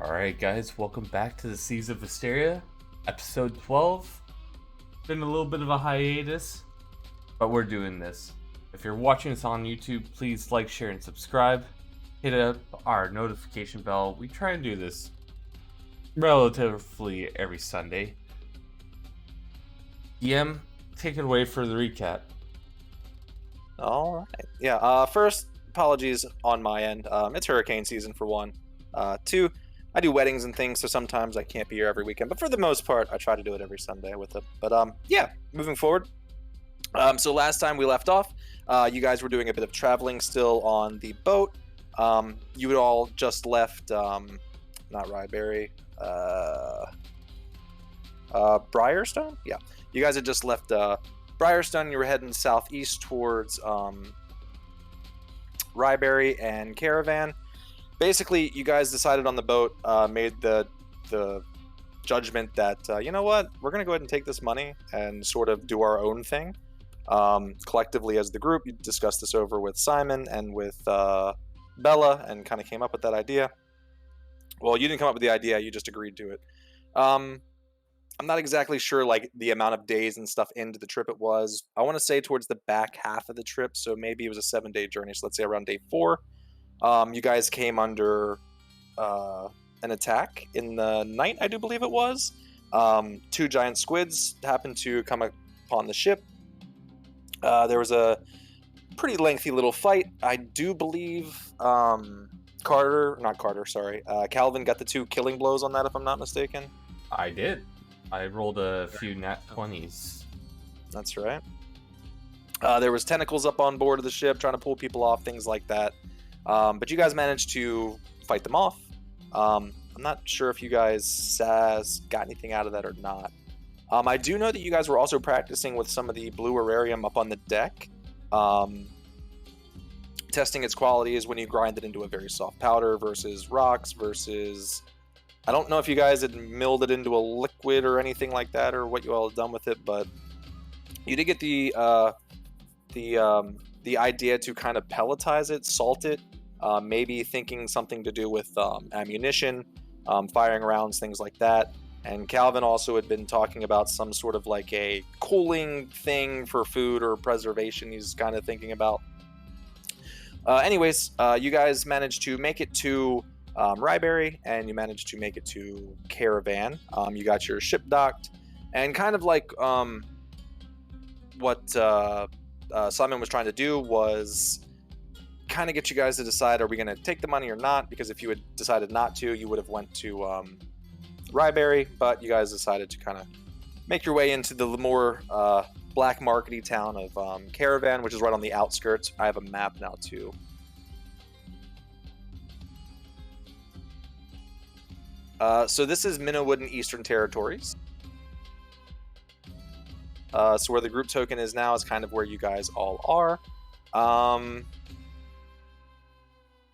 Alright, guys, welcome back to the Seas of Hysteria, episode 12. Been a little bit of a hiatus, but we're doing this. If you're watching us on YouTube, please like, share, and subscribe. Hit up our notification bell. We try and do this relatively every Sunday. DM, take it away for the recap. All right. Yeah. First, apologies on my end. It's hurricane season for one. Two, I do weddings and things, so sometimes I can't be here every weekend. But for the most part, I try to do it every Sunday with them. But yeah. Moving forward. So last time we left off, you guys were doing a bit of traveling still on the boat. You had all just left. Not Ryberry. Briarstone. Yeah. You guys had just left. Briarstone, you were heading southeast towards Ryberry and Caravan. Basically, you guys decided on the boat, made the judgment that, you know what, we're going to go ahead and take this money and sort of do our own thing. Collectively as the group, you discussed this over with Simon and with Bella and kind of came up with that idea. Well, you didn't come up with the idea, you just agreed to it. I'm not exactly sure like the amount of days and stuff into the trip it was. I want to say towards the back half of the trip, so maybe it was a 7-day journey. So let's say around day 4, you guys came under an attack in the night, I do believe it was. 2 giant squids happened to come upon the ship. There was a pretty lengthy little fight. I do believe Calvin got the 2 killing blows on that, if I'm not mistaken. I did. I rolled a few nat 20s. That's right. There was tentacles up on board of the ship trying to pull people off, things like that. But you guys managed to fight them off. I'm not sure if you guys got anything out of that or not. I do know that you guys were also practicing with some of the blue aurarium up on the deck. Testing its qualities when you grind it into a very soft powder versus rocks versus... I don't know if you guys had milled it into a liquid or anything like that, or what you all had done with it, but you did get the idea to kind of pelletize it, salt it, maybe thinking something to do with ammunition, firing rounds, things like that. And Calvin also had been talking about some sort of like a cooling thing for food or preservation he's kind of thinking about. Anyways, you guys managed to make it to Ryberry, and you managed to make it to Caravan. You got your ship docked, and kind of like what Simon was trying to do was kind of get you guys to decide, are we going to take the money or not? Because if you had decided not to, you would have went to Ryberry, but you guys decided to kind of make your way into the more black markety town of Caravan, which is right on the outskirts. I have a map now too. So this is Minnowood and Eastern Territories. So where the group token is now is kind of where you guys all are. I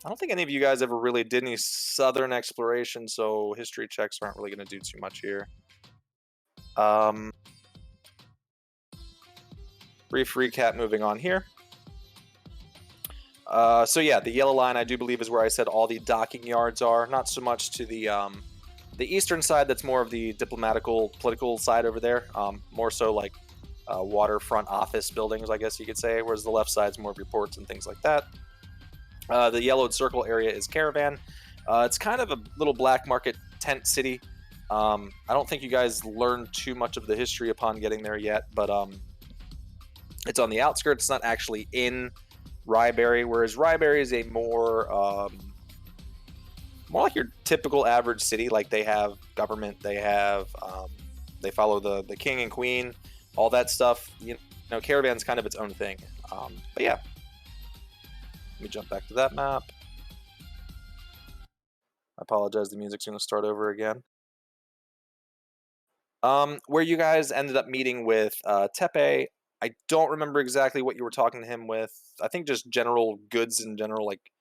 don't think any of you guys ever really did any southern exploration, so history checks aren't really going to do too much here. Brief recap moving on here. So yeah, the yellow line I do believe is where I said all the docking yards are. Not so much to the eastern side, that's more of the diplomatical, political side over there. More so like waterfront office buildings, I guess you could say, whereas the left side's more of your ports and things like that. The yellowed circle area is Caravan. It's kind of a little black market tent city. I don't think you guys learned too much of the history upon getting there yet, but it's on the outskirts. It's not actually in Ryberry, whereas Ryberry is a more like your typical average city. Like they have government, they have they follow the king and queen, all that stuff. You know, Caravan's kind of its own thing. But yeah, let me jump back to that map. I apologize, the music's going to start over again. Where you guys ended up meeting with Tepe. I don't remember exactly what you were talking to him with. I think just general goods in general, like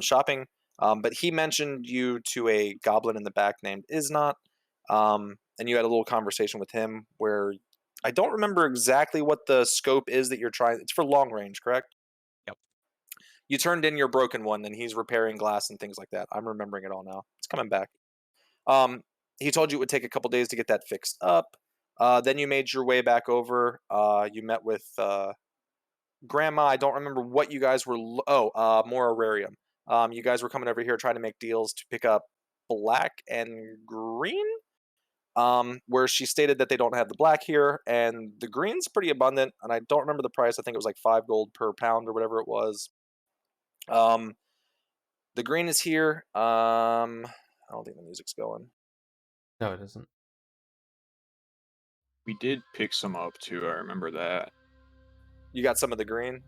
shopping. But he mentioned you to a goblin in the back named Isnot, and you had a little conversation with him where I don't remember exactly what the scope is that you're trying. It's for long range, correct? Yep. You turned in your broken one, and he's repairing glass and things like that. I'm remembering it all now. It's coming back. He told you it would take a couple days to get that fixed up. Then you made your way back over. You met with Grandma. I don't remember what you guys were. More Morararium. You guys were coming over here trying to make deals to pick up black and green. Where she stated that they don't have the black here, and the green's pretty abundant. And I don't remember the price. I think it was like 5 gold per pound or whatever it was. The green is here. I don't think the music's going. No, it isn't. We did pick some up too. I remember that. You got some of the green.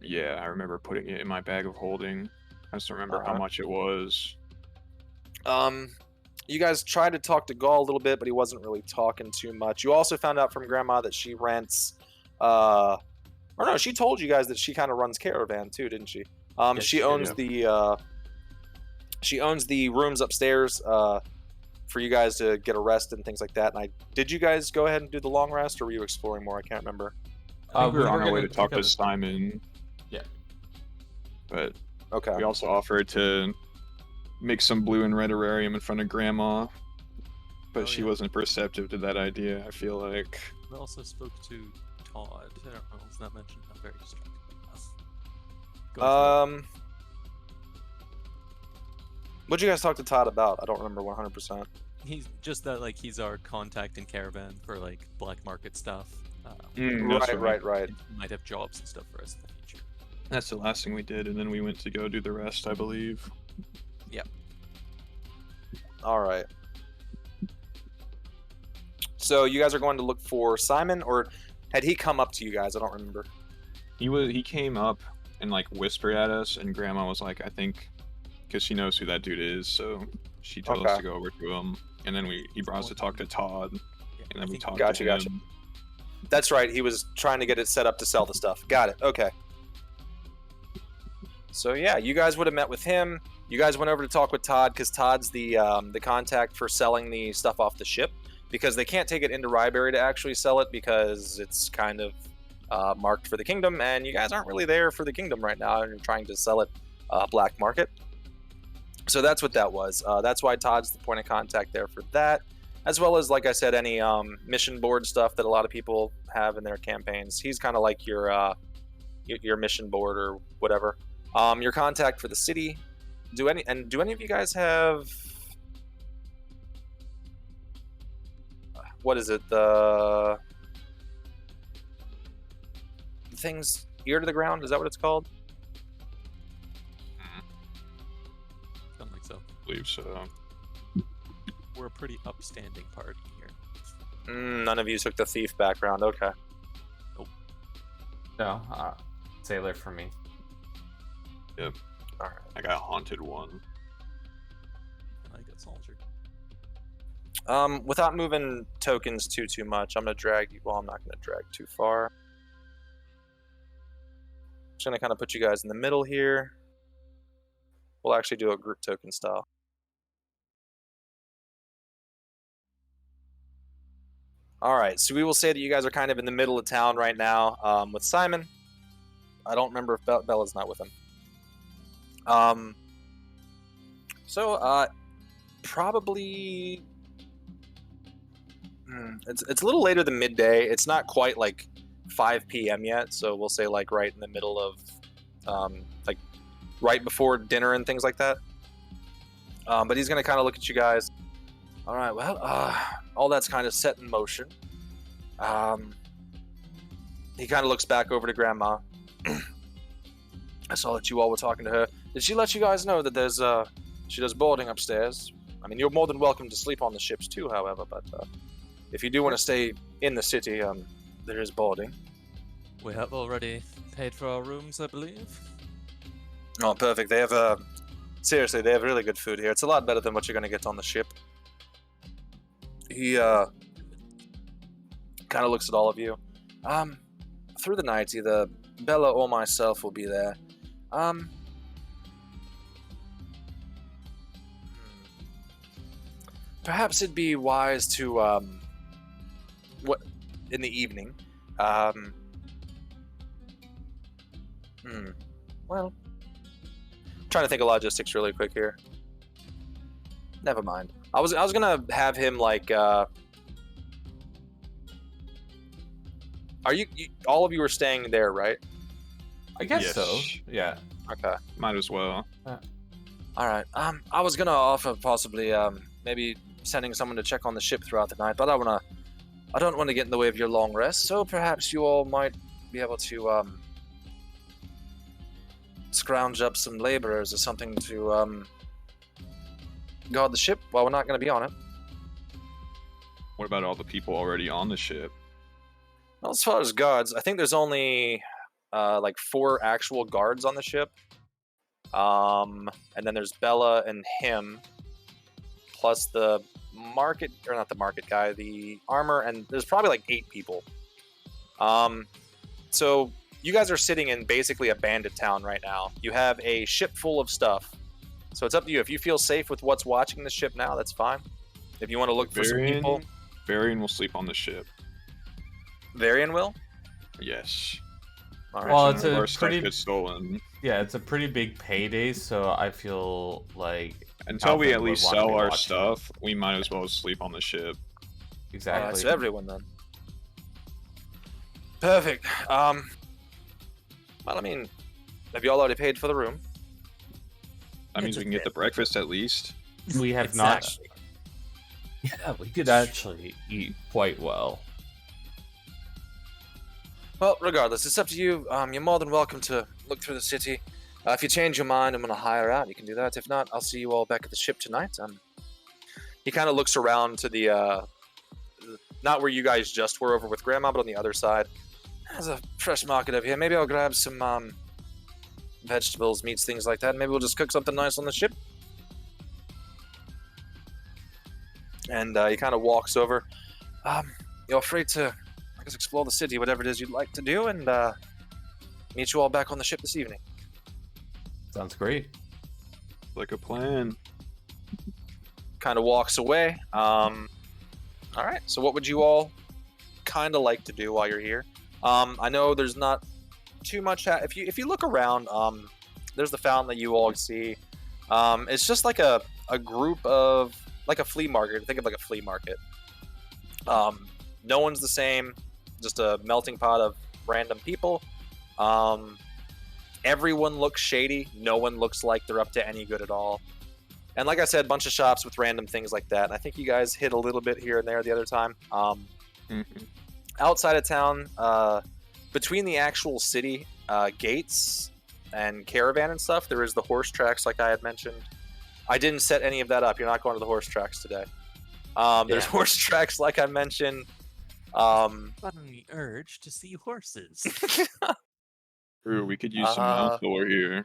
Yeah, I remember putting it in my bag of holding. I just don't remember how much it was. You guys tried to talk to Gaul a little bit, but he wasn't really talking too much. You also found out from Grandma that she rents, or no, she told you guys that she kind of runs Caravan too, didn't she? Yes, she owns the rooms upstairs for you guys to get a rest and things like that. And did you guys go ahead and do the long rest, or were you exploring more? I can't remember. I think we were on our way to talk to Simon. Yeah. But okay. We also offered to make some blue and red terrarium in front of Grandma, but she wasn't perceptive to that idea, I feel like. We also spoke to Todd. I don't know, was that mentioned? I'm very distracted. What'd you guys talk to Todd about? I don't remember 100%. He's just that, like, he's our contact in Caravan for, like, black market stuff. Right. He might have jobs and stuff for us in the future. That's the last thing we did, and then we went to go do the rest, I believe. Yep. Alright. So you guys are going to look for Simon, or had he come up to you guys? I don't remember. He came up and like whispered at us, and Grandma was like, I think, because she knows who that dude is, so she told us to go over to him, and then he brought us to talk to Todd, and then we talked to him. Gotcha. That's right, he was trying to get it set up to sell the stuff. Got it, okay. So yeah, you guys would have met with him. You guys went over to talk with Todd, because Todd's the contact for selling the stuff off the ship, because they can't take it into Ryberry to actually sell it, because it's kind of marked for the kingdom, and you guys aren't really there for the kingdom right now, and you're trying to sell it black market. So that's what that was. That's why Todd's the point of contact there for that, as well as, like I said, any mission board stuff that a lot of people have in their campaigns. He's kind of like your mission board or whatever. Your contact for the city. Do any of you guys have what is it? The things ear to the ground? Is that what it's called? Something like so. I believe so. We're a pretty upstanding party here. None of you took the thief background. Okay. Nope. No, sailor for me. Yep. Alright. I got haunted one. And I got soldier. Without moving tokens too much, I'm gonna drag you. Well, I'm not gonna drag too far. Just gonna kind of put you guys in the middle here. We'll actually do a group token style. Alright, so we will say that you guys are kind of in the middle of town right now with Simon. I don't remember if Bella's not with him. Probably it's a little later than midday. It's not quite like 5 p.m. yet, so we'll say like right in the middle of like right before dinner and things like that. But he's gonna kind of look at you guys. All right, well, all that's kind of set in motion. He kind of looks back over to Grandma. I saw that you all were talking to her. Did she let you guys know that she does boarding upstairs? I mean, you're more than welcome to sleep on the ships too, however, but if you do want to stay in the city, there is boarding. We have already paid for our rooms, I believe. Oh, perfect. They have, seriously, they have really good food here. It's a lot better than what you're going to get on the ship. He, kind of looks at all of you. Through the night, either Bella or myself will be there. Perhaps it'd be wise to, in the evening, well, I'm trying to think of logistics really quick here. Never mind. I was gonna have him like. Are you all of you are staying there, right? I guess Yes. so. Yeah. Okay. Might as well. All right. I was gonna offer possibly maybe sending someone to check on the ship throughout the night, but I don't want to get in the way of your long rest. So perhaps you all might be able to scrounge up some laborers or something to guard the ship while we're not going to be on it. What about all the people already on the ship? Well, as far as guards, I think there's only like 4 actual guards on the ship. And then there's Bella and him, plus the market, or not the market guy, the armor, and there's probably like 8 people. So you guys are sitting in basically a bandit town right now. You have a ship full of stuff. So it's up to you. If you feel safe with what's watching the ship now, that's fine. If you want to look for some people. Varian will sleep on the ship. Varian will? Yes. All right. Well, None it's of a our stuff pretty gets stolen. yeah, it's a pretty big payday, so I feel like Until we Calvin at would least wanna be sell our watching. stuff, we might as well sleep on the ship. Exactly. So everyone then. Perfect. Well, I mean, have you all already paid for the room? That means we can get the breakfast at least. We have It's not. actually- Yeah, we could actually eat quite well. Well, regardless, it's up to you. You're more than welcome to look through the city. If you change your mind and want to hire out, you can do that. If not, I'll see you all back at the ship tonight. He kind of looks around to the, not where you guys just were over with Grandma, but on the other side. There's a fresh market over here. Maybe I'll grab some vegetables, meats, things like that. Maybe we'll just cook something nice on the ship. And he kind of walks over. You're free to, I guess, explore the city, whatever it is you'd like to do, and meet you all back on the ship this evening. Sounds great. Like a plan. Kind of walks away. All right. So, what would you all kind of like to do while you're here? I know there's not too much. If you look around, there's the fountain that you all see. It's just like a group of like a flea market. Think of like a flea market. No one's the same. Just a melting pot of random people. Everyone looks shady. No one looks like they're up to any good at all. And like I said, a bunch of shops with random things like that. And I think you guys hit a little bit here and there the other time. Outside of town, between the actual city gates and caravan and stuff, there is the horse tracks, like I had mentioned. I didn't set any of that up. You're not going to the horse tracks today. There's horse tracks, like I mentioned. Suddenly urge to see horses. True, we could use some mouthful here.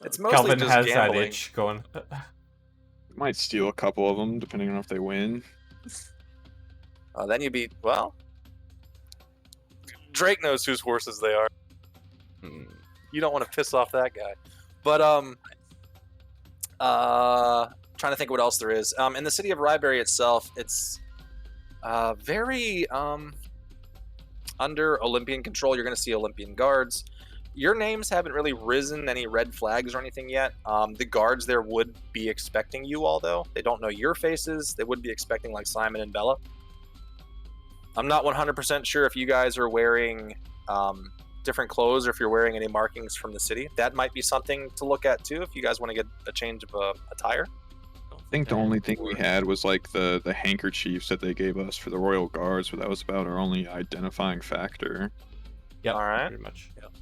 It's mostly Calvin just has gambling. that itch going. We might steal a couple of them, depending on if they win. Then you'd be, well, Drake knows whose horses they are. You don't want to piss off that guy. But trying to think what else there is. In the city of Ryberry itself, it's very under Olympian control. You're going to see Olympian guards. Your names haven't really risen any red flags or anything yet. The guards there would be expecting you all, though. They don't know your faces. They would be expecting like Simon and Bella. I'm not 100% sure if you guys are wearing different clothes or if you're wearing any markings from the city. That might be something to look at too if you guys want to get a change of attire. I think the only thing we had was like the handkerchiefs that they gave us for the royal guards, but that was about our only identifying factor. Yeah, All right. pretty much. Yep.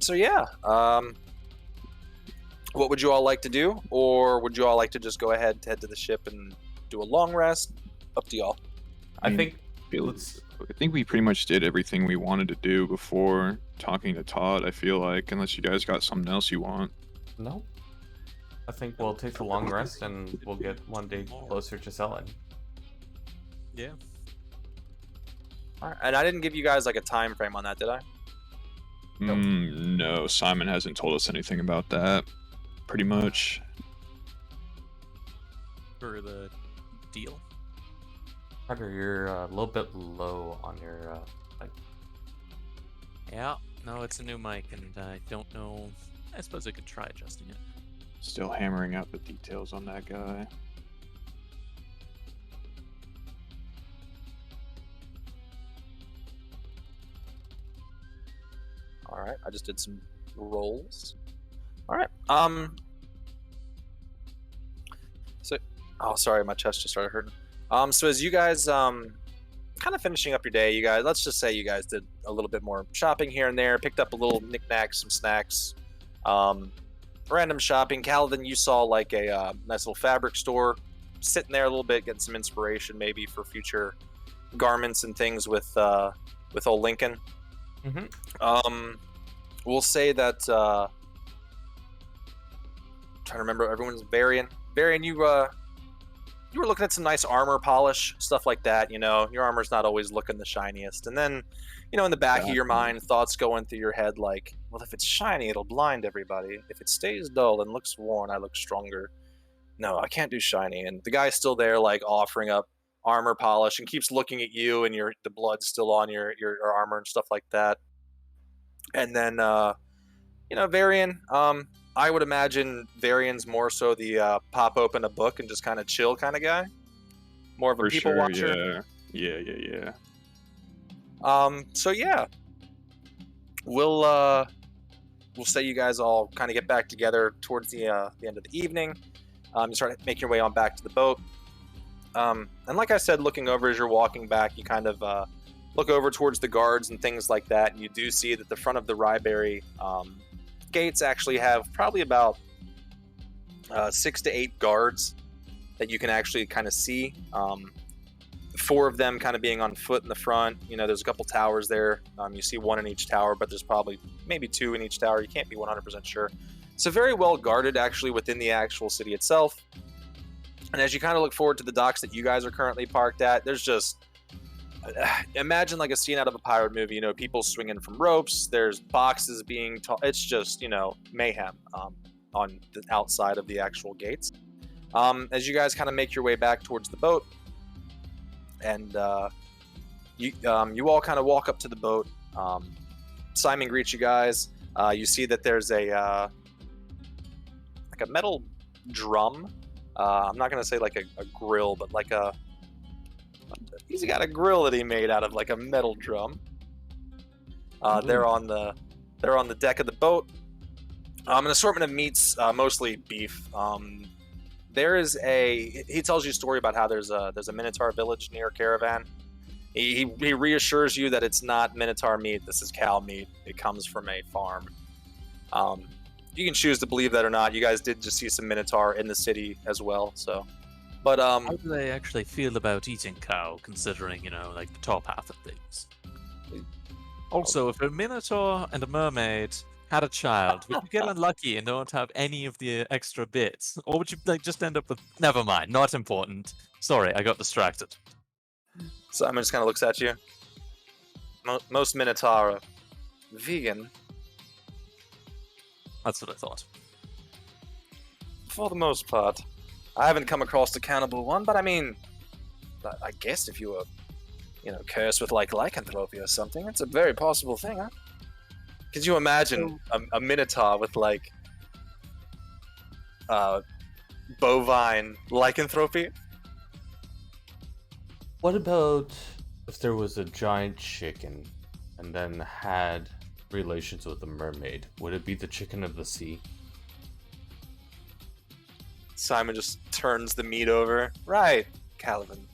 So yeah. What would you all like to do? Or would you all like to just go ahead, head to the ship and do a long rest? Up to y'all. I think I think we pretty much did everything we wanted to do before talking to Todd, I feel like, unless you guys got something else you want. no. I think we'll take the long rest and we'll get one day closer to selling. Yeah. All right. And I didn't give you guys like a time frame on that, did I? No, Simon hasn't told us anything about that. Pretty much. For the deal. Carter, you're a little bit low on your mic. Yeah. No, it's a new mic, and I don't know. I suppose I could try adjusting it. Still hammering out the details on that guy. All right, I just did some rolls. All right. So, oh, sorry, my chest just started hurting. So as you guys kind of finishing up your day, you guys, let's just say you guys did a little bit more shopping here and there, picked up a little knickknacks, some snacks, random shopping. Calvin, you saw like a nice little fabric store, sitting there a little bit, getting some inspiration maybe for future garments and things with old Lincoln. We'll say that trying to remember everyone's Varian. Varian, you were looking at some nice armor polish, stuff like that. You know, your armor's not always looking the shiniest. And then, you know, in the back of your mind, thoughts going through your head like, well, if it's shiny, it'll blind everybody. If it stays dull and looks worn, I look stronger. No, I can't do shiny. And the guy's still there, like offering up armor polish and keeps looking at you, and the blood's still on your armor and stuff like that. And then, you know, Varian, I would imagine Varian's more so the pop open a book and just kind of chill kind of guy. More of a people watcher. Yeah. So yeah, we'll say you guys all kind of get back together towards the end of the evening. You start making your way on back to the boat. And like I said, looking over as you're walking back, you kind of look over towards the guards and things like that, and you do see that the front of the Ryberry gates actually have probably about 6 to 8 guards that you can actually kind of see. 4 of them kind of being on foot in the front. You know, there's a couple towers there. You see 1 in each tower, but there's probably maybe 2 in each tower. You can't be 100% sure. So very well guarded actually within the actual city itself. And as you kind of look forward to the docks that you guys are currently parked at, there's just imagine like a scene out of a pirate movie. You know, people swinging from ropes. There's boxes being it's just, you know, mayhem on the outside of the actual gates. As you guys kind of make your way back towards the boat, and you all kind of walk up to the boat. Simon greets you guys. You see that there's a metal drum. I'm not gonna say like a grill, but like he's got a grill that he made out of like a metal drum. They're on the deck of the boat. An assortment of meats, mostly beef. He tells you a story about how there's a Minotaur village near Caravan. He reassures you that it's not Minotaur meat. This is cow meat. It comes from a farm. You can choose to believe that or not. You guys did just see some Minotaur in the city as well. So, but how do they actually feel about eating cow, considering, you know, like the top half of things? Also, if a Minotaur and a mermaid had a child, would you get unlucky and don't have any of the extra bits, or would you like just end up with? Never mind, not important. Sorry, I got distracted. Simon just kind of looks at you. Most Minotaur are vegan. That's what I thought. For the most part. I haven't come across a cannibal one, but I mean, I guess if you were, you know, cursed with like lycanthropy or something, it's a very possible thing, huh? Could you imagine a Minotaur with like bovine lycanthropy? What about if there was a giant chicken and then had relations with a mermaid? Would it be the chicken of the sea? Simon just turns the meat over. Right, Calvin.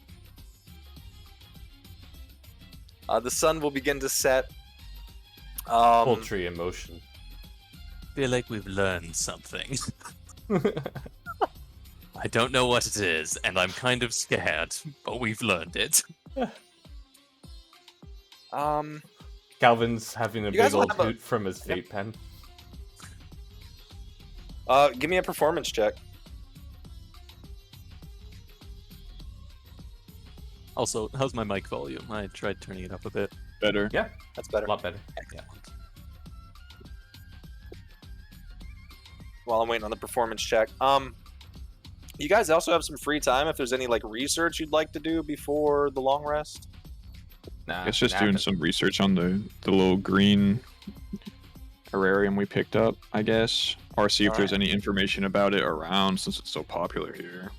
The sun will begin to set. Poultry in motion. Feel like we've learned something. I don't know what it is, and I'm kind of scared, but we've learned it. Calvin's having a big old hoot from his fate pen. Give me a performance check. Also, how's my mic volume? I tried turning it up a bit. Better. Yeah, that's better. A lot better. Excellent. While I'm waiting on the performance check, you guys also have some free time if there's any like research you'd like to do before the long rest. Nah, I guess just doing some research on the little green terrarium we picked up, I guess, or see if there's Alright. any information about it around since it's so popular here.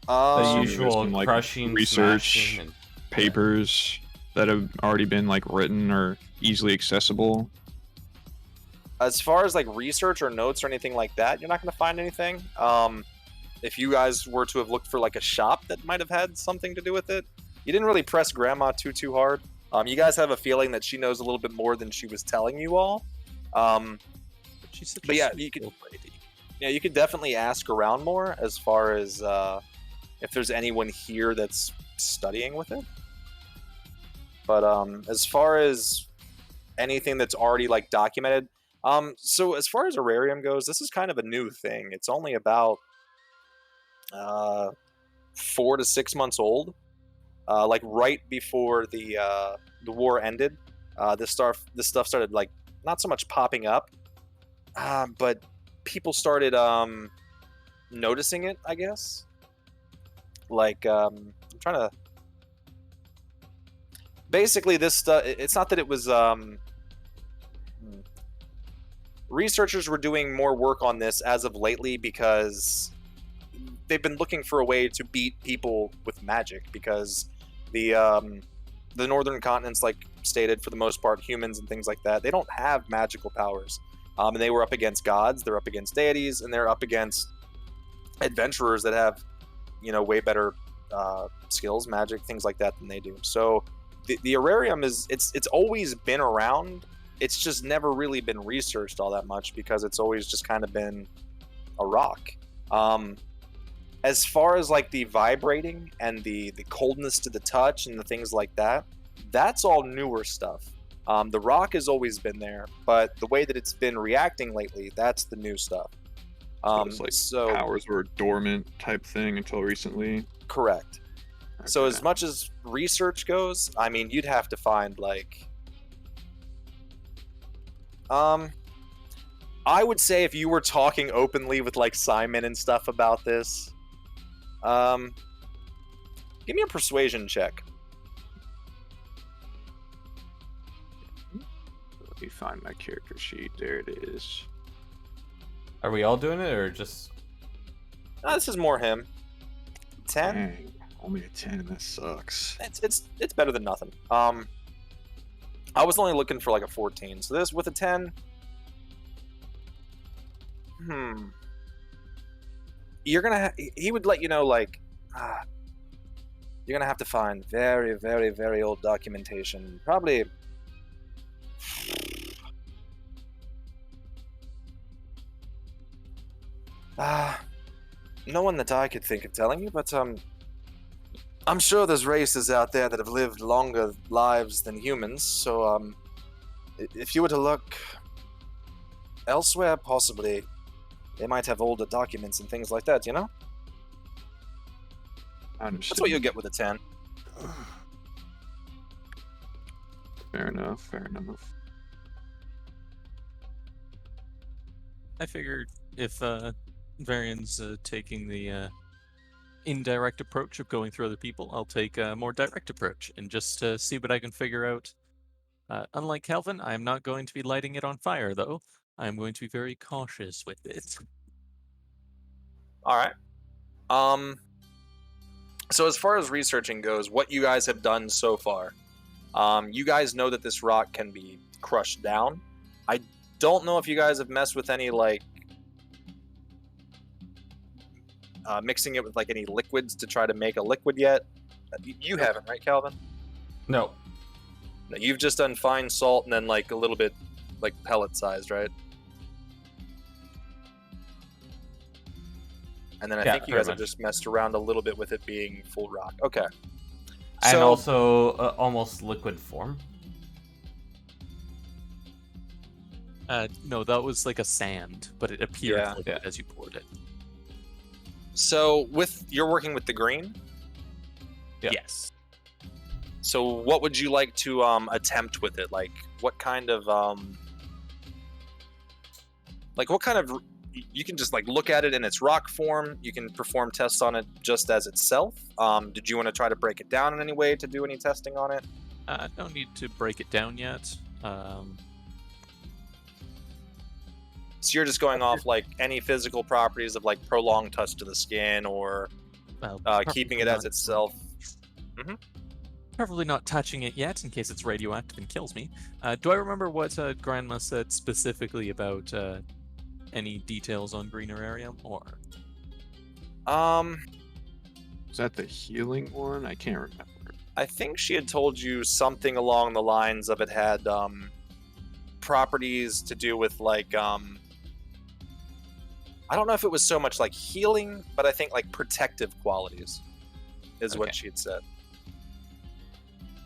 The Um, Maybe there's usual some, like, crushing, research smashing, and papers that have already been like written or easily accessible. as far as like research or notes or anything like that, you're not going to find anything. If you guys were to have looked for like a shop that might have had something to do with it, you didn't really press Grandma too hard. You guys have a feeling that she knows a little bit more than she was telling you all. She's such But a yeah, sweet you could- old lady. Yeah, you could definitely ask around more as far as if there's anyone here that's studying with it. But as far as anything that's already like documented, so as far as Aurarium goes, this is kind of a new thing. It's only about 4 to 6 months old. Like right before the war ended, this stuff started like not so much popping up, but people started noticing it, I guess. Like I'm trying to. Basically, this stuff. It's not that it was. Researchers were doing more work on this as of lately because they've been looking for a way to beat people with magic because the northern continents, like stated, for the most part, humans and things like that, they don't have magical powers. And they were up against gods, they're up against deities, and they're up against adventurers that have, way better skills, magic, things like that than they do. So the Aurarium it's always been around. It's just never really been researched all that much because it's always just kind of been a rock. As far as like the vibrating and the coldness to the touch and the things like that, that's all newer stuff. The rock has always been there, but the way that it's been reacting lately, that's the new stuff. It's like powers were dormant type thing until recently. Correct. So Okay. as much as research goes, I mean, you'd have to find like, I would say if you were talking openly with like Simon and stuff about this, give me a persuasion check. Let me find my character sheet. There it is. are we all doing it or just? This is more him. 10. Dang, only a 10. That sucks. It's better than nothing. I was only looking for like a 14, so this with a 10. You're gonna. He would let you know like, you're gonna have to find very, very, very old documentation. Probably. No one that I could think of telling you, but I'm sure there's races out there that have lived longer lives than humans. So if you were to look elsewhere, possibly they might have older documents and things like that. I understand. That's what you'll get with a 10. Fair enough. Fair enough. I figured if Varian's taking the indirect approach of going through other people, I'll take a more direct approach and just see what I can figure out. Unlike Calvin, I am not going to be lighting it on fire, though. I am going to be very cautious with it. All right. So as far as researching goes, what you guys have done so far, you guys know that this rock can be crushed down. I don't know if you guys have messed with any like mixing it with like any liquids to try to make a liquid yet. You haven't, right, Calvin? No. No, you've just done fine salt and then like a little bit like pellet sized, right? And then I Yeah, think you guys pretty have much. just messed around a little bit with it being full rock. Okay. And also almost liquid form. No, that was like a sand, but it appeared Yeah. liquid as you poured it. So you're working with the green. Yeah. Yes. So what would you like to attempt with it? Like what kind of you can just like look at it in its rock form. You can perform tests on it just as itself. Did you want to try to break it down in any way to do any testing on it? No need to break it down yet. So you're just going off like any physical properties of like prolonged touch to the skin or keeping it as itself. Mm-hmm. Preferably not touching it yet, in case it's radioactive and kills me. Do I remember what Grandma said specifically about any details on Grimorium, or? Is that the healing one? I can't remember. I think she had told you something along the lines of it had properties to do with like I don't know if it was so much like healing, but I think like protective qualities is what she had said.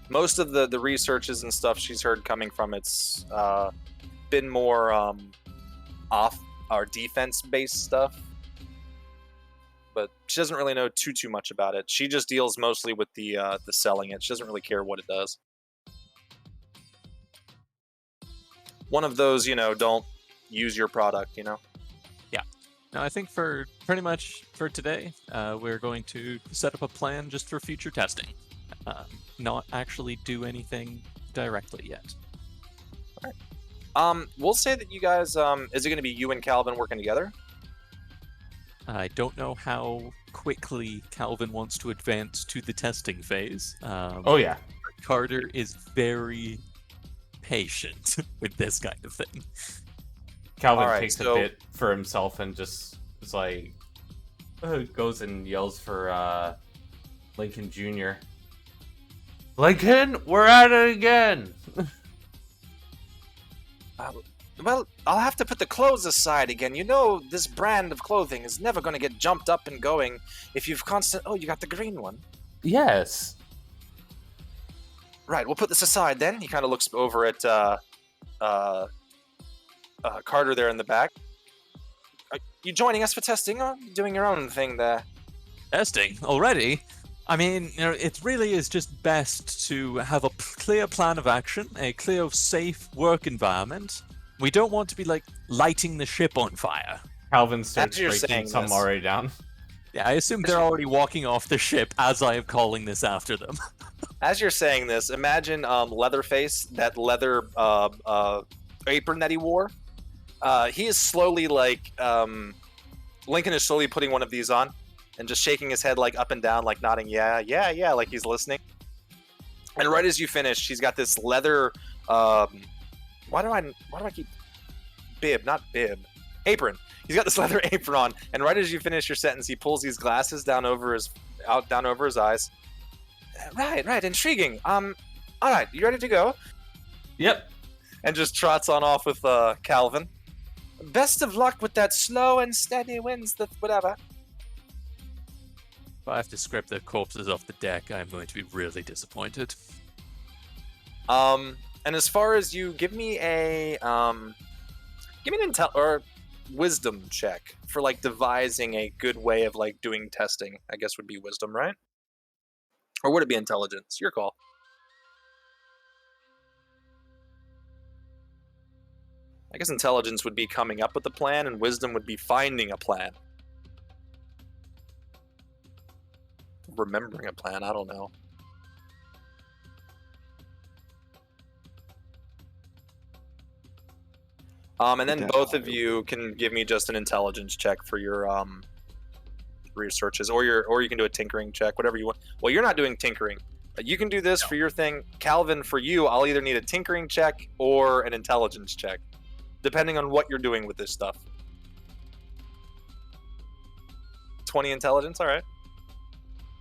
Most of the researches and stuff she's heard coming from it's been more off or defense based stuff. But she doesn't really know too much about it. She just deals mostly with the selling it. She doesn't really care what it does. One of those, don't use your product, Yeah. No, I think for pretty much for today, we're going to set up a plan just for future testing. Not actually do anything directly yet. All right. We'll say that you guys, is it going to be you and Calvin working together? I don't know how quickly Calvin wants to advance to the testing phase. Oh yeah. Carter is very patient with this kind of thing. Calvin takes a bit for himself and just is like goes and yells for Lincoln Jr. Lincoln, we're at it again. Well, I'll have to put the clothes aside again. This brand of clothing is never going to get jumped up and going if you've Oh, you got the green one. Yes. Right, we'll put this aside then. He kind of looks over at Carter there in the back. Are you joining us for testing, or doing your own thing there? Testing? Already? I mean, it really is just best to have a clear plan of action, a clear, safe work environment. We don't want to be, lighting the ship on fire. Calvin starts breaking some already down. Yeah, I assume they're already walking off the ship as I am calling this after them. As you're saying this, imagine Leatherface, that leather apron that he wore. He is slowly, Lincoln is slowly putting one of these on and just shaking his head, up and down, nodding, yeah, like he's listening. And right as you finish, he's got this leather... Why do I keep bib, not bib, apron? He's got this leather apron on, and right as you finish your sentence, he pulls these glasses down over his eyes. Right, intriguing. All right, you ready to go? Yep. And just trots on off with Calvin. Best of luck with that slow and steady winds, that whatever. If I have to scrape the corpses off the deck, I'm going to be really disappointed. And as far as you, give me an intel or wisdom check for devising a good way of doing testing. I guess would be wisdom, right? Or would it be intelligence? Your call. I guess intelligence would be coming up with a plan, and wisdom would be finding a plan. Remembering a plan, I don't know. And then both of you can give me just an intelligence check for your researches, or you can do a tinkering check, whatever you want. Well, you're not doing tinkering. You can do this for your thing. Calvin, for you, I'll either need a tinkering check or an intelligence check, depending on what you're doing with this stuff. 20 intelligence, all right.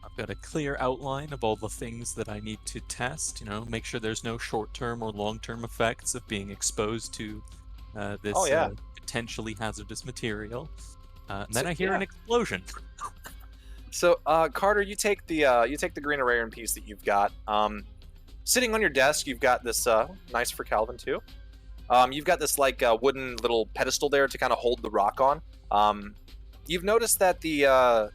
I've got a clear outline of all the things that I need to test, make sure there's no short-term or long-term effects of being exposed to this potentially hazardous material. And then I hear an explosion. So, Carter, you take the Grimorium piece that you've got. Sitting on your desk, you've got this nice for Calvin too. You've got this wooden little pedestal there to kind of hold the rock on. You've noticed that the other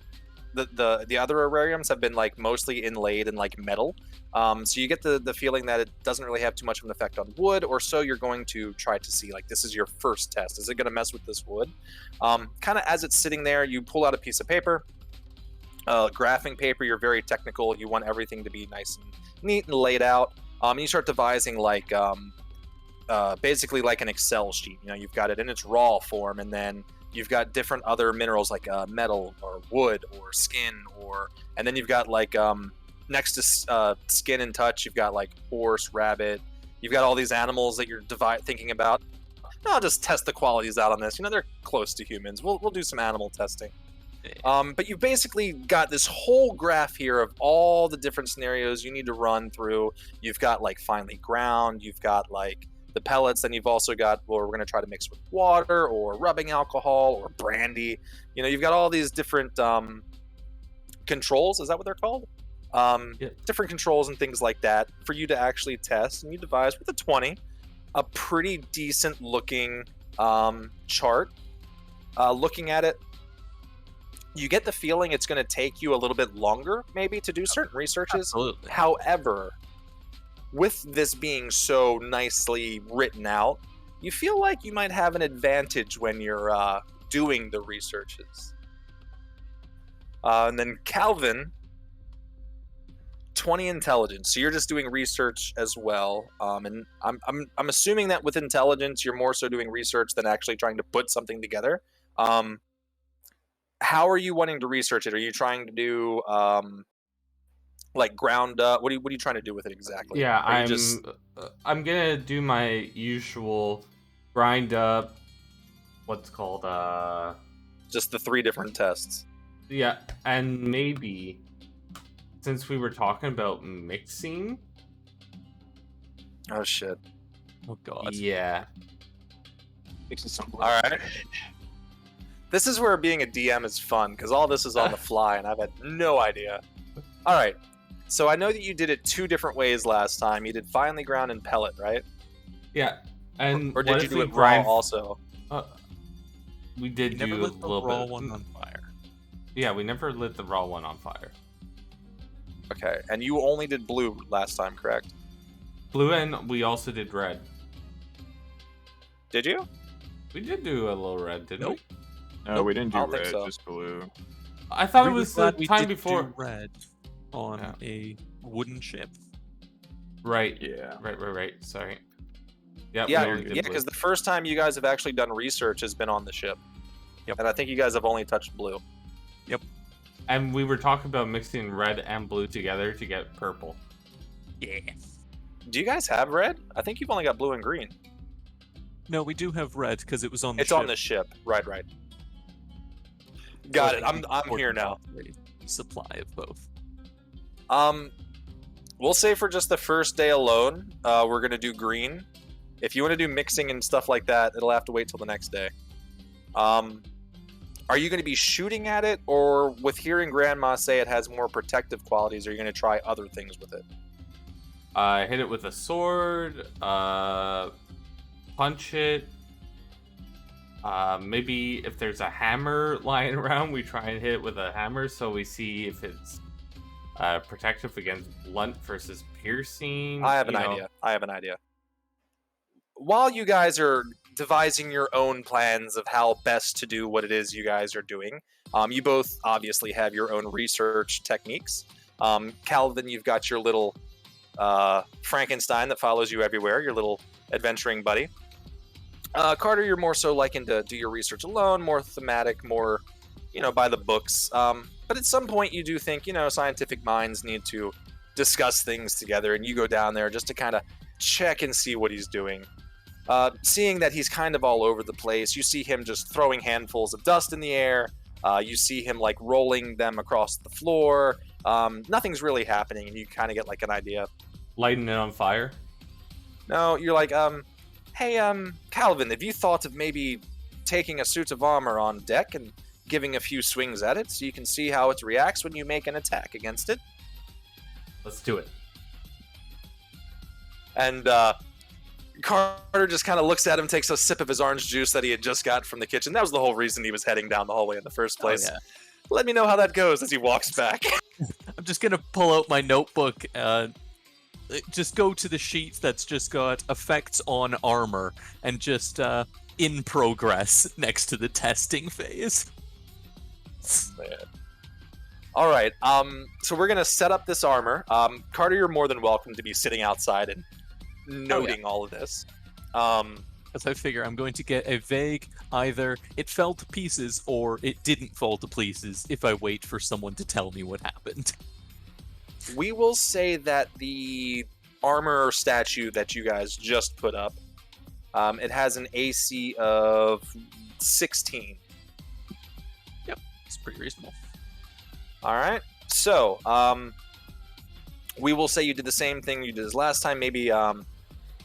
Orariums have been mostly inlaid in metal. So you get the feeling that it doesn't really have too much of an effect on wood, or so you're going to try to see. This is your first test. Is it going to mess with this wood? Kind of as it's sitting there, you pull out a piece of paper, graphing paper. You're very technical. You want everything to be nice and neat and laid out. And you start devising basically like an Excel sheet. You know, you've got it in its raw form, and then you've got different other minerals like metal or wood or skin, and then you've got like next to skin and touch, you've got like horse, rabbit. You've got all these animals that you're thinking about. I'll just test the qualities out on this. You know, they're close to humans. We'll do some animal testing. But you've basically got this whole graph here of all the different scenarios you need to run through. You've got like finely ground. You've got like the pellets. Then you've also got, well, we're going to try to mix with water or rubbing alcohol or brandy. You know, you've got all these different controls. Is that what they're called? Different controls and things like that for you to actually test. And you devise with a 20 a pretty decent looking chart. Looking at it, you get the feeling it's going to take you a little bit longer maybe to do certain researches. Absolutely. However, with this being so nicely written out, you feel like you might have an advantage when you're doing the researches. And then Calvin, 20 intelligence, so you're just doing research as well. And I'm assuming that with intelligence you're more so doing research than actually trying to put something together. How are you wanting to research it? Are you trying to do like ground up? What are you trying to do with it exactly? Yeah, I'm gonna do my usual grind up. What's called just the 3 different tests. Yeah, and maybe since we were talking about mixing. Oh shit. Oh god. Yeah. All right. This is where being a DM is fun, because all this is on the fly, and I've had no idea. All right. So I know that you did it 2 different ways last time. You did finely ground and pellet, right? Yeah. And or did you do it raw also? We did do a little raw bit. one on fire. Yeah, we never lit the raw one on fire. Okay, and you only did blue last time, correct? Blue, and we also did red. Did you? We did do a little red, didn't we? No, we didn't I do don't think red, so. just blue. I thought it Really was the glad we time did before. do red on a wooden ship. Right. Yeah. Right. Sorry. Yep, we Yeah, only did blue. because the first time you guys have actually done research has been on the ship. Yep. And I think you guys have only touched blue. Yep. And we were talking about mixing red and blue together to get purple. Yeah. Do you guys have red? I think you've only got blue and green. No, we do have red because it was on the It's ship. on the ship. Right. Got it. I'm here now. Supply of both. We'll say for just the first day alone, we're gonna do green. If you want to do mixing and stuff like that, it'll have to wait till the next day. Are you going to be shooting at it, or with hearing Grandma say it has more protective qualities, are you going to try other things with it? Hit it with a sword. Punch it. Maybe if there's a hammer lying around, we try and hit it with a hammer so we see if it's protective against blunt versus piercing. I have an idea. While you guys are devising your own plans of how best to do what it is you guys are doing, you both obviously have your own research techniques. Calvin, you've got your little Frankenstein that follows you everywhere, your little adventuring buddy. Carter, you're more so liking to do your research alone, more thematic, more, by the books. But at some point you do think, scientific minds need to discuss things together, and you go down there just to kind of check and see what he's doing. Seeing that he's kind of all over the place, you see him just throwing handfuls of dust in the air. You see him like rolling them across the floor. Nothing's really happening, and you kind of get like an idea. Lighting it on fire? No, you're like, hey, Calvin, have you thought of maybe taking a suit of armor on deck and giving a few swings at it so you can see how it reacts when you make an attack against it? Let's do it. And Carter just kind of looks at him, takes a sip of his orange juice that he had just got from the kitchen. That was the whole reason he was heading down the hallway in the first place. Oh, yeah. Let me know how that goes as he walks back. I'm just gonna pull out my notebook, just go to the sheet that's just got effects on armor, and just in progress next to the testing phase. Man. All right, so we're gonna set up this armor. Carter, you're more than welcome to be sitting outside and noting all of this. As I figure I'm going to get a vague either it fell to pieces or it didn't fall to pieces if I wait for someone to tell me what happened. We will say that the armor statue that you guys just put up, it has an AC of 16. Yep, it's pretty reasonable. All right. So, we will say you did the same thing you did as last time. Maybe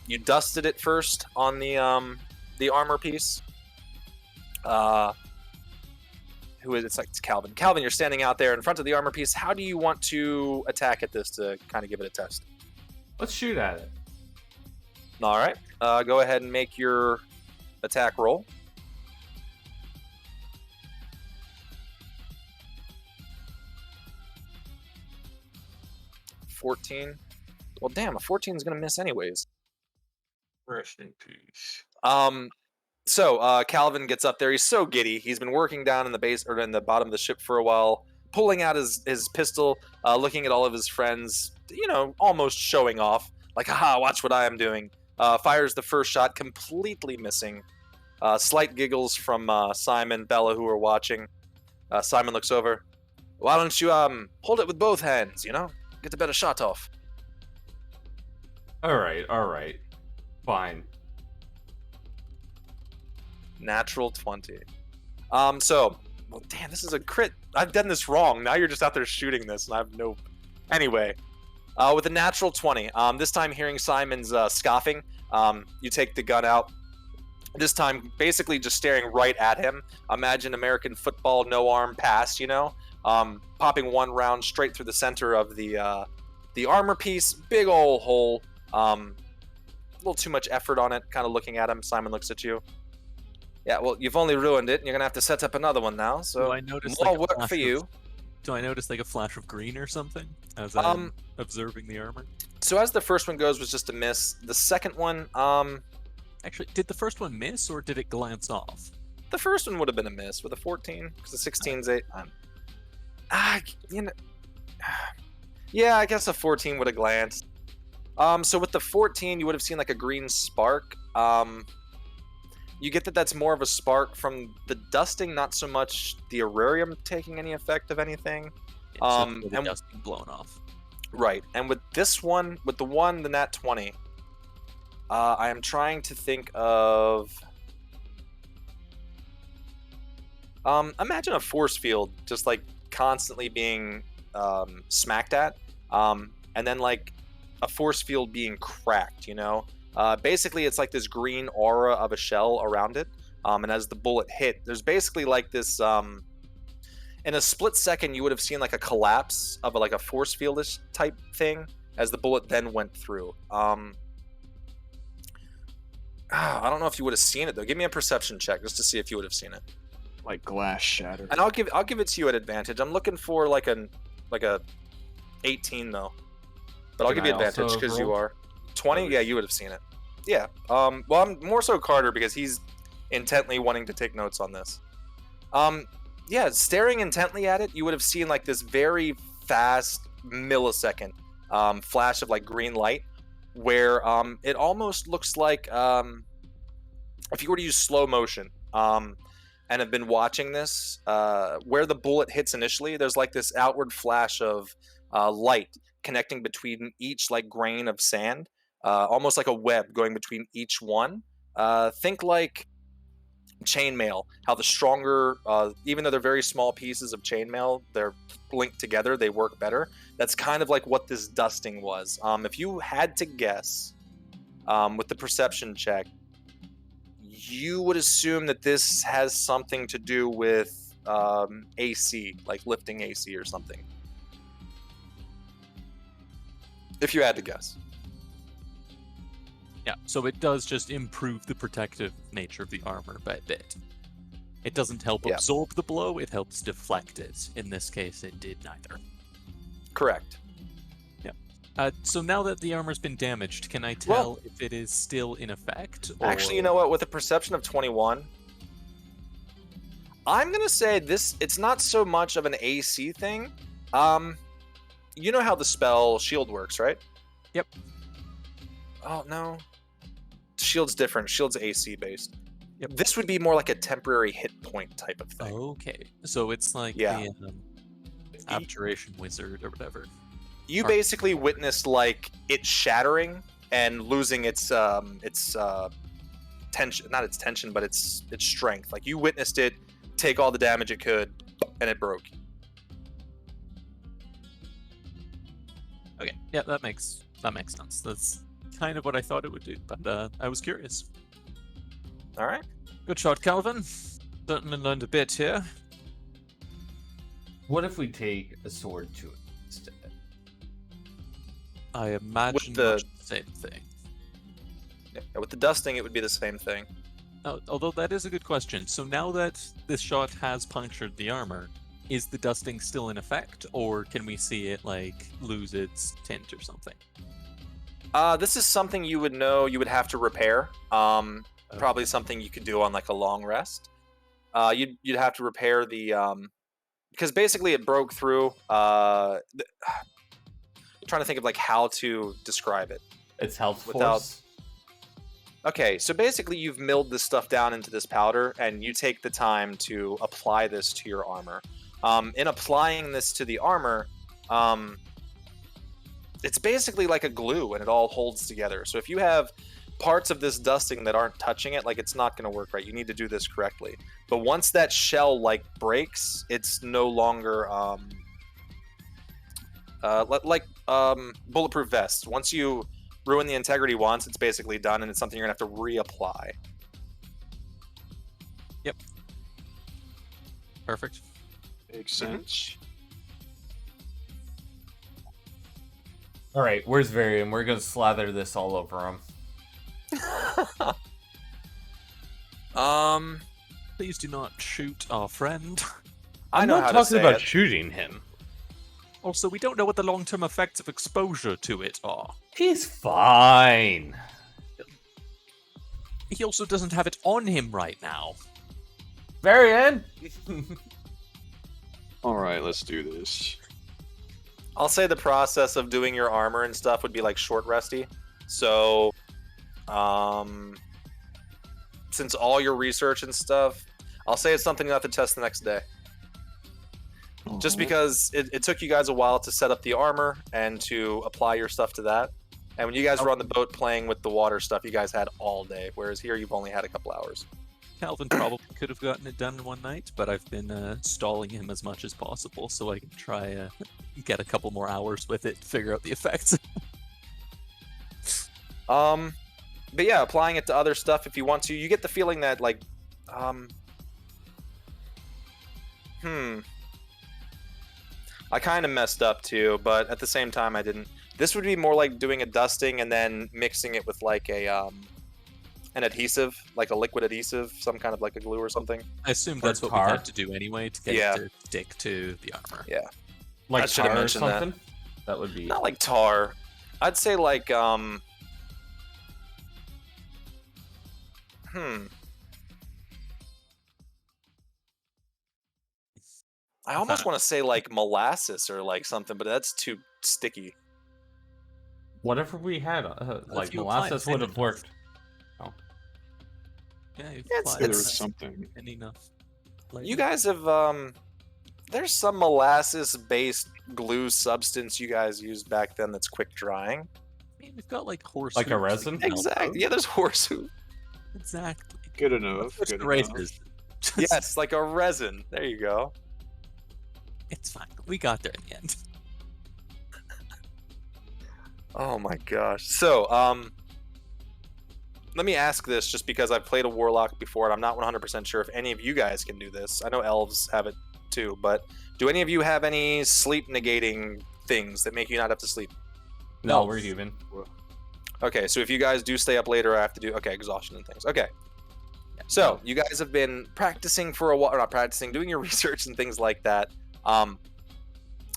you dusted it first on the armor piece. Who is it? It's Calvin. Calvin, you're standing out there in front of the armor piece. How do you want to attack at this to kind of give it a test? Let's shoot at it. All right. Go ahead and make your attack roll. $14. Well, damn, a 14 is going to miss anyways. Rest in peace. So Calvin gets up there. He's so giddy. He's been working down in the base or in the bottom of the ship for a while, pulling out his pistol, looking at all of his friends, almost showing off. Like, haha, watch what I am doing. Fires the first shot, completely missing. Slight giggles from Simon, Bella, who are watching. Simon looks over. Why don't you hold it with both hands, Get the better shot off. All right. Fine. Natural 20. Well, damn, this is a crit. I've done this wrong. Now you're just out there shooting this, and I have no... Anyway, with a natural 20, this time hearing Simon's scoffing, you take the gun out. This time, basically just staring right at him. Imagine American football, no arm pass, popping one round straight through the center of the armor piece. Big ol' hole. A little too much effort on it. Kind of looking at him. Simon looks at you. Yeah, well, you've only ruined it, and you're gonna have to set up another one now. So do I notice more work for you. Do I notice like a flash of green or something as I'm observing the armor? So as the first one goes was just a miss. The second one, actually, did the first one miss or did it glance off? The first one would have been a miss with a 14 because the 16's 8. Yeah, I guess a 14 would have glanced. So with the 14, you would have seen like a green spark. You get that that's more of a spark from the dusting, not so much the aurarium taking any effect of anything. And the dusting blown off. Right, and with this one, with the nat 20, I am trying to think of... imagine a force field just like constantly being smacked at, and then like a force field being cracked, basically it's like this green aura of a shell around it, and as the bullet hit, there's basically like this in a split second you would have seen like a collapse of a force fieldish type thing as the bullet then went through. I don't know if you would have seen it though. Give me a perception check just to see if you would have seen it. Like glass shattered. And I'll give it to you at advantage. I'm looking for like a 18 though, but I'll give you advantage because you are 20. Yeah, you would have seen it. Yeah. Well, I'm more so Carter because he's intently wanting to take notes on this. Yeah, staring intently at it, you would have seen like this very fast millisecond flash of like green light, where it almost looks like if you were to use slow motion. And have been watching this, where the bullet hits initially, there's like this outward flash of light connecting between each like grain of sand, almost like a web going between each one. Think like chainmail, how the stronger, even though they're very small pieces of chainmail, they're linked together, they work better. That's kind of like what this dusting was. If you had to guess with the perception check, you would assume that this has something to do with AC, like lifting AC or something. If you had to guess. Yeah, so it does just improve the protective nature of the armor by a bit. It doesn't help absorb the blow, it helps deflect it. In this case, it did neither. Correct. So now that the armor's been damaged, can I tell if it is still in effect? Or... Actually, you know what? With a perception of 21, I'm going to say it's not so much of an AC thing. You know how the spell shield works, right? Yep. Oh, no. Shield's different. Shield's AC based. Yep. This would be more like a temporary hit point type of thing. Okay, so it's like Yeah. the abjuration wizard or whatever. You basically witnessed like it shattering and losing its tension, not its tension, but its strength. Like you witnessed it take all the damage it could, and it broke. Okay, yeah, that makes sense. That's kind of what I thought it would do, but I was curious. All right. Good shot, Calvin. Certainly learned a bit here. What if we take a sword to it instead? I imagine the- much the same thing. Yeah, with the dusting, it would be the same thing. Although that is a good question. So now that this shot has punctured the armor, is the dusting still in effect, or can we see it like lose its tint or something? This is something you would know. You would have to repair. Probably something you could do on like a long rest. You'd have to repair the because basically it broke through. I'm trying to think of like how to describe it. It's health Without- force. Okay, so basically you've milled this stuff down into this powder, and you take the time to apply this to your armor. In applying this to the armor, it's basically like a glue, and it all holds together. So if you have parts of this dusting that aren't touching it, like it's not going to work right. You need to do this correctly. But once that shell like breaks, it's no longer bulletproof vests. Once you ruin the integrity once, it's basically done, and it's something you're gonna have to reapply. Yep. Perfect. Makes sense. All right, where's Varian? We're gonna slather this all over him. Please do not shoot our friend. I know I'm how not to talking say about it. shooting him. Also, we don't know what the long-term effects of exposure to it are. He's fine. He also doesn't have it on him right now. Varian. All right, let's do this. I'll say the process of doing your armor and stuff would be like short resty. So, since all your research and stuff, I'll say it's something you have to test the next day. Just because it took you guys a while to set up the armor and to apply your stuff to that. And when you guys were on the boat playing with the water stuff, you guys had all day. Whereas here, you've only had a couple hours. Calvin probably could have gotten it done in one night, but I've been stalling him as much as possible so I can try get a couple more hours with it to figure out the effects. But yeah, applying it to other stuff if you want to. You get the feeling that like, I kind of messed up too, but at the same time I didn't. This would be more like doing a dusting and then mixing it with like a an adhesive, like a liquid adhesive, some kind of like a glue or something. I assume Or that's what we tar. had to do anyway to get Yeah. it to stick to the armor. Yeah, Like I should've tar or mentioned that. something. That would be. not like tar. I'd say like I almost want to say like molasses or like something, but that's too sticky. Whatever we had, like you apply molasses thin would have enough. worked. Yeah, you've Yeah, applied There was it's- something. thin enough. You guys have there's some molasses based glue substance you guys used back then that's quick drying. I mean, we've got like horse. Like a hooves we resin? can help Exactly. out. Yeah, there's horseshoe. Exactly. Good enough. What's Good the enough. races? Yes, like a resin. There you go. It's fine. We got there in the end. Oh my gosh. So, let me ask this just because I've played a warlock before and I'm not 100% sure if any of you guys can do this. I know elves have it too, but do any of you have any sleep negating things that make you not have to sleep? No, No. we're human. Okay, so if you guys do stay up later, I have to do exhaustion and things. Okay. So you guys have been practicing for a while, or not practicing, doing your research and things like that.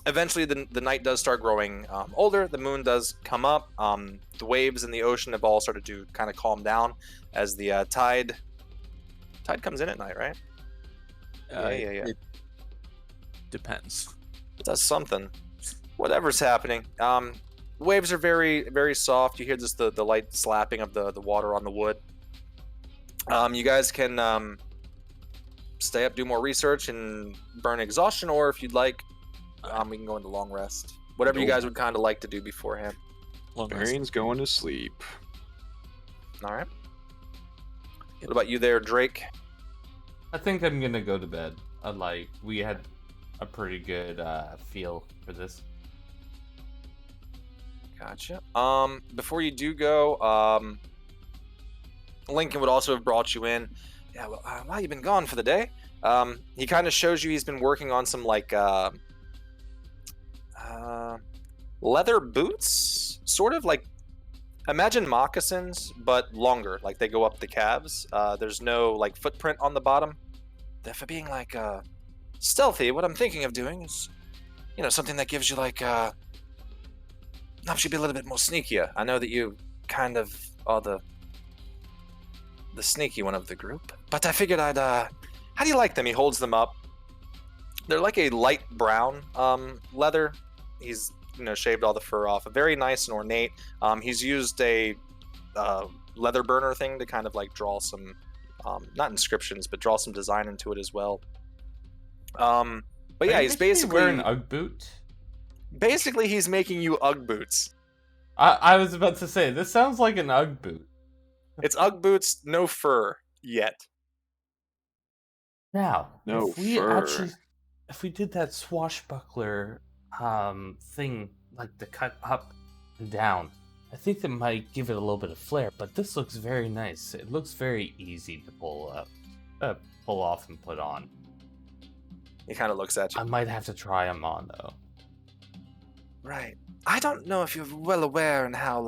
Eventually, the night does start growing older. The moon does come up. The waves in the ocean have all started to kind of calm down as the tide comes in at night, right? Yeah. It depends. It does something. Whatever's happening. waves are very, very soft. You hear just the light slapping of the water on the wood. You guys can stay up, do more research, and burn exhaustion, or if you'd like, we can go into long rest. Whatever you guys would kind of like to do beforehand. Varian's going to sleep. All right. What about you there, Drake? I think I'm gonna go to bed. We had a pretty good feel for this. Gotcha. Before you do go, Lincoln would also have brought you in. Yeah, well, why you been gone for the day? He kind of shows you he's been working on some leather boots, sort of like, imagine moccasins but longer, like they go up the calves. There's no like footprint on the bottom. For being like stealthy, what I'm thinking of doing is, something that gives you helps you be a little bit more sneakier. I know that you kind of are the sneaky one of the group, but I figured I'd how do you like them? He holds them up. They're like a light brown leather. He's shaved all the fur off. Very nice and ornate. He's used a leather burner thing to kind of like draw some not inscriptions, but draw some design into it as well. But yeah, he's basically wearing an Ugg boot. Basically, he's making you Ugg boots. I was about to say, this sounds like an Ugg boot. It's Ugg boots, no fur yet. Now, no if we did that swashbuckler thing, like the cut up and down, I think that might give it a little bit of flair. But this looks very nice. It looks very easy to pull off and put on. He kind of looks at you. I might have to try them on though. Right. I don't know if you're well aware in how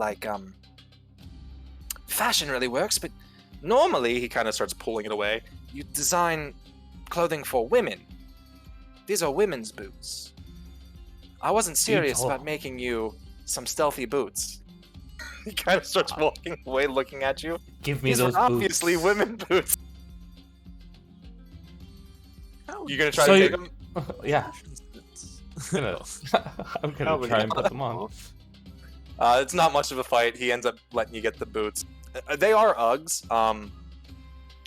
fashion really works, but normally, he kind of starts pulling it away, you design clothing for women. These are women's boots. I wasn't serious about making you some stealthy boots. He kind of starts walking away, looking at you. Give me These those are obviously boots. women boots. You gonna try to take them? Yeah. I'm gonna try and put them on. It's not much of a fight. He ends up letting you get the boots. They are Uggs.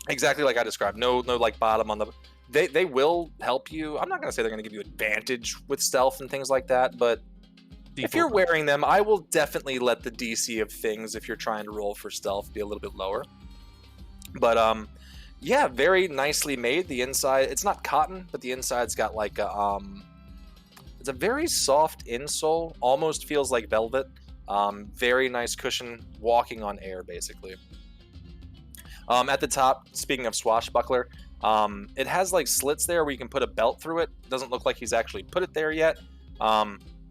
Exactly like I described. No like bottom on the. They will help you. I'm not gonna say they're gonna give you advantage with stealth and things like that, but if you're wearing them, I will definitely let the DC of things, if you're trying to roll for stealth, be a little bit lower. But yeah, very nicely made. The inside, it's not cotton, but the inside's got like a it's a very soft insole, almost feels like velvet. Very nice cushion, walking on air, basically. At the top, speaking of swashbuckler, it has like slits there where you can put a belt through it. Doesn't look like he's actually put it there yet.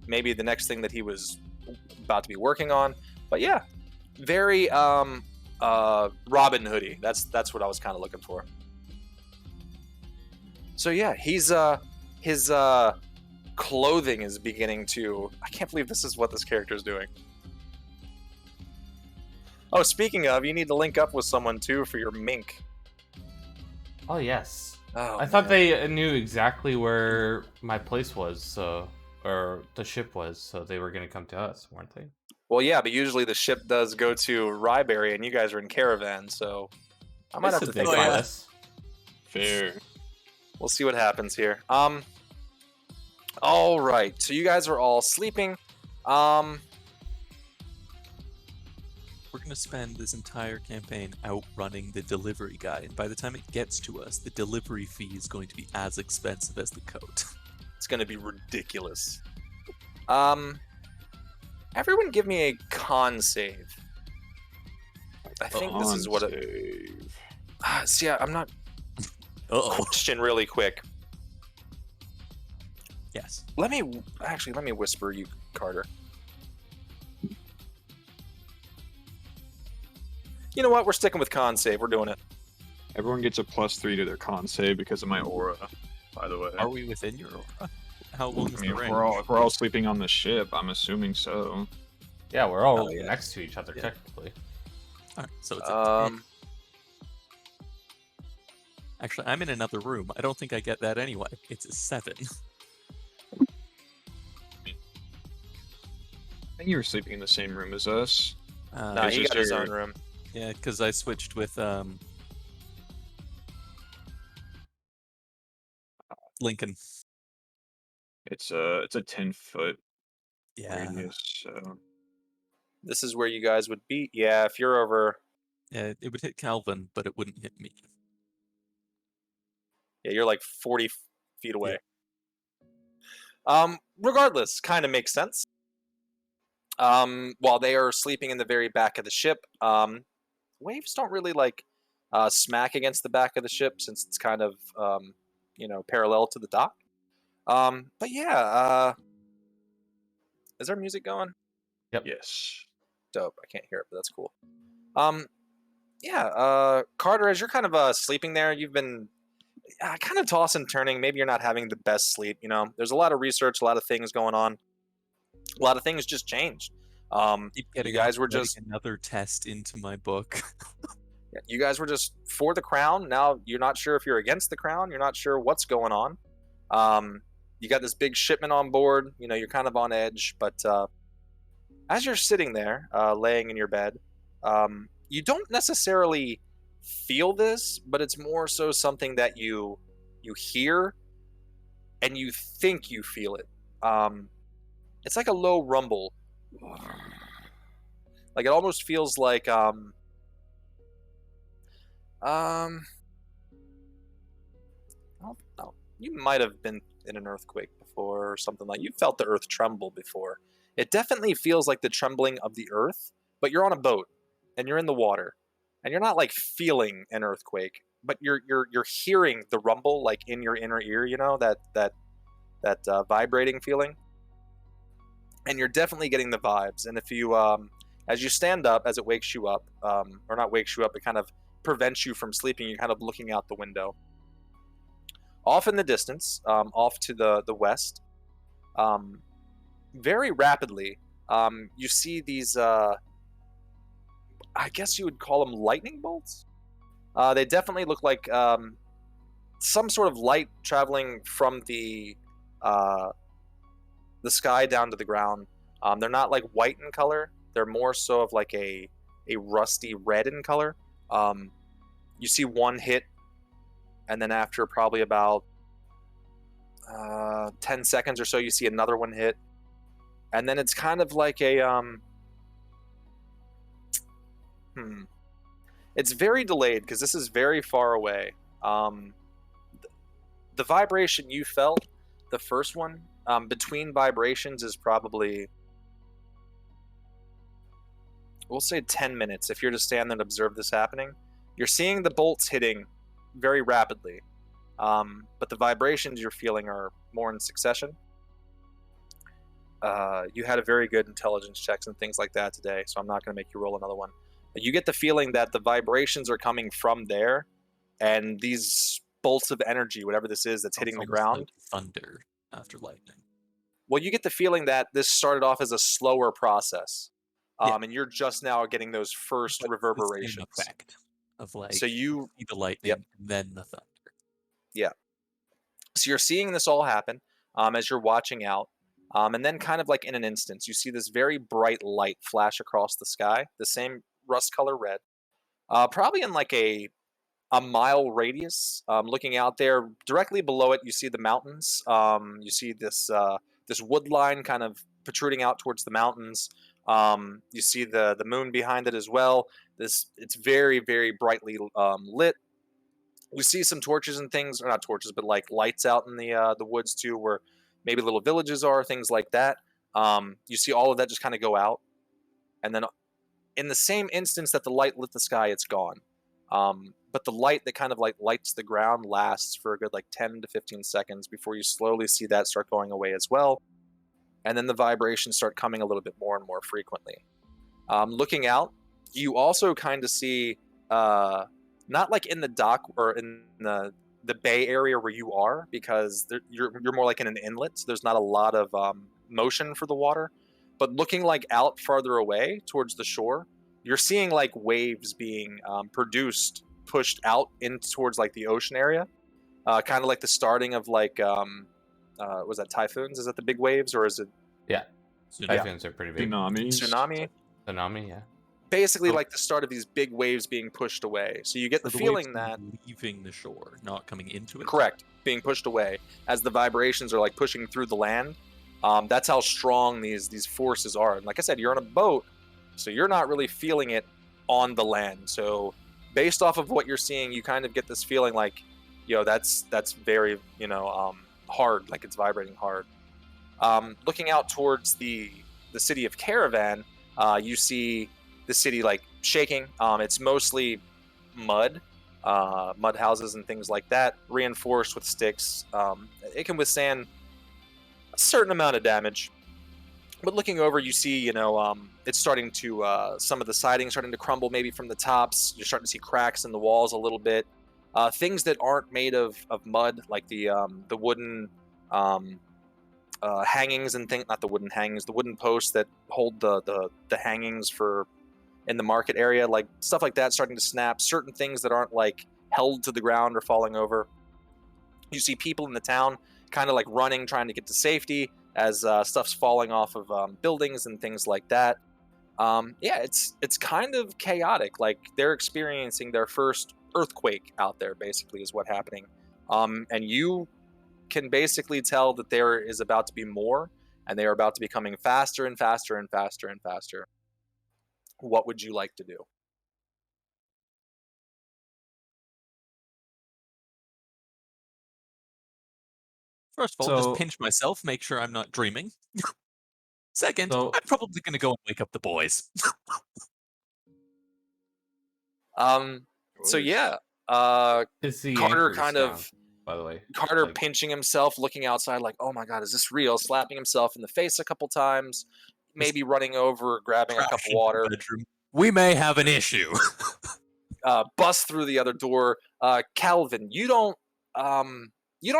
Maybe the next thing that he was about to be working on. But yeah, very Robin Hoodie. That's what I was kind of looking for. So yeah, he's his clothing is beginning to. I can't believe this is what this character is doing. Oh, speaking of, you need to link up with someone too for your mink. Oh yes. Oh, I thought they knew exactly where my place was, or the ship was, so they were gonna come to us, weren't they? Well, yeah, but usually the ship does go to Ryberry, and you guys are in Caravan, so I might have to think about this. Fair. We'll see what happens here. All right, so you guys are all sleeping. We're going to spend this entire campaign outrunning the delivery guy, and by the time it gets to us, the delivery fee is going to be as expensive as the coat. It's going to be ridiculous. Everyone give me a con save. I think this is what it... see, I'm not... Question really quick. Yes. Let me whisper you, Carter. You know what? We're sticking with con save. We're doing it. Everyone gets a +3 to their con save because of my aura, by the way. Are we within your aura? How long is the range? If we're all sleeping on the ship, I'm assuming so. Yeah, we're all next to each other, technically. Alright, so it's a 10. Actually, I'm in another room. I don't think I get that anyway. It's a 7. think you were sleeping in the same room as us. No, It's he just got his your- own room. Yeah, because I switched with Lincoln. It's a 10-foot Yeah. radius, so This is where you guys would be. Yeah, if you're over. Yeah, it would hit Calvin, but it wouldn't hit me. Yeah, you're like 40 feet away. Yeah. Regardless, kind of makes sense. While they are sleeping in the very back of the ship, waves don't really like smack against the back of the ship since it's kind of parallel to the dock. But yeah, is there music going? yes. Dope. I can't hear it, but that's cool. Carter, as you're kind of sleeping there, you've been kind of tossing and turning. Maybe you're not having the best sleep. There's a lot of research, a lot of things going on. A lot of things just changed. Keep You getting guys up, were writing just another test into my book. you guys were just for the crown. Now you're not sure if you're against the crown. You're not sure what's going on. You got this big shipment on board. You're kind of on edge. But as you're sitting there, laying in your bed, you don't necessarily feel this, but it's more so something that you hear and you think you feel it. It's like a low rumble. Like it almost feels like you might have been in an earthquake before or something like. You felt the earth tremble before. It definitely feels like the trembling of the earth, but you're on a boat and you're in the water and you're not like feeling an earthquake, but you're hearing the rumble like in your inner ear, that vibrating feeling. And you're definitely getting the vibes. And if you as you stand up, as it wakes you up, or not wakes you up, it kind of prevents you from sleeping. You're kind of looking out the window. Off in the distance, off to the west, very rapidly, you see these, I guess you would call them lightning bolts. They definitely look like some sort of light traveling from the sky down to the ground. They're not like white in color. They're more so of like a rusty red in color. You see one hit, and then after probably about 10 seconds or so, you see another one hit. And then it's kind of like a it's very delayed because this is very far away. The vibration you felt, the first one, between vibrations is probably, we'll say 10 minutes. If you're to stand there and observe this happening, you're seeing the bolts hitting very rapidly, but the vibrations you're feeling are more in succession. You had a very good intelligence checks and things like that today, so I'm not going to make you roll another one. But you get the feeling that the vibrations are coming from there, and these bolts of energy, whatever this is that's hitting the ground. Like thunder after lightning. Well, you get the feeling that this started off as a slower process, and you're just now getting those first But reverberations. The same effect of like So you see the lightning, and then the thunder. Yeah. So you're seeing this all happen as you're watching out. And then kind of like in an instance, you see this very bright light flash across the sky, the same rust color red, probably in like a mile radius. Looking out there, directly below it, you see the mountains. You see this wood line kind of protruding out towards the mountains. You see the moon behind it as well. It's very, very brightly lit. We see some torches and things, or not torches, but like lights out in the woods too, where maybe little villages are, things like that. You see all of that just kind of go out, and then in the same instance that the light lit the sky, it's gone. But the light that kind of like lights the ground lasts for a good like 10 to 15 seconds before you slowly see that start going away as well, and then the vibrations start coming a little bit more and more frequently. Looking out, you also kind of see, not like in the dock or in the bay area where you are, because you're more like in an inlet, so there's not a lot of motion for the water. But looking like out farther away towards the shore, you're seeing like waves being pushed out in towards like the ocean area, kind of like the starting of like was that typhoons? Is that the big waves, or is it? Yeah. Typhoons are pretty big. Tsunamis. Tsunami, yeah. Basically, like the start of these big waves being pushed away. So you get the feeling that leaving the shore, not coming into it. Correct, being pushed away as the vibrations are like pushing through the land. That's how strong these forces are. And like I said, you're on a boat, so you're not really feeling it on the land. So based off of what you're seeing, you kind of get this feeling like, that's very hard, like it's vibrating hard. Looking out towards the city of Caravan, you see the city like shaking. It's mostly mud houses and things like that, reinforced with sticks. It can withstand a certain amount of damage. But looking over, you see, it's starting to, some of the siding starting to crumble maybe from the tops. You're starting to see cracks in the walls a little bit. Things that aren't made of mud, like the wooden hangings and things, not the wooden hangings, the wooden posts that hold the hangings for in the market area, like stuff like that starting to snap. Certain things that aren't like held to the ground or falling over. You see people in the town kind of like running, trying to get to safety as stuff's falling off of buildings and things like that. It's kind of chaotic. Like they're experiencing their first earthquake out there, basically, is what's happening. And you can basically tell that there is about to be more, and they are about to be coming faster and faster and faster and faster. What would you like to do? First of all, just pinch myself, make sure I'm not dreaming. Second, I'm probably going to go and wake up the boys. So yeah, Carter kind of, by the way, Carter pinching himself, looking outside like, oh my God, is this real? Slapping himself in the face a couple times, maybe running over, grabbing a cup of water. We may have an issue. Bust through the other door. Calvin, you don't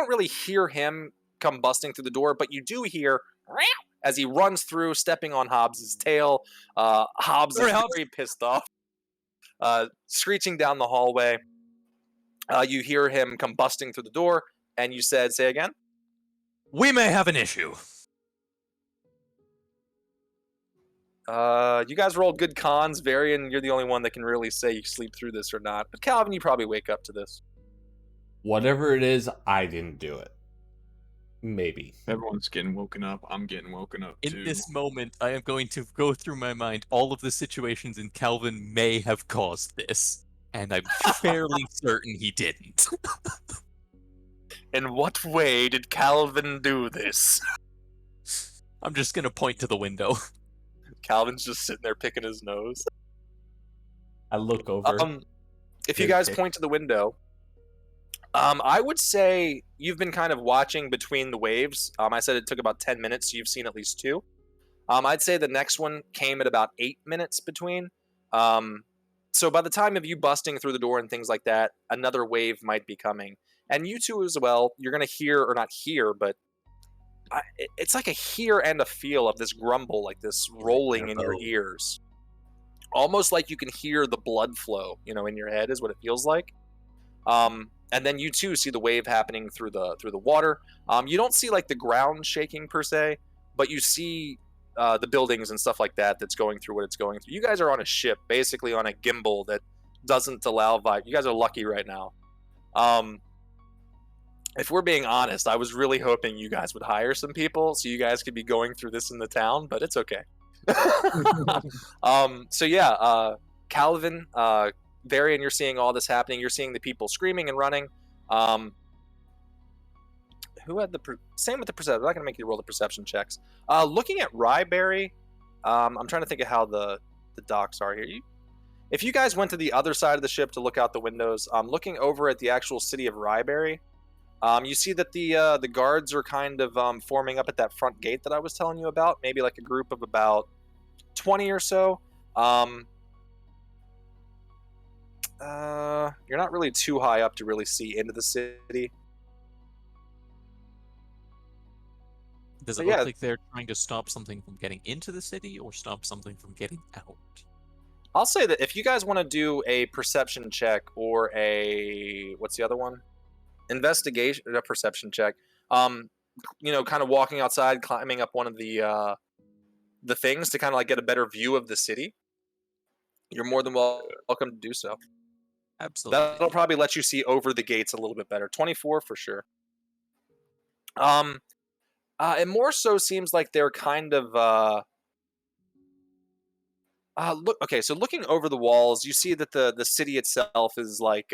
really hear him come busting through the door, but you do hear as he runs through, stepping on Hobbs's tail. Hobbs is very pissed off, screeching down the hallway. You hear him come busting through the door, and you said, say again? We may have an issue. You guys rolled good cons. Varian, you're the only one that can really say you sleep through this or not. But Calvin, you probably wake up to this. Whatever it is, I didn't do it. Maybe. Everyone's getting woken up. I'm getting woken up too. In this moment, I am going to go through my mind all of the situations in Calvin may have caused this. And I'm fairly certain he didn't. In what way did Calvin do this? I'm just going to point to the window. Calvin's just sitting there picking his nose. I look over. If you guys point to the window, I would say you've been kind of watching between the waves. I said it took about 10 minutes, so you've seen at least 2. I'd say the next one came at about 8 minutes between. So by the time of you busting through the door and things like that, another wave might be coming. And you two as well, you're going to hear, or not hear, but it's like a hear and a feel of this grumble, like this rolling in your ears. Almost like you can hear the blood flow, in your head is what it feels like. And then you too see the wave happening through the water. You don't see like the ground shaking per se, but you see the buildings and stuff like that that's going through what it's going through. You guys are on a ship, basically on a gimbal that doesn't allow You guys are lucky right now. If we're being honest, I was really hoping you guys would hire some people so you guys could be going through this in the town, but it's okay. So yeah, Calvin, Varian, you're seeing all this happening. You're seeing the people screaming and running. Who had same with the perception? I'm not gonna make you roll the perception checks. Looking at Ryberry, I'm trying to think of how the docks are here. If you guys went to the other side of the ship to look out the windows, looking over at the actual city of Ryberry, you see that the guards are kind of forming up at that front gate that I was telling you about. Maybe like a group of about 20 or so. You're not really too high up to really see into the city. Does it look like they're trying to stop something from getting into the city or stop something from getting out? I'll say that if you guys want to do a perception check or what's the other one? Investigation, a perception check. Kind of walking outside, climbing up one of the the things to kind of like get a better view of the city, you're more than welcome to do so. Absolutely. That'll probably let you see over the gates a little bit better. 24 for sure. It more so seems like they're kind of look. Okay, so looking over the walls, you see that the city itself is like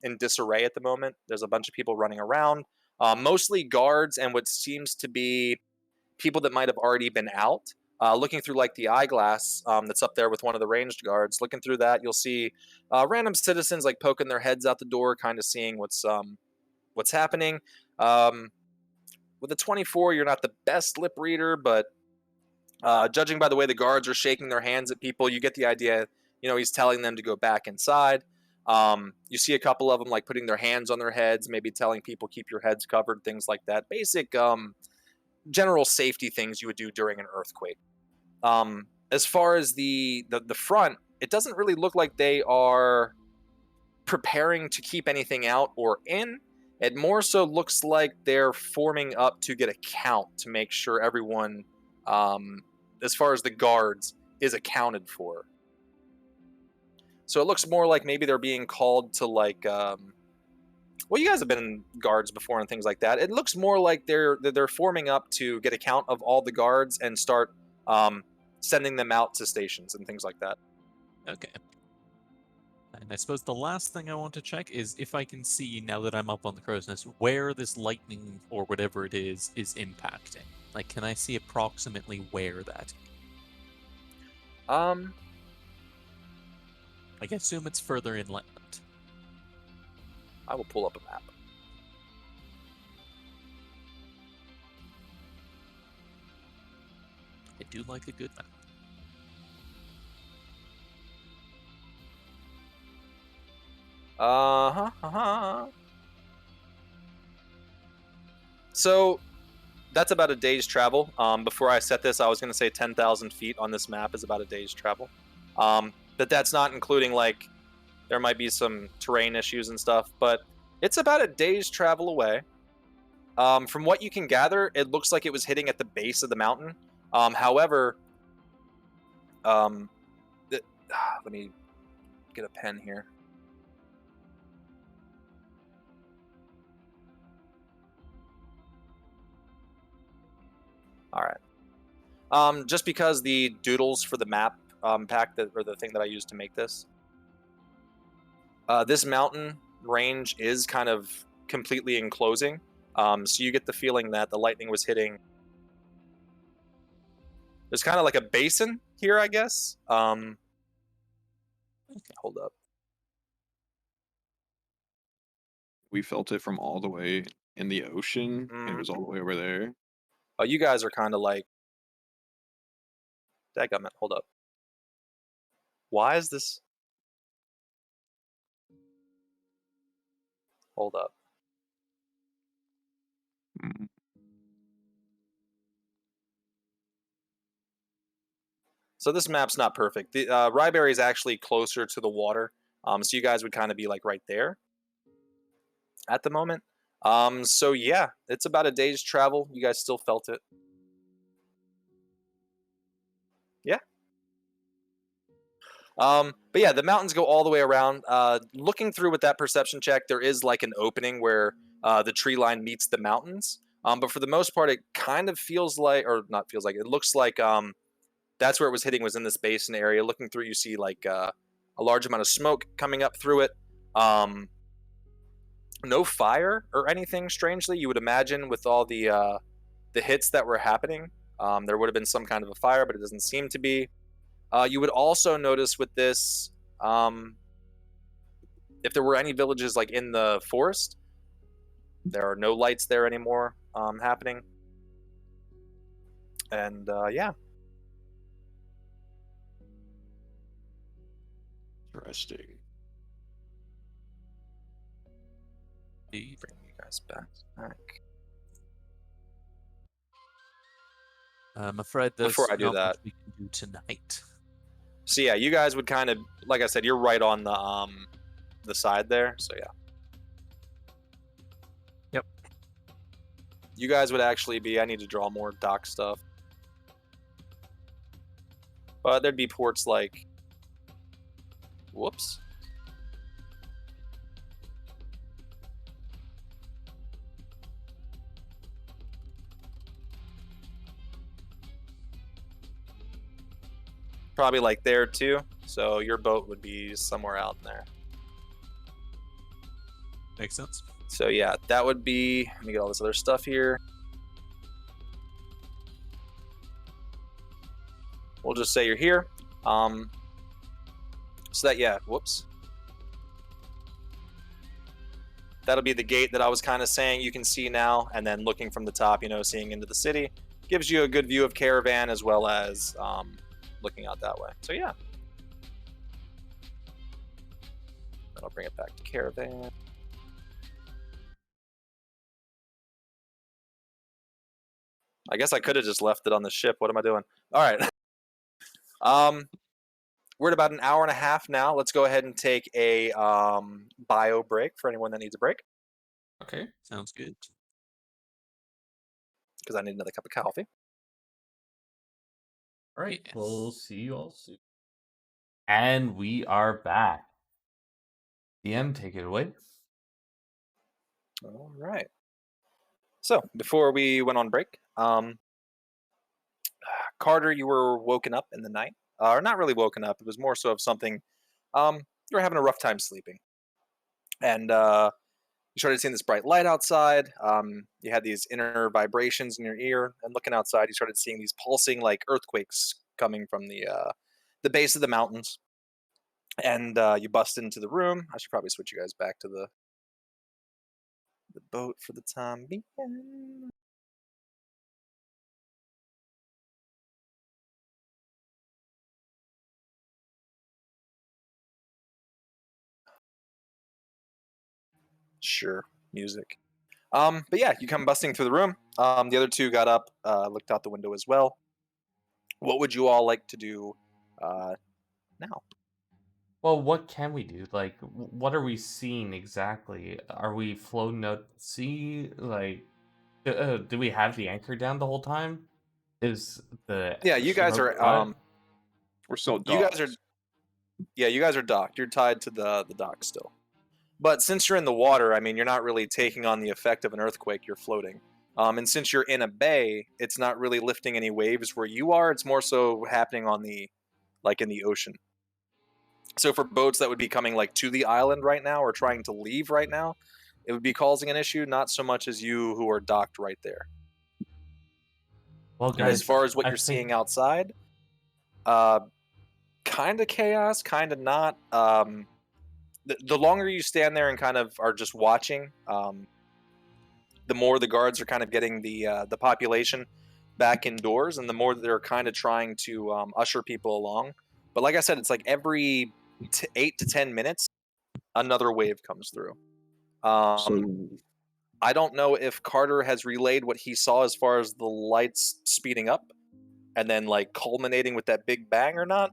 in disarray at the moment. There's a bunch of people running around, mostly guards and what seems to be people that might have already been out. Looking through like the eyeglass that's up there with one of the ranged guards, looking through that, you'll see random citizens like poking their heads out the door, kind of seeing what's happening. With a 24, you're not the best lip reader, but judging by the way the guards are shaking their hands at people, you get the idea. You know, he's telling them to go back inside. You see a couple of them like putting their hands on their heads, maybe telling people keep your heads covered, things like that. Basic general safety things you would do during an earthquake. As far as the front, it doesn't really look like they are preparing to keep anything out or in. It more so looks like they're forming up to get a count to make sure everyone, as far as the guards, is accounted for. So it looks more like maybe they're being called to like, well, you guys have been in guards before and things like that. It looks more like they're forming up to get a count of all the guards and start sending them out to stations and things like that. Okay. And I suppose the last thing I want to check is if I can see, now that I'm up on the crow's nest, where this lightning or whatever it is impacting. Like, can I see approximately where that is? Um, Like, I assume it's further inland. I will pull up a map. I do like a good map. So that's about a day's travel. Before I set this, I was going to say 10,000 feet on this map is about a day's travel. But that's not including like there might be some terrain issues and stuff, but it's about a day's travel away. From what you can gather, it looks like it was hitting at the base of the mountain. However, let me get a pen here. All right. Just because the doodles for the map pack or the thing that I used to make this, this mountain range is kind of completely enclosing. So you get the feeling that the lightning was hitting. There's kind of like a basin here, I guess. Okay, hold up. We felt it from all the way in the ocean, and it was all the way over there. Oh, you guys are kind of like... Dadgummit, hold up. Why is this... Hold up. So this map's not perfect. The Ryberry is actually closer to the water, so you guys would kind of be like right there at the moment. So yeah, it's about a day's travel. You guys still felt it. Yeah. But yeah, the mountains go all the way around. Looking through with that perception check, there is like an opening where the tree line meets the mountains. But for the most part, it kind of feels like, or not feels like, it looks like that's where it was hitting, was in this basin area. Looking through, you see like a large amount of smoke coming up through it. No fire or anything, strangely. You would imagine with all the hits that were happening, there would have been some kind of a fire, but it doesn't seem to be. You would also notice with this, if there were any villages like in the forest, there are no lights there anymore happening. And yeah. Interesting. Bring you guys back. I'm afraid there's Before I do not that, much we can do tonight. So yeah, you guys would kind of, like I said, you're right on the side there. So yeah. Yep. You guys would actually be. I need to draw more dock stuff. But there'd be ports like, whoops. Probably like there too. So your boat would be somewhere out in there. Makes sense. So yeah, that would be, let me get all this other stuff here. We'll just say you're here. So that, yeah, whoops. That'll be the gate that I was kind of saying you can see now. And then looking from the top, you know, seeing into the city. Gives you a good view of Caravan as well as looking out that way. So yeah. Then I'll bring it back to Caravan. I guess I could have just left it on the ship. What am I doing? All right. We're at about an hour and a half now. Let's go ahead and take a bio break for anyone that needs a break. Okay. Sounds good. Because I need another cup of coffee. All right. Yes. We'll see you all soon. And we are back. DM, take it away. All right. So before we went on break, Carter, you were woken up in the night. Or not really woken up. It was more so of something. You were having a rough time sleeping. And you started seeing this bright light outside. You had these inner vibrations in your ear. And looking outside, you started seeing these pulsing like earthquakes coming from the base of the mountains. And you bust into the room. I should probably switch you guys back to the boat for the time being. Sure, music. But yeah, you come busting through the room. The other two got up, looked out the window as well. What would you all like to do now? Well, what can we do? Like, what are we seeing exactly? Are we floating out to sea? Like, do we have the anchor down the whole time? Is the Yeah, you guys ship are. cut? We're still You guys docked. are. Yeah, you guys are docked. You're tied to the dock still. But since you're in the water, I mean, you're not really taking on the effect of an earthquake. You're floating. And since you're in a bay, it's not really lifting any waves where you are. It's more so happening on the, like in the ocean. So for boats that would be coming like to the island right now or trying to leave right now, it would be causing an issue. Not so much as you who are docked right there. Well, And as guys, far as what I you're think seeing outside, kind of chaos, kind of not. The longer you stand there and kind of are just watching, the more the guards are kind of getting the population back indoors, and the more they're kind of trying to usher people along. But like I said, it's like every 8 to 10 minutes, another wave comes through. So I don't know if Carter has relayed what he saw as far as the lights speeding up and then like culminating with that big bang or not.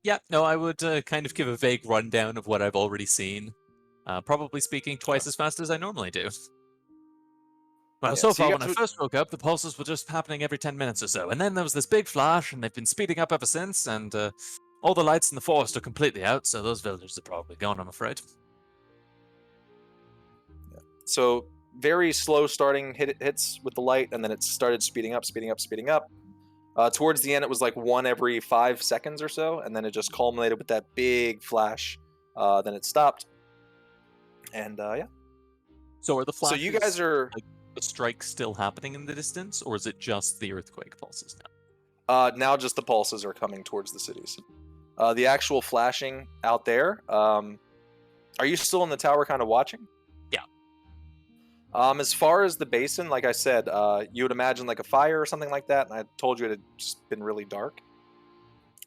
Yeah, no, I would kind of give a vague rundown of what I've already seen. Probably speaking twice as fast as I normally do. Well, Yeah, so so you far, when guys I would- first woke up, the pulses were just happening every 10 minutes or so. And then there was this big flash, and they've been speeding up ever since. And all the lights in the forest are completely out, so those villagers are probably gone, I'm afraid. So very slow starting hits with the light, and then it started speeding up, speeding up, speeding up. Towards the end, it was like one every 5 seconds or so, and then it just culminated with that big flash. Then it stopped, and yeah. So are the So flashes, you guys are like, the strikes still happening in the distance, or is it just the earthquake pulses now? now just the pulses are coming towards the cities. The actual flashing out there. Are you still in the tower, kind of watching? Yeah. As far as the basin, like I said, you would imagine like a fire or something like that, and I told you it had just been really dark.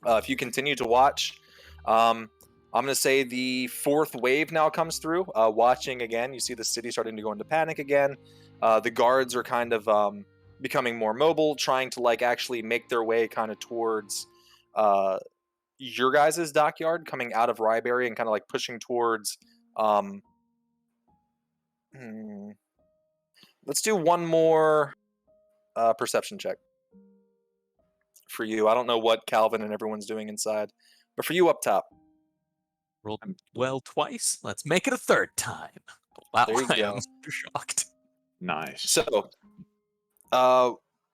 If you continue to watch, I'm going to say the fourth wave now comes through. Watching again, you see the city starting to go into panic again. The guards are kind of becoming more mobile, trying to like actually make their way kind of towards your guys' dockyard, coming out of Ryberry and kind of like pushing towards. Let's do one more perception check. for you. I don't know what Calvin and everyone's doing inside, but for you up top. Rolled well twice. Let's make it a third time. Wow, There you I go. am super shocked. Nice. So,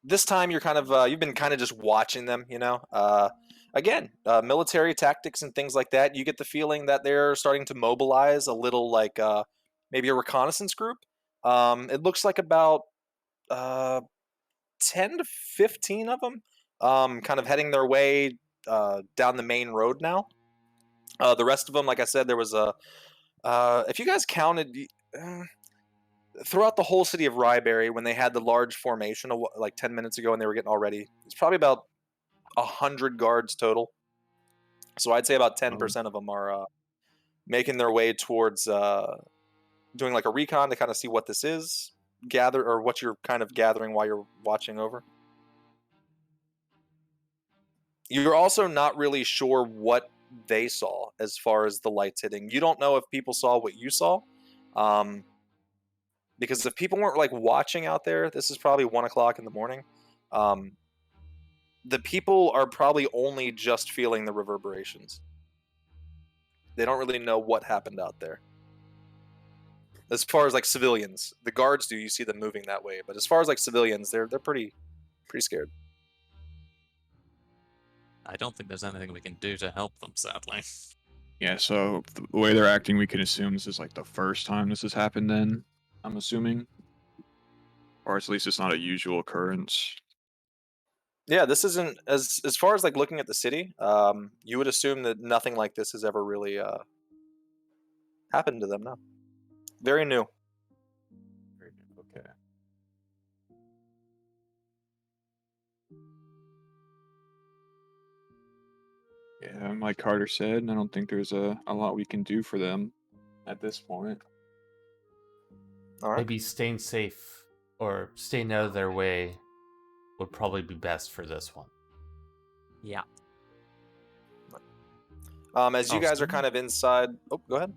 this time you're kind of you've been kind of just watching them, you know. Again, military tactics and things like that. You get the feeling that they're starting to mobilize a little, like maybe a reconnaissance group. It looks like about 10 to 15 of them, kind of heading their way down the main road now. The rest of them, like I said, there was a. If you guys counted. Throughout the whole city of Ryberry, when they had the large formation like 10 minutes ago and they were getting all ready, it's probably about 100 guards total. So I'd say about 10% of them are making their way towards doing like a recon to kind of see what this is, gather, or what you're kind of gathering while you're watching over. You're also not really sure what they saw as far as the lights hitting. You don't know if people saw what you saw. Because if people weren't like watching out there, this is probably 1 o'clock in the morning. The people are probably only just feeling the reverberations. They don't really know what happened out there. As far as like civilians, the guards do. You see them moving that way, but as far as like civilians, they're pretty scared. I don't think there's anything we can do to help them, sadly. Yeah, so the way they're acting, we can assume this is like the first time this has happened then, I'm assuming. Or at least it's not a usual occurrence. Yeah, this isn't as far as like looking at the city. You would assume that nothing like this has ever really happened to them. No, very new. Very good. Okay. Yeah, like Carter said, I don't think there's a lot we can do for them at this point. All right. Maybe staying safe or staying out of their way would probably be best for this one. Yeah. As you guys are kind of inside. Oh, go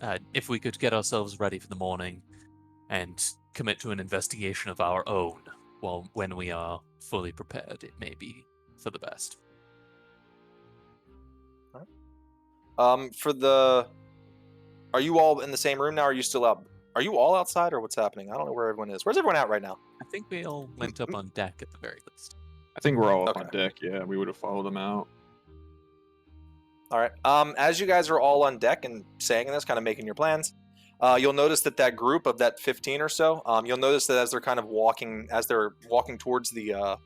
ahead. If we could get ourselves ready for the morning and commit to an investigation of our own, well, when we are fully prepared, it may be for the best. For the, are you all in the same room now? Or are you still out? Are you all outside, or what's happening? I don't know where everyone is. Where's everyone at right now? I think we all went up on deck at the very least. I think we're all up Okay. on deck. Yeah, we would have followed them out. All right. As you guys are all on deck and saying this, kind of making your plans, you'll notice that group of that 15 or so. You'll notice that as they're kind of walking, towards the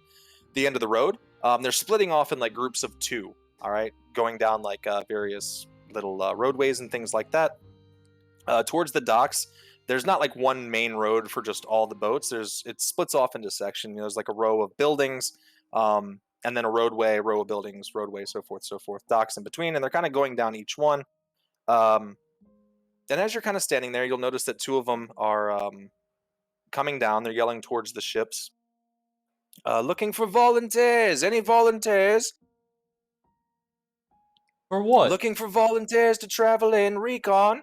end of the road, they're splitting off in like groups of 2. All right, going down like various little roadways and things like that. Towards the docks, there's not like one main road for just all the boats. It splits off into sections. There's like a row of buildings, and then a roadway, row of buildings, roadway, so forth, docks in between, and they're kind of going down each one. And as you're kind of standing there, you'll notice that 2 of them are coming down. They're yelling towards the ships, looking for volunteers. Any volunteers? For what? Looking for volunteers to travel in recon.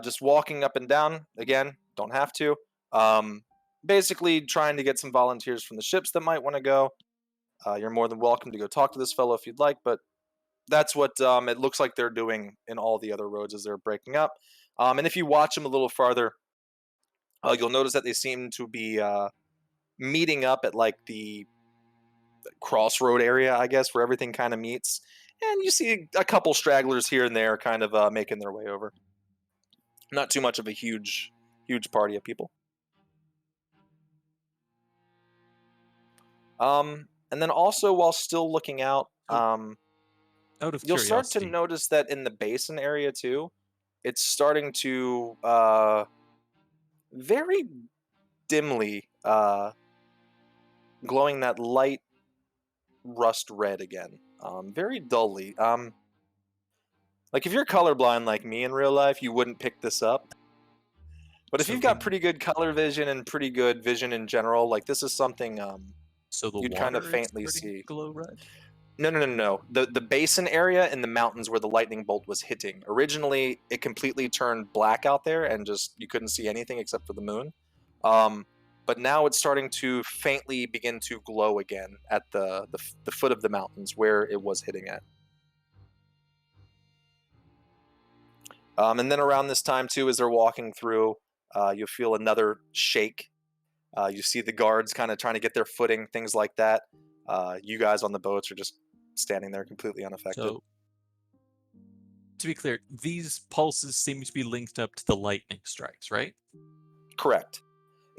Just walking up and down. Again, don't have to. Basically trying to get some volunteers from the ships that might want to go. You're more than welcome to go talk to this fellow if you'd like, but that's what it looks like they're doing in all the other roads as they're breaking up. And if you watch them a little farther, you'll notice that they seem to be meeting up at like the crossroad area, I guess, where everything kind of meets. And you see a couple stragglers here and there kind of making their way over. Not too much of a huge party of people. And then also, while still looking out, Out of you'll start to curiosity, notice that in the basin area too, it's starting to very dimly glowing that light rust red again, very dully. Like if you're colorblind like me in real life, you wouldn't pick this up. But if you've got pretty good color vision and pretty good vision in general, like this is something so the you'd water kind of is faintly pretty see. glow red. No. The basin area in the mountains where the lightning bolt was hitting. Originally, it completely turned black out there, and just you couldn't see anything except for the moon. but now it's starting to faintly begin to glow again at the foot of the mountains where it was hitting at. And then around this time too, as they're walking through, you feel another shake. You see the guards kind of trying to get their footing, things like that. You guys on the boats are just standing there completely unaffected. So, to be clear, these pulses seem to be linked up to the lightning strikes, right? Correct.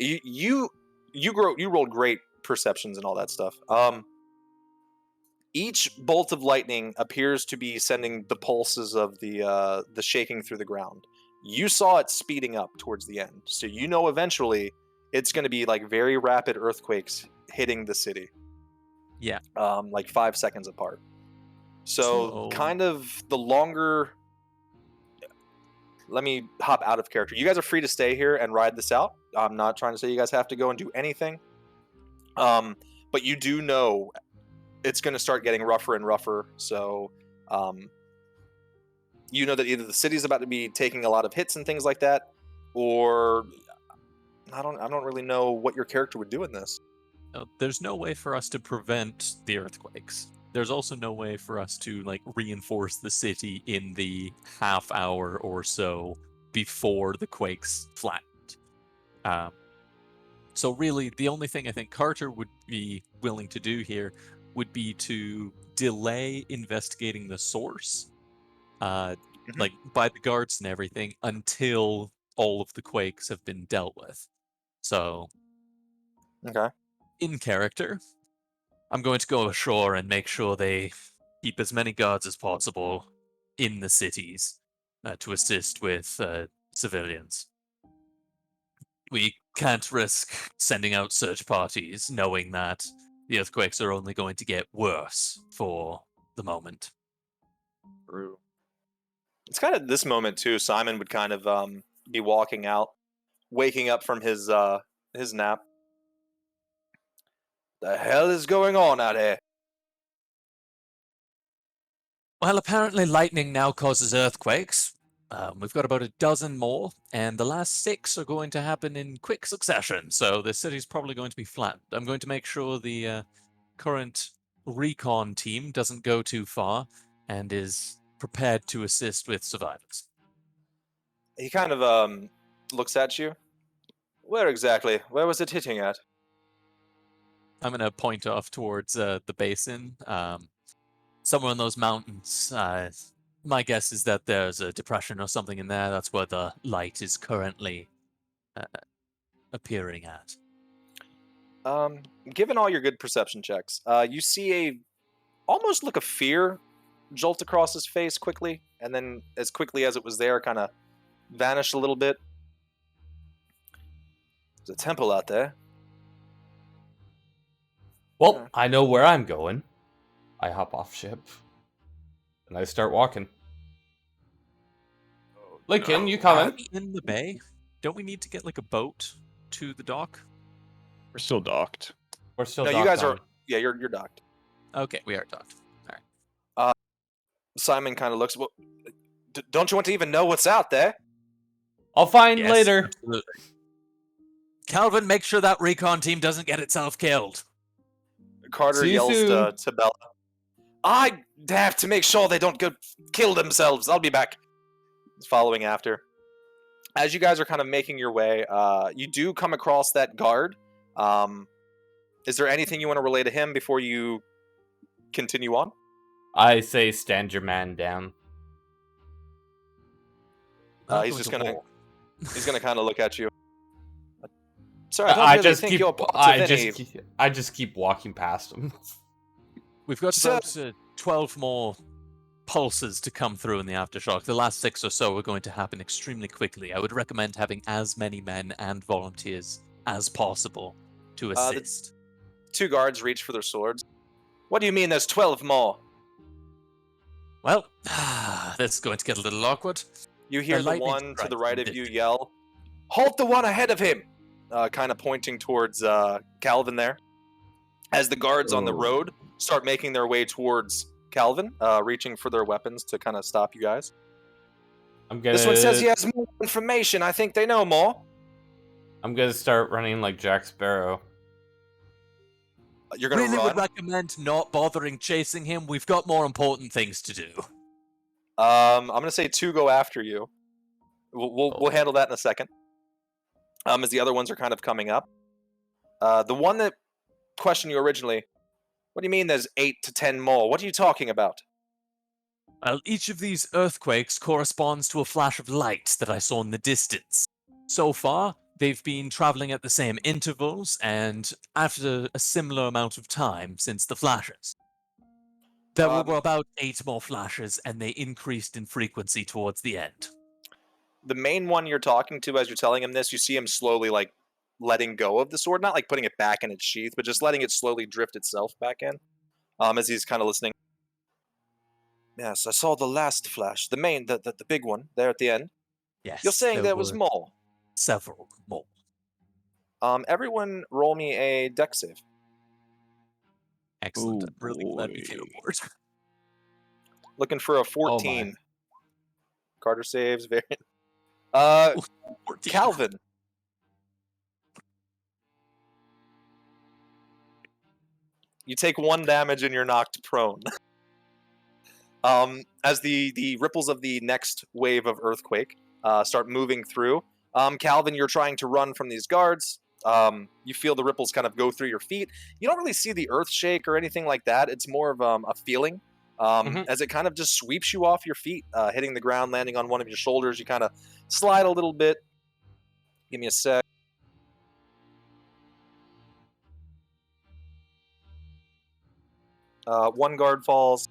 You rolled great perceptions and all that stuff. Each bolt of lightning appears to be sending the pulses of the shaking through the ground. You saw it speeding up towards the end, so you know eventually it's going to be like very rapid earthquakes hitting the city. Yeah. Like 5 seconds apart. So kind of the longer. Let me hop out of character. You guys are free to stay here and ride this out. I'm not trying to say you guys have to go and do anything. But you do know it's going to start getting rougher and rougher. So you know that either the city's about to be taking a lot of hits and things like that, or I don't really know what your character would do in this. There's no way for us to prevent the earthquakes. There's also no way for us to like reinforce the city in the half hour or so before the quakes flattened. So really, the only thing I think Carter would be willing to do here would be to delay investigating the source, like by the guards and everything, until all of the quakes have been dealt with. So, okay. In character, I'm going to go ashore and make sure they keep as many guards as possible in the cities to assist with civilians. We can't risk sending out search parties knowing that the earthquakes are only going to get worse for the moment. Brew. It's kind of this moment too. Simon would kind of be walking out, waking up from his nap. The hell is going on out here? Well, apparently lightning now causes earthquakes. We've got about a dozen more, and the last 6 are going to happen in quick succession, so the city's probably going to be flattened. I'm going to make sure the current recon team doesn't go too far and is prepared to assist with survivors. He kind of looks at you. Where exactly? Where was it hitting at? I'm going to point off towards the basin. Somewhere in those mountains. My guess is that there's a depression or something in there. That's where the light is currently appearing at. Given all your good perception checks, you see almost look of fear jolt across his face quickly, and then as quickly as it was there, kind of vanish a little bit. There's a temple out there. Well, I know where I'm going. I hop off ship, and I start walking. Lincoln, you coming? In the bay? Don't we need to get like a boat to the dock? We're still docked. We're still No, docked you guys on. are. Yeah, you're docked. Okay, we are docked. All right. Simon kind of looks. Well, don't you want to even know what's out there? I'll find Yes, later. Absolutely. Calvin, make sure that recon team doesn't get itself killed. Carter See you yells soon. to Bella. I have to make sure they don't go kill themselves. I'll be back. Following after. As you guys are kind of making your way, you do come across that guard. Is there anything you want to relay to him before you continue on? I say stand your man down. He's just gonna kind of look at you. Sorry, I don't really think you're part of any... I just keep walking past him. We've got about 12 more pulses to come through in the aftershock. The last 6 or so are going to happen extremely quickly. I would recommend having as many men and volunteers as possible to assist. The 2 guards reach for their swords. What do you mean there's 12 more? Well, this is going to get a little awkward. You hear the one to the right of you yell, "Halt the one ahead of him!" Kind of pointing towards Calvin there. As the guards on the road start making their way towards Calvin, reaching for their weapons to kind of stop you guys. This one says he has more information. I think they know more. I'm gonna start running like Jack Sparrow. You're gonna Really run. would recommend not bothering chasing him. We've got more important things to do. I'm gonna say 2 go after you. We'll handle that in a second. As the other ones are kind of coming up. The one that questioned you originally. What do you mean there's 8 to 10 more? What are you talking about? Well, each of these earthquakes corresponds to a flash of light that I saw in the distance. So far, they've been traveling at the same intervals and after a similar amount of time since the flashes. There were about 8 more flashes, and they increased in frequency towards the end. The main one you're talking to, as you're telling him this, you see him slowly, like, letting go of the sword. Not like putting it back in its sheath, but just letting it slowly drift itself back in. As he's kind of listening. Yes, I saw the last flash. The big one, there at the end. Yes. You're saying there was more. Several more. Everyone roll me a deck save. Excellent. Ooh, I'm really glad we boy. came aboard. Looking for a 14. my. Carter saves. Very. 14. Calvin. You take 1 damage and you're knocked prone. As the ripples of the next wave of earthquake start moving through, Calvin, you're trying to run from these guards. You feel the ripples kind of go through your feet. You don't really see the earth shake or anything like that. It's more of a feeling. As it kind of just sweeps you off your feet, hitting the ground, landing on one of your shoulders. You kind of slide a little bit. Give me a sec. One guard falls.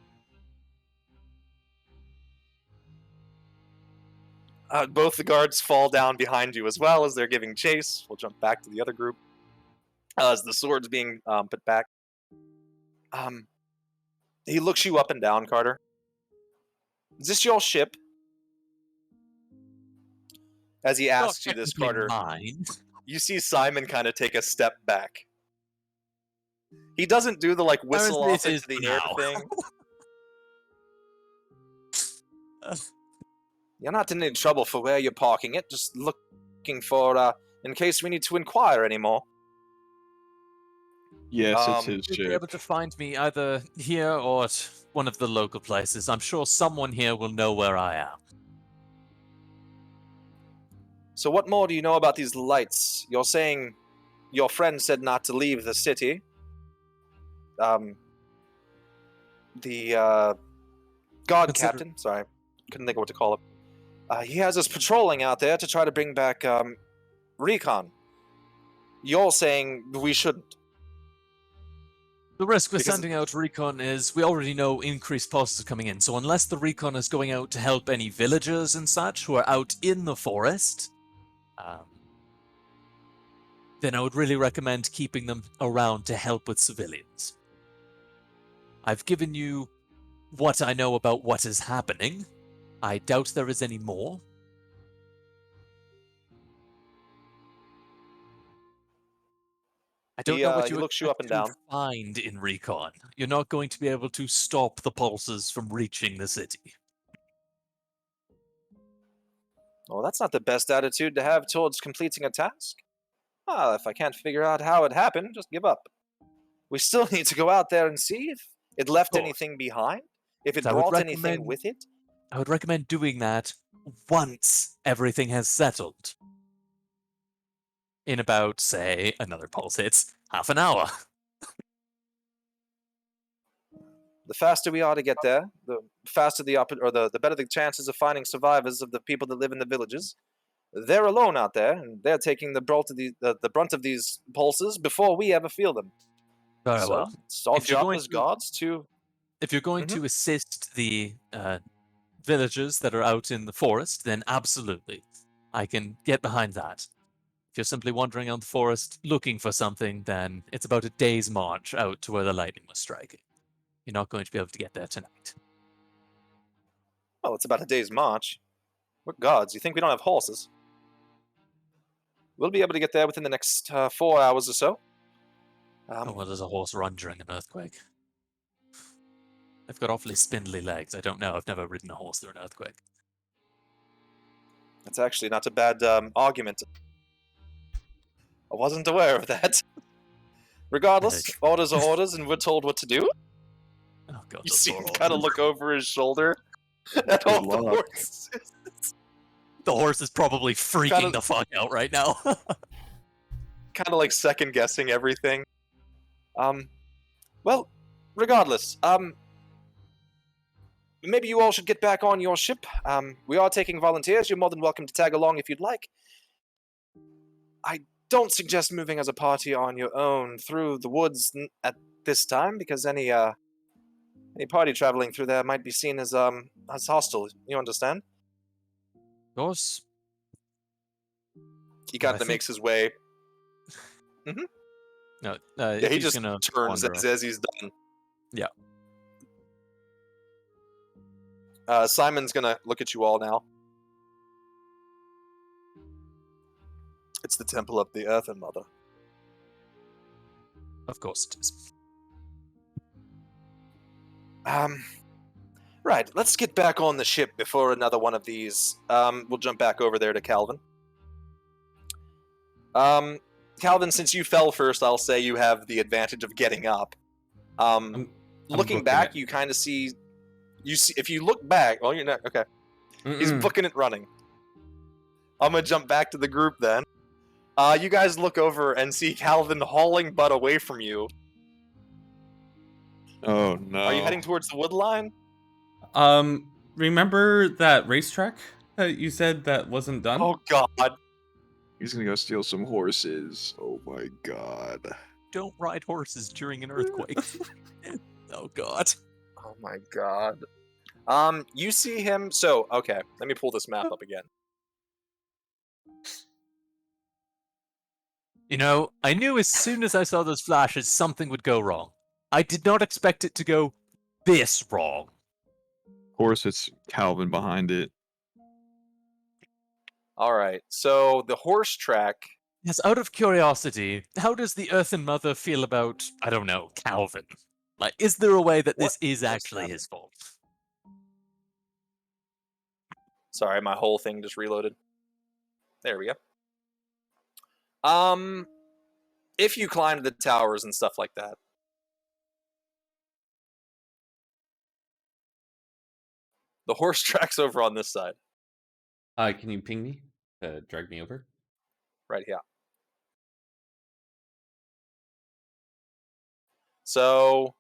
Both the guards fall down behind you as well as they're giving chase. We'll jump back to the other group. As the sword's being put back. He looks you up and down, Carter. Is this your ship? As he asks you this, Carter, Mine. you see Simon kind of take a step back. He doesn't do the like whistle off into the air thing. You're not in any trouble for where you're parking it. Just looking for, in case we need to inquire anymore. Yes, it's his You'll be ship. able to find me either here or at one of the local places. I'm sure someone here will know where I am. So what more do you know about these lights? You're saying your friend said not to leave the city. The guard captain, sorry, couldn't think of what to call it. He has us patrolling out there to try to bring back recon. You're saying we shouldn't. The risk with sending out recon is we already know increased forces are coming in, so unless the recon is going out to help any villagers and such who are out in the forest, then I would really recommend keeping them around to help with civilians. I've given you what I know about what is happening. I doubt there is any more. I don't know what you looks you up and down. Find in recon. You're not going to be able to stop the pulses from reaching the city. Well, that's not the best attitude to have towards completing a task. If I can't figure out how it happened, just give up. We still need to go out there and see if it left anything behind, if it brought anything with it. I would recommend doing that once everything has settled. In about, say, another pulse hits, half an hour. The faster we are to get there, the faster the better the chances of finding survivors of the people that live in the villages. They're alone out there, and they're taking the brunt of these pulses before we ever feel them. Very so well. It's our job as gods to. If you're going to assist the villagers that are out in the forest, then absolutely, I can get behind that. If you're simply wandering around the forest looking for something, then it's about a day's march out to where the lightning was striking. You're not going to be able to get there tonight. Well, it's about a day's march. We're gods. You think we don't have horses? We'll be able to get there within the next 4 hours or so. Well, does a horse run during an earthquake? They've got awfully spindly legs. I don't know. I've never ridden a horse through an earthquake. That's actually not a bad argument. I wasn't aware of that. Regardless, orders are orders, and we're told what to do. Oh god, You those see poor him kind of horses. look over his shoulder at all the luck. horses. The horse is probably freaking Kinda- the fuck out right now. Kind of like second guessing everything. Well, regardless, maybe you all should get back on your ship. We are taking volunteers. You're more than welcome to tag along if you'd like. I don't suggest moving as a party on your own through the woods at this time, because any party traveling through there might be seen as hostile. You understand? Of course. He kind of makes his way. No, Yeah, he he's just gonna turns wander as he's done. Yeah. Simon's gonna look at you all now. It's the Temple of the Earthen Mother. Of course it is. Right, let's get back on the ship before another one of these. We'll jump back over there to Calvin. Calvin, since you fell first, I'll say you have the advantage of getting up. I'm Looking booking back, it. you kind of see. You see if you look back. Oh, you're not okay. He's booking it running. I'm gonna jump back to the group then. You guys look over and see Calvin hauling butt away from you. Oh no. Are you heading towards the wood line? Remember that racetrack that you said that wasn't done? Oh god. He's gonna go steal some horses. Oh my god. Don't ride horses during an earthquake. Oh god. Oh my god. You see him. So okay, let me pull this map up again. You know, I knew as soon as I saw those flashes something would go wrong. I did not expect it to go this wrong. Of course, it's Calvin behind it. All right. So the horse track. Yes, out of curiosity, how does the Earthen Mother feel about, I don't know, Calvin? Like, is there a way that this What is does actually that his fault? Sorry, my whole thing just reloaded. There we go. If you climb the towers and stuff like that. The horse track's over on this side, Can you ping me to drag me over? right here. So,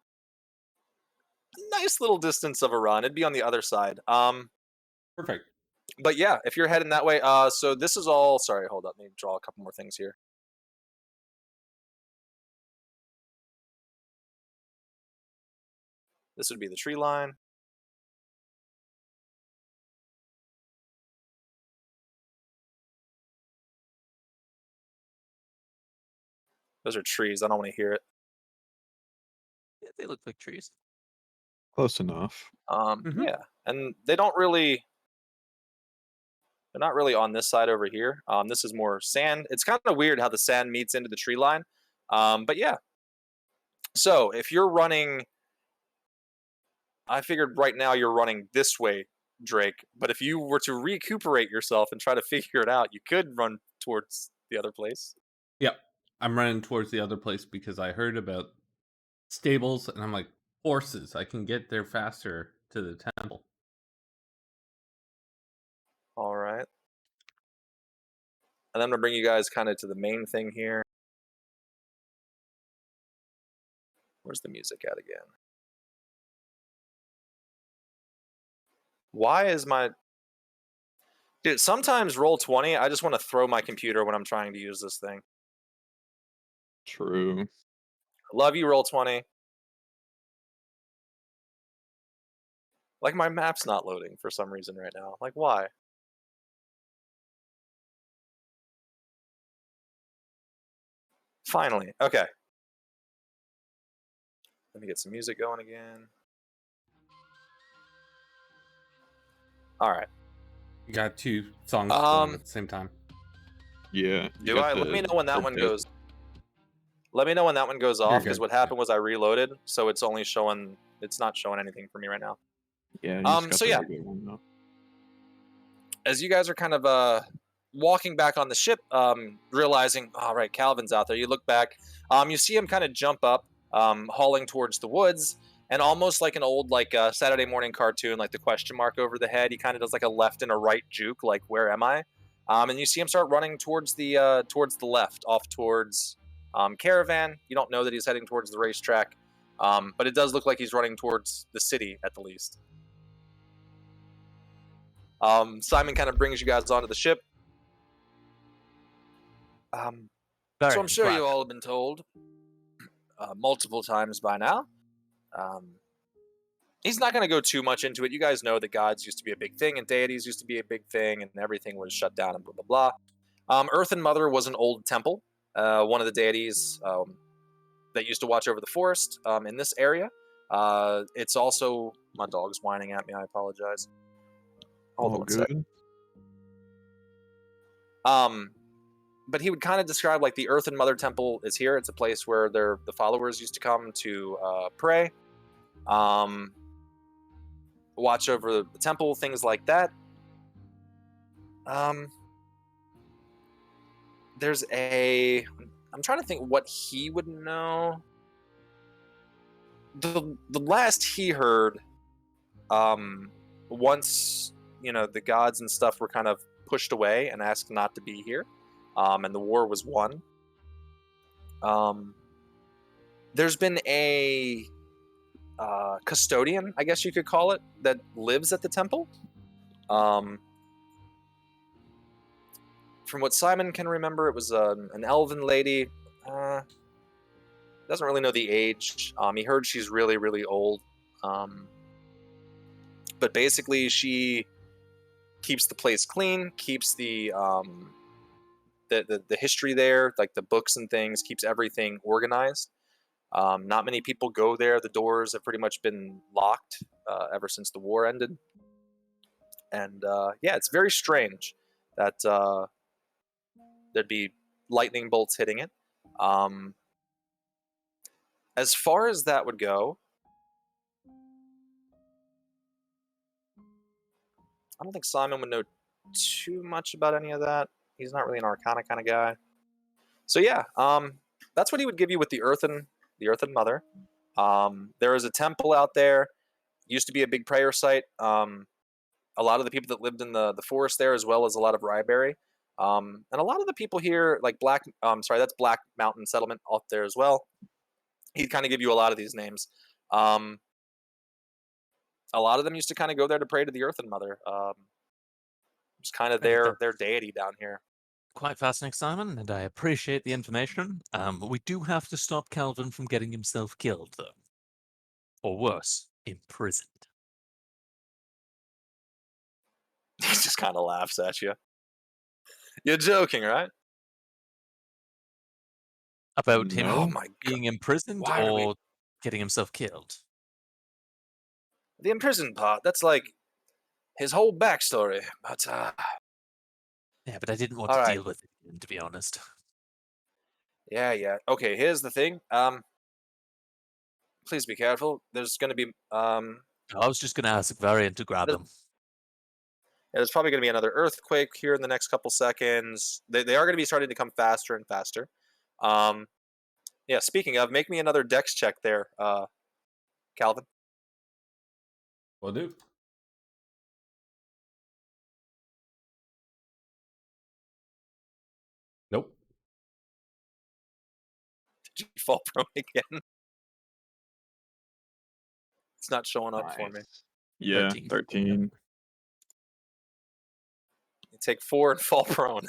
nice little distance of a run. It'd be on the other side. Perfect. But yeah, if you're heading that way, so this is all. Sorry, hold up. Let me draw a couple more things here. This would be the tree line. Those are trees. I don't want to hear it. Yeah, they look like trees. Close enough. Yeah, and they don't really. They're not really on this side over here. This is more sand. It's kind of weird how the sand meets into the tree line. But yeah. So if you're running, I figured right now you're running this way, Drake. But if you were to recuperate yourself and try to figure it out, you could run towards the other place. Yep. I'm running towards the other place because I heard about stables and I'm like, horses. I can get there faster to the temple. All right. And I'm going to bring you guys kind of to the main thing here. Where's the music at again? Why is my... Dude, sometimes Roll20, I just want to throw my computer when I'm trying to use this thing. True. Love you, Roll20. Like, my map's not loading for some reason right now. Like, why? Finally. Okay. Let me get some music going again. All right. You got two songs going at the same time. Yeah. you Do got I? Let the me know when that one protest. goes. Let me know when that one goes off, because good. what happened was I reloaded, so it's only showing. It's not showing anything for me right now. Yeah. you just got so the yeah. regular one, though. As you guys are kind of walking back on the ship, realizing, all right, Calvin's out there. You look back, you see him kind of jump up, hauling towards the woods, and almost like an old Saturday morning cartoon, like the question mark over the head. He kind of does like a left and a right juke, like where am I? And you see him start running towards the left, off towards Caravan. You don't know that he's heading towards the racetrack, but it does look like he's running towards the city at the least. Simon kind of brings you guys onto the ship. So I'm sure you all have been told multiple times by now. He's not going to go too much into it. You guys know that gods used to be a big thing and deities used to be a big thing and everything was shut down and blah, blah, blah. Earthen Mother was an old temple, one of the deities that used to watch over the forest in this area. It's also... My dog's whining at me. I apologize. Hold on one second. But he would kind of describe like the Earthen Mother Temple is here. It's a place where the followers used to come to pray, watch over the temple, things like that. There's a... I'm trying to think what he would know. The last he heard, once, you know, the gods and stuff were kind of pushed away and asked not to be here, and the war was won. There's been a custodian, I guess you could call it, that lives at the temple. From what Simon can remember, it was an elven lady. Doesn't really know the age. He heard she's really, really old. But basically, she keeps the place clean, keeps the history there, like the books and things, keeps everything organized. Not many people go there. The doors have pretty much been locked ever since the war ended. And yeah, it's very strange that there'd be lightning bolts hitting it. As far as that would go, I don't think Simon would know too much about any of that. He's not really an Arcana kind of guy. So yeah, that's what he would give you with the Earthen Mother. There is a temple out there. Used to be a big prayer site. A lot of the people that lived in the forest there, as well as a lot of Ryeberry. And a lot of the people here, like that's Black Mountain Settlement out there as well. He'd kind of give you a lot of these names. A lot of them used to kind of go there to pray to the Earthen Mother. It's kind of their deity down here. Quite fascinating, Simon, and I appreciate the information. We do have to stop Calvin from getting himself killed, though. Or worse, imprisoned. He just kind of laughs at you. You're joking, right? About him Oh my being imprisoned or getting himself killed? The imprisoned part, that's like his whole backstory. But yeah, but I didn't want to deal with it, to be honest. Yeah. Okay, here's the thing. Please be careful. There's going to be... I was just going to ask Varian to grab him. Yeah, there's probably going to be another earthquake here in the next couple seconds. They are going to be starting to come faster and faster. Yeah, speaking of, make me another dex check there, Calvin. Will do. Nope. Did you fall prone again? It's not showing up for me. Yeah, 13. You take 4 and fall prone.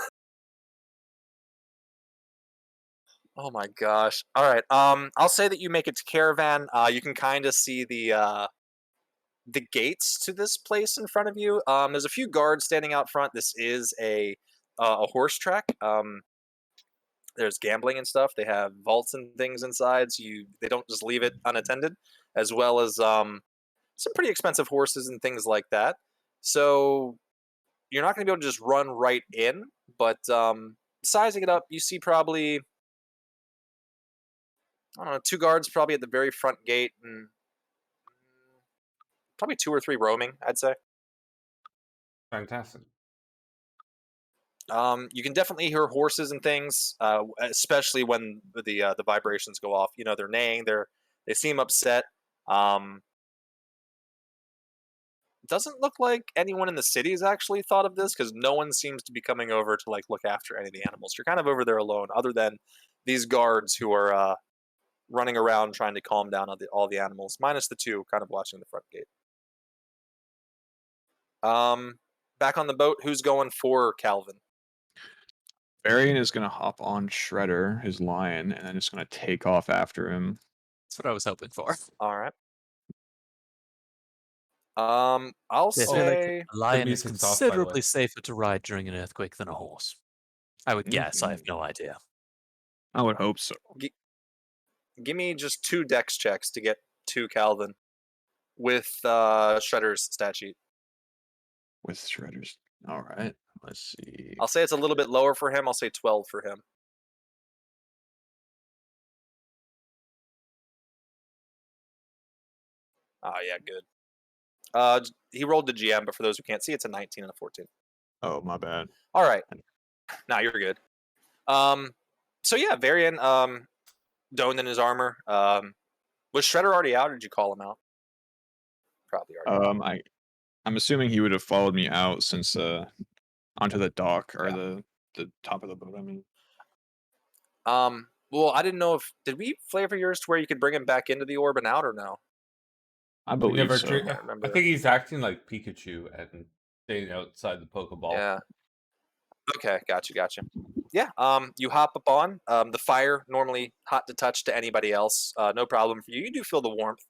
Oh my gosh. All right. I'll say that you make it to Caravan. You can kind of see the gates to this place in front of you. There's a few guards standing out front. This is a horse track. There's gambling and stuff. They have vaults and things inside, so they don't just leave it unattended, as well as some pretty expensive horses and things like that. So you're not going to be able to just run right in, but sizing it up, you see probably, I don't know, 2 guards probably at the very front gate, and probably 2 or 3 roaming, I'd say. Fantastic. You can definitely hear horses and things, especially when the vibrations go off. You know, they're neighing. They seem upset. Um, doesn't look like anyone in the city has actually thought of this because no one seems to be coming over to like look after any of the animals. You're kind of over there alone, other than these guards who are running around trying to calm down all the animals, minus the two kind of watching the front gate. Back on the boat, who's going for Calvin? Varian is gonna hop on Shredder, his lion, and then it's gonna take off after him. That's what I was hoping for. All right. I'll I feel like say a lion is music's off, by the way. considerably safer to ride during an earthquake than a horse. I would guess. I have no idea. I would hope so. give me just 2 dex checks to get to Calvin with Shredder's stat sheet. With Shredders. All right. Let's see. I'll say it's a little bit lower for him. I'll say 12 for him. Oh, yeah, good. He rolled the GM, but for those who can't see, it's a 19 and a 14. Oh, my bad. All right. Now you're good. So yeah, Varian donned in his armor. Was Shredder already out, or did you call him out? Probably already. I'm assuming he would have followed me out since onto the dock or Yeah. the top of the boat. I mean, Well, I didn't know if did we flavor yours to where you could bring him back into the orb and out, or no? I We believe never so. treat- can't remember. I think he's acting like Pikachu and staying outside the Pokeball. Yeah. Okay, gotcha. Yeah. You hop up on the fire. Normally hot to touch to anybody else. No problem for you. You do feel the warmth,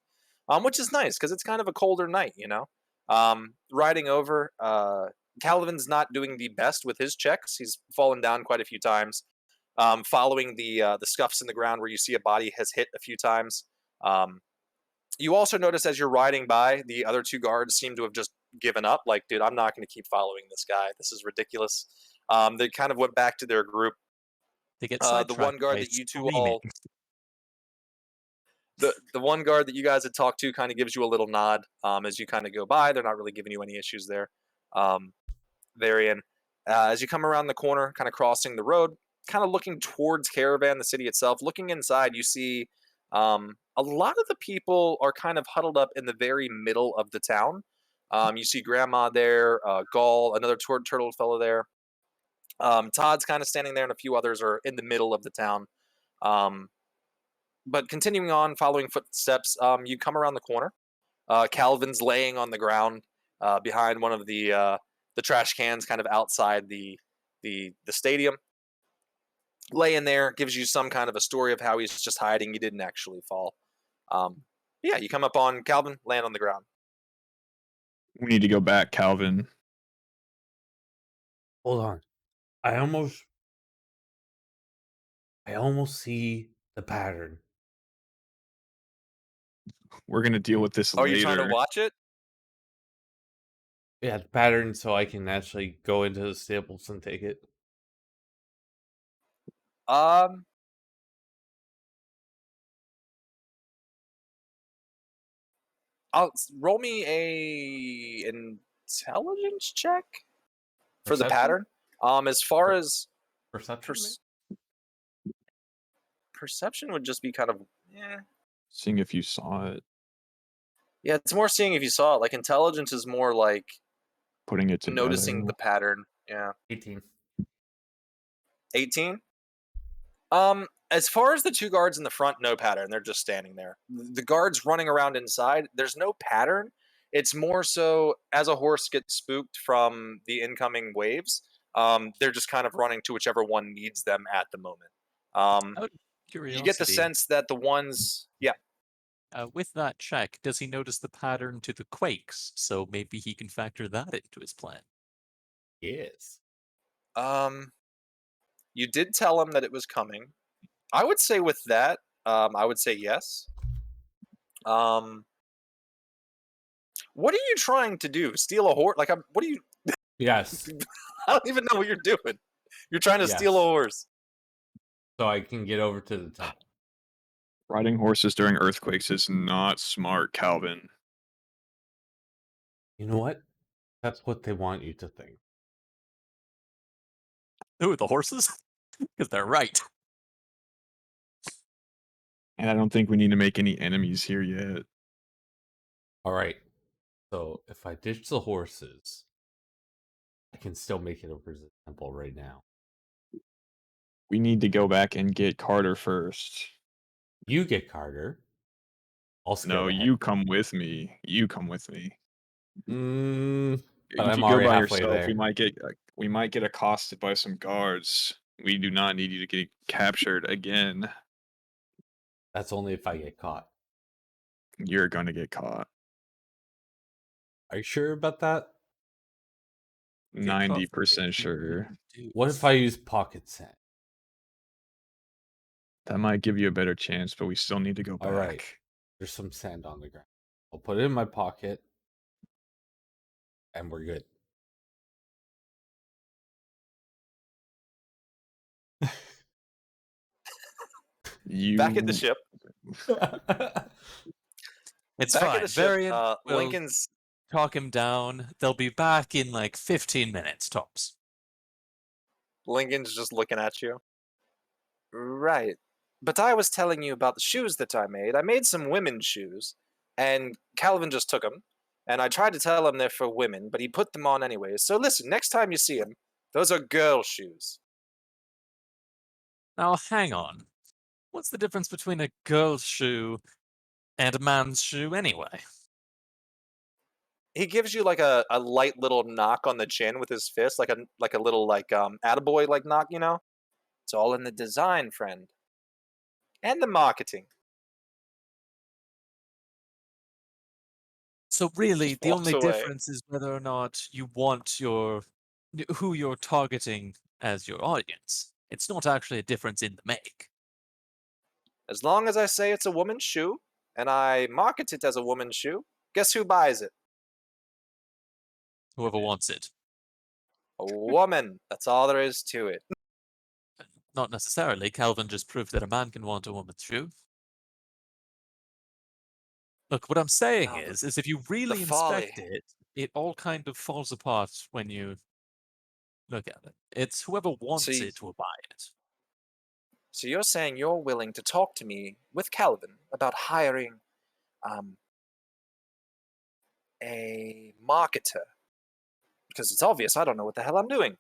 which is nice because it's kind of a colder night. You know. Riding over. Calvin's not doing the best with his checks. He's fallen down quite a few times. Following the scuffs in the ground where you see a body has hit a few times. You also notice as you're riding by, the other 2 guards seem to have just given up. Like, dude, I'm not going to keep following this guy. This is ridiculous. They kind of went back to their group. They get The one guard that you two all, the one guard that you guys had talked to, kind of gives you a little nod as you kind of go by. They're not really giving you any issues there. Varian, as you come around the corner, kind of crossing the road, kind of looking towards Caravan, the city itself. Looking inside, you see a lot of the people are kind of huddled up in the very middle of the town. You see Grandma there, Gall, another turtle fellow there. Todd's kind of standing there, and a few others are in the middle of the town. But continuing on, following footsteps, you come around the corner. Calvin's laying on the ground behind one of the trash cans, kind of outside the stadium. Laying there gives you some kind of a story of how he's just hiding. He didn't actually fall. Yeah, you come up on Calvin, land on the ground. We need to go back, Calvin. Hold on. I almost see the pattern. We're gonna deal with this Are later. you trying to watch it? Yeah, the pattern, so I can actually go into the stables and take it. Roll me a intelligence check for the Perception? pattern. As far as Perception? perception would just be kind of Seeing if you saw it, yeah. It's more seeing if you saw it. Like intelligence is more like putting it together. noticing the pattern. Yeah. 18. 18. As far as the 2 guards in the front, no pattern. They're just standing there. The guards running around inside, there's no pattern. It's more so as a horse gets spooked from the incoming waves, they're just kind of running to whichever one needs them at the moment. You get the sense that the ones, yeah. With that check, does he notice the pattern to the quakes? So maybe he can factor that into his plan. Yes. You did tell him that it was coming. I would say with that, I would say yes. What are you trying to do? Steal a horse? Like, what are you? Yes. I don't even know what you're doing. You're trying to steal a horse. So I can get over to the top. Riding horses during earthquakes is not smart, Calvin. You know what? That's what they want you to think. Who, the horses? Because they're right. And I don't think we need to make any enemies here yet. All right. So if I ditch the horses, I can still make it over to the temple right now. We need to go back and get Carter first. You get Carter. I'll skip No, ahead. you come with me. You come with me. But If I'm you go already by halfway yourself, there. we might get accosted by some guards. We do not need you to get captured again. That's only if I get caught. You're gonna get caught. Are you sure about that? 90% sure. What if I use pocket sand? That might give you a better chance, but we still need to go back. All right. There's some sand on the ground. I'll put it in my pocket, and we're good. Back at the ship. It's Back fine. at the ship. Varian will Lincoln's talk him down. They'll be back in like 15 minutes tops. Lincoln's just looking at you. Right. But I was telling you about the shoes that I made. I made some women's shoes, and Calvin just took them. And I tried to tell him they're for women, but he put them on anyways. So listen, next time you see him, those are girl shoes. Now, hang on. What's the difference between a girl's shoe and a man's shoe anyway? He gives you like a light little knock on the chin with his fist, like a little attaboy like knock, you know? It's all in the design, friend. And the marketing. So really, Just the walks only away. difference is whether or not you want who you're targeting as your audience. It's not actually a difference in the make. As long as I say it's a woman's shoe, and I market it as a woman's shoe, guess who buys it? Whoever wants it. A woman. That's all there is to it. Not necessarily. Calvin just proved that a man can want a woman's shoe. Look, what I'm saying Oh, is if you really folly. inspect it, it all kind of falls apart when you look at it. It's whoever wants it will buy it. So you're saying you're willing to talk to me with Calvin about hiring a marketer? Because it's obvious I don't know what the hell I'm doing.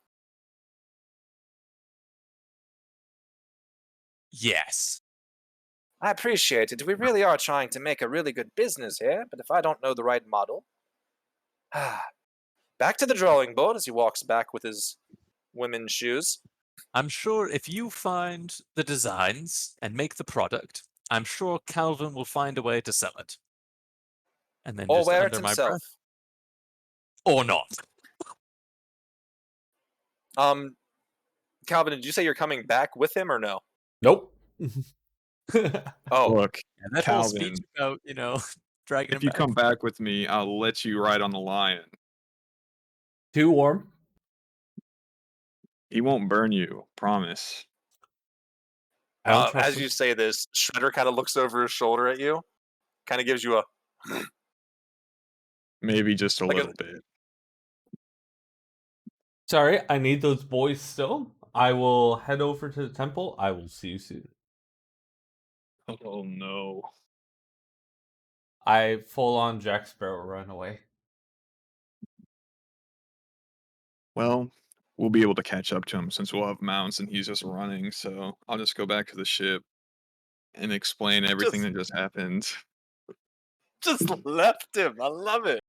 Yes. I appreciate it. We really are trying to make a really good business here, but if I don't know the right model... Back to the drawing board as he walks back with his women's shoes. I'm sure if you find the designs and make the product, I'm sure Calvin will find a way to sell it. And then Or just wear it under my himself. breath. Or not. Calvin, did you say you're coming back with him or no? Nope. Oh, Look, And that whole speech about, dragging him if you back. come back with me, I'll let you ride on the lion. Too warm. He won't burn you, promise. as you say this, Shredder kind of looks over his shoulder at you, kind of gives you a... Maybe just a Like little bit. Sorry, I need those boys still. I will head over to the temple. I will see you soon. Oh no. I full on Jack Sparrow run away. Well, we'll be able to catch up to him since we'll have mounts and he's just running, so I'll just go back to the ship and explain everything that just happened. Just left him. I love it.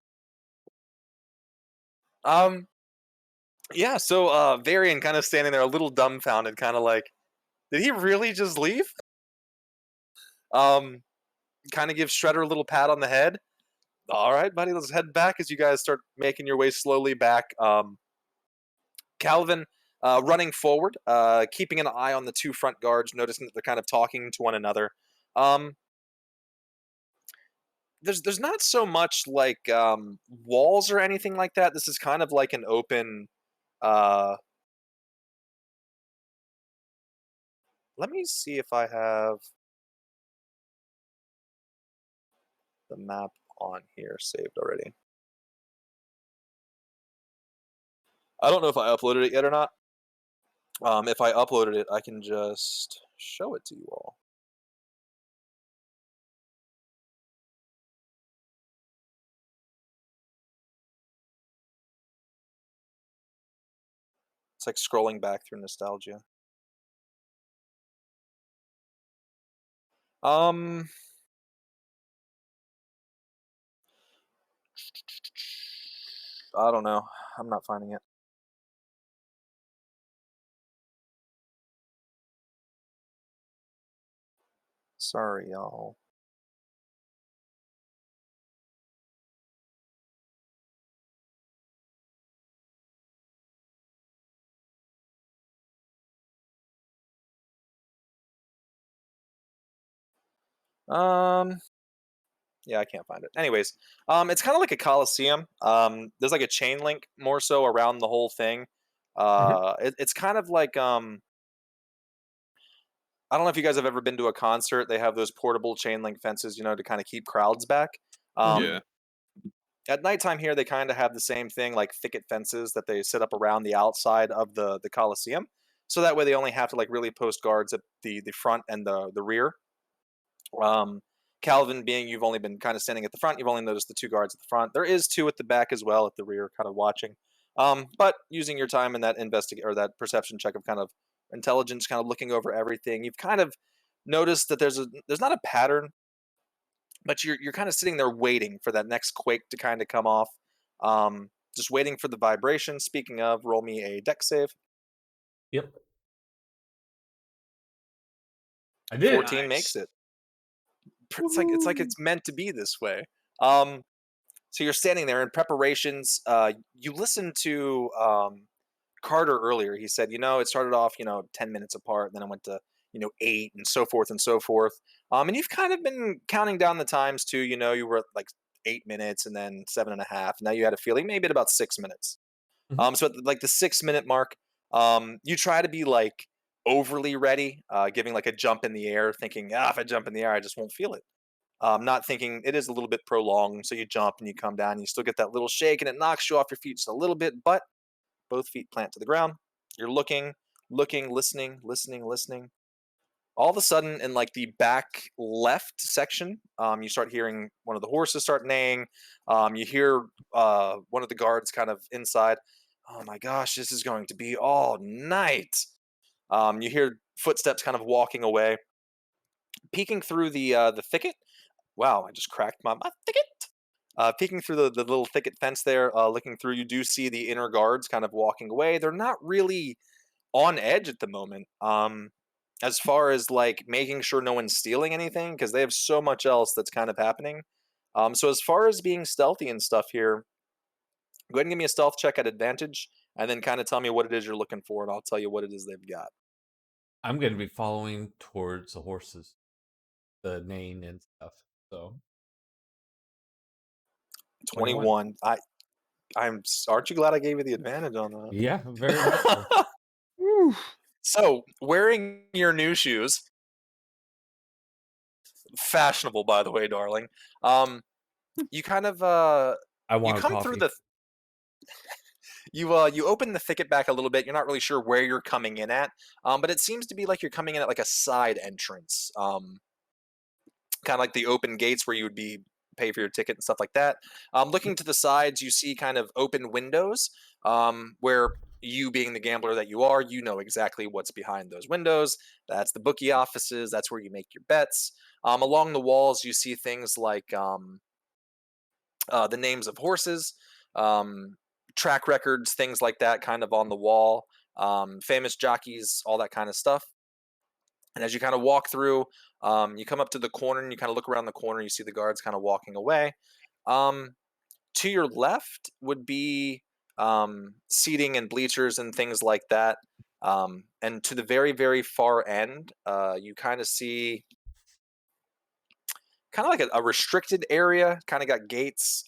Yeah, so Varian kind of standing there a little dumbfounded, kind of like, did he really just leave? Kind of gives Shredder a little pat on the head. All right, buddy, let's head back as you guys start making your way slowly back. Calvin running forward, keeping an eye on the two front guards, noticing that they're kind of talking to one another. There's not so much like walls or anything like that. This is kind of like an open... let me see if I have the map on here saved already. I don't know if I uploaded it yet or not. If I uploaded it, I can just show it to you all. It's like scrolling back through nostalgia. Um, I don't know. I'm not finding it. Sorry, y'all. Yeah, I can't find it. Anyways, it's kind of like a coliseum. There's like a chain link more so around the whole thing. It's kind of like I don't know if you guys have ever been to a concert. They have those portable chain link fences, to kind of keep crowds back. Um, Yeah. at nighttime here, they kind of have the same thing, like thicket fences that they set up around the outside of the coliseum. So that way, they only have to like really post guards at the front and the rear. Um, Calvin, being you've only been kind of standing at the front, you've only noticed the two guards at the front. There is two at the back as well, at the rear, kind of watching. But using your time in that investigate or that perception check of kind of intelligence, kind of looking over everything, you've kind of noticed that there's not a pattern, but you're kind of sitting there waiting for that next quake to kind of come off. Just waiting for the vibration. Speaking of, roll me a deck save. Yep. I did. 14 makes it. It's like it's meant to be this way. Um, So you're standing there in preparations. You listened to Carter earlier. He said, it started off, 10 minutes apart, then it went to, 8 and so forth and so forth. And you've kind of been counting down the times too. You were at like 8 minutes and then 7.5. Now you had a feeling maybe at about 6 minutes. Mhm. So at like the 6 minute mark, you try to be like overly ready, giving like a jump in the air, thinking, if I jump in the air, I just won't feel it. Not thinking it is a little bit prolonged, so you jump and you come down, and you still get that little shake, and it knocks you off your feet just a little bit, but both feet plant to the ground. You're looking, listening, listening, listening. All of a sudden, in like the back left section, you start hearing one of the horses start neighing. You hear one of the guards kind of inside. Oh my gosh, this is going to be all night. You hear footsteps kind of walking away, peeking through the thicket. Wow, I just cracked my thicket. Peeking through the little thicket fence there, looking through, you do see the inner guards kind of walking away. They're not really on edge at the moment. As far as like making sure no one's stealing anything, because they have so much else that's kind of happening. So as far as being stealthy and stuff here, go ahead and give me a stealth check at advantage, and then kind of tell me what it is you're looking for, and I'll tell you what it is they've got. I'm going to be following towards the horses, the neighing and stuff. So 21. Aren't you glad I gave you the advantage on that? Yeah, very much so. So, wearing your new shoes, fashionable by the way, darling. You kind of I you want a come through coffee. the you open the thicket back a little bit. You're not really sure where you're coming in at, but it seems to be like you're coming in at like a side entrance, kind of like the open gates where you would be pay for your ticket and stuff like that. Looking to the sides, you see kind of open windows, where you being the gambler that you are, you know exactly what's behind those windows. That's the bookie offices. That's where you make your bets. Along the walls, you see things like the names of horses, um, track records, things like that, kind of on the wall. Famous jockeys, all that kind of stuff. And as you kind of walk through, you come up to the corner and you kind of look around the corner. You see the guards kind of walking away. Um, to your left would be seating and bleachers and things like that. And to the very, very far end, you kind of see kind of like a restricted area, kind of got gates.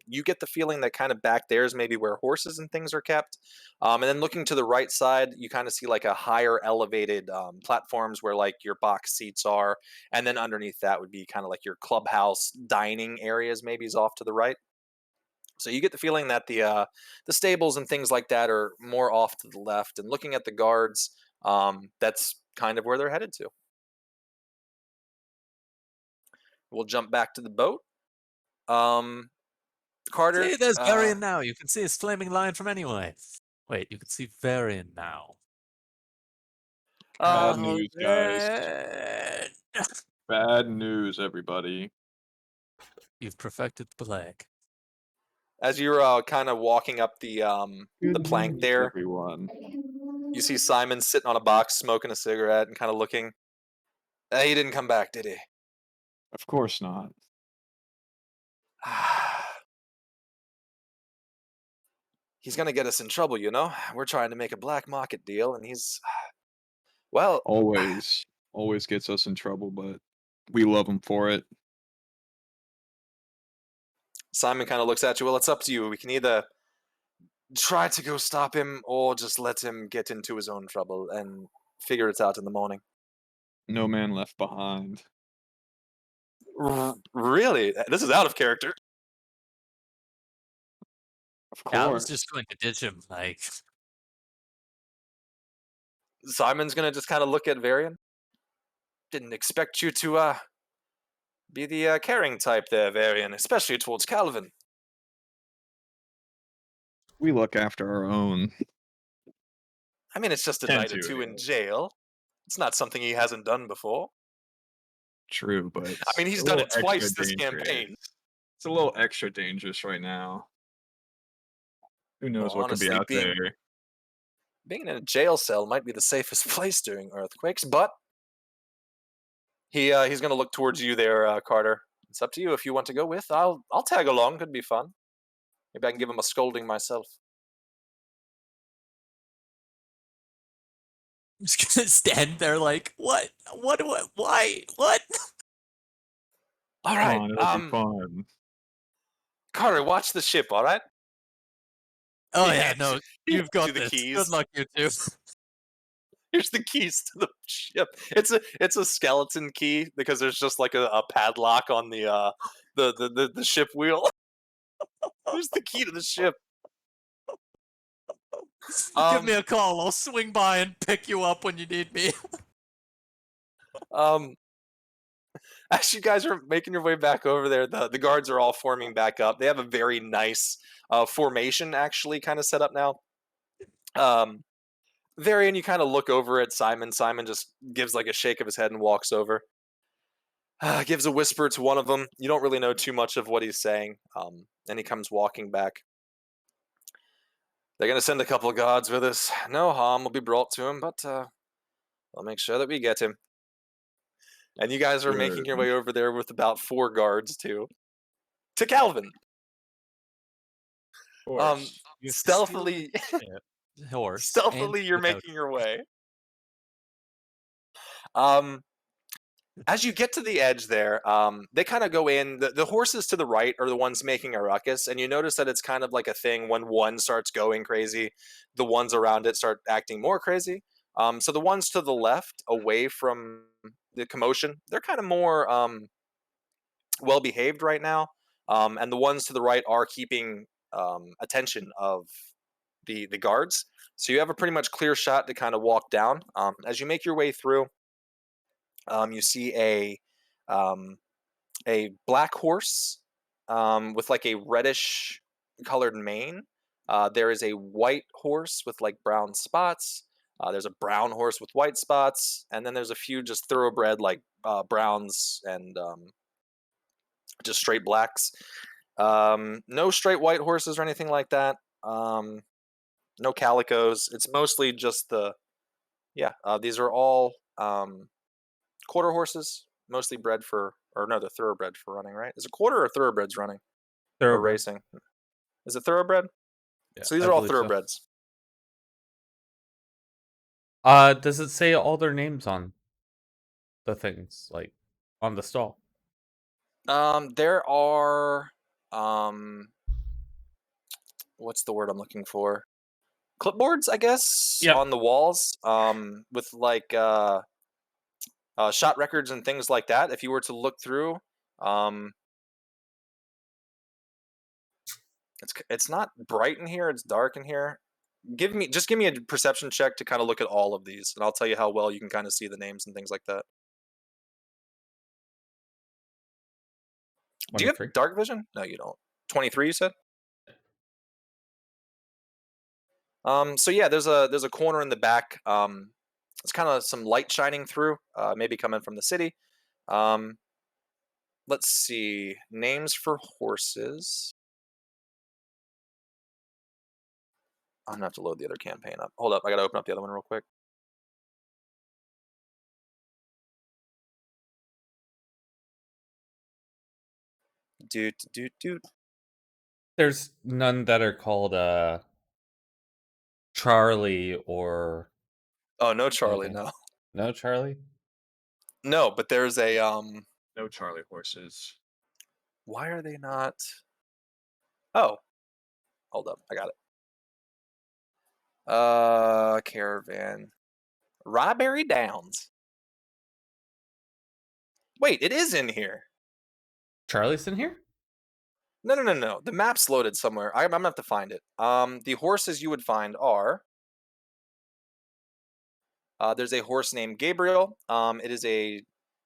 You get the feeling that kind of back there is maybe where horses and things are kept. And then looking to the right side, you kind of see like a higher elevated platforms where like your box seats are. And then underneath that would be kind of like your clubhouse dining areas, maybe is off to the right. So you get the feeling that the stables and things like that are more off to the left. And looking at the guards, that's kind of where they're headed to. We'll jump back to the boat. Carter. See, there's Varian now. You can see his flaming line from anywhere. Wait, you can see Varian now. Bad news, guys. Varian! Bad news, everybody. You've perfected the plague. As you're kind of walking up the plank news, there, everyone. you see Simon sitting on a box smoking a cigarette and kind of looking. He didn't come back, did he? Of course not. He's gonna get us in trouble, you know? We're trying to make a black market deal, and he's... Well... Always gets us in trouble, but we love him for it. Simon kind of looks at you. Well, it's up to you. We can either try to go stop him, or just let him get into his own trouble and figure it out in the morning. No man left behind. Really? This is out of character. Of course. Yeah, I was just going to ditch him, like... Simon's gonna just kind of look at Varian. Didn't expect you to, be the caring type there, Varian, especially towards Calvin. We look after our own. I mean, it's just a Tend night or to, two in anyway. jail. It's not something he hasn't done before. True, but I mean, he's done it twice this campaign. It's a little extra dangerous right now. Who knows what could be honestly, out there? Being in a jail cell might be the safest place during earthquakes, but he's going to look towards you there, Carter. It's up to you if you want to go with. I'll tag along. Could be fun. Maybe I can give him a scolding myself. I'm just gonna stand there like, what? Why? What? All right. Come on, it'll be fun. Carter, watch the ship, all right? Oh yeah, no, you've got the this. keys. Good luck, you two. Here's the keys to the ship. It's a skeleton key because there's just like a padlock on the ship wheel. Here's the key to the ship. Give me a call. I'll swing by and pick you up when you need me. As you guys are making your way back over there, the guards are all forming back up. They have a very nice formation actually kind of set up now. Varian, you kind of look over at Simon. Simon just gives like a shake of his head and walks over. Gives a whisper to one of them. You don't really know too much of what he's saying. And he comes walking back. They're going to send a couple of guards with us. No harm will be brought to him, but we'll make sure that we get him. And you guys are making your way over there with about 4 guards, too. To Calvin. Stealthily... Stealthily, you're making your way. As you get to the edge there, they kind of go in. The horses to the right are the ones making a ruckus, and you notice that it's kind of like a thing when one starts going crazy, the ones around it start acting more crazy. So the ones to the left, away from the commotion, they're kind of more well-behaved right now, and the ones to the right are keeping attention of the guards. So you have a pretty much clear shot to kind of walk down. As you make your way through, you see a black horse with like a reddish colored mane. There is a white horse with like brown spots. There's a brown horse with white spots, and then there's a few just thoroughbred like browns and just straight blacks. No straight white horses or anything like that. No calicos. It's mostly just these are all quarter horses, mostly bred for, or no, they're thoroughbred for running, right? Is it quarter or thoroughbreds running? Or racing? Is it thoroughbred? Yeah, so these are all thoroughbreds. Does it say all their names on the things, like on the stall? There are what's the word I'm looking for? Clipboards, I guess, on the walls, with like shot records and things like that. If you were to look through, It's not bright in here. It's dark in here. Just give me a perception check to kind of look at all of these, and I'll tell you how well you can kind of see the names and things like that. Do you 23. have dark vision? No, you don't. 23, you said? So yeah, there's a corner in the back. It's kind of some light shining through, maybe coming from the city. Let's see. Names for horses. I'm gonna have to load the other campaign up. Hold up, I gotta open up the other one real quick. Doot. There's none that are called Charlie or Oh, no Charlie, anything. no. No Charlie? No, but there's a No Charlie horses. why are they not? Oh, hold up, I got it. Caravan. Ryberry Downs. Wait, it is in here. Charlie's in here? No. The map's loaded somewhere. I'm gonna have to find it. The horses you would find are. There's a horse named Gabriel. It is a.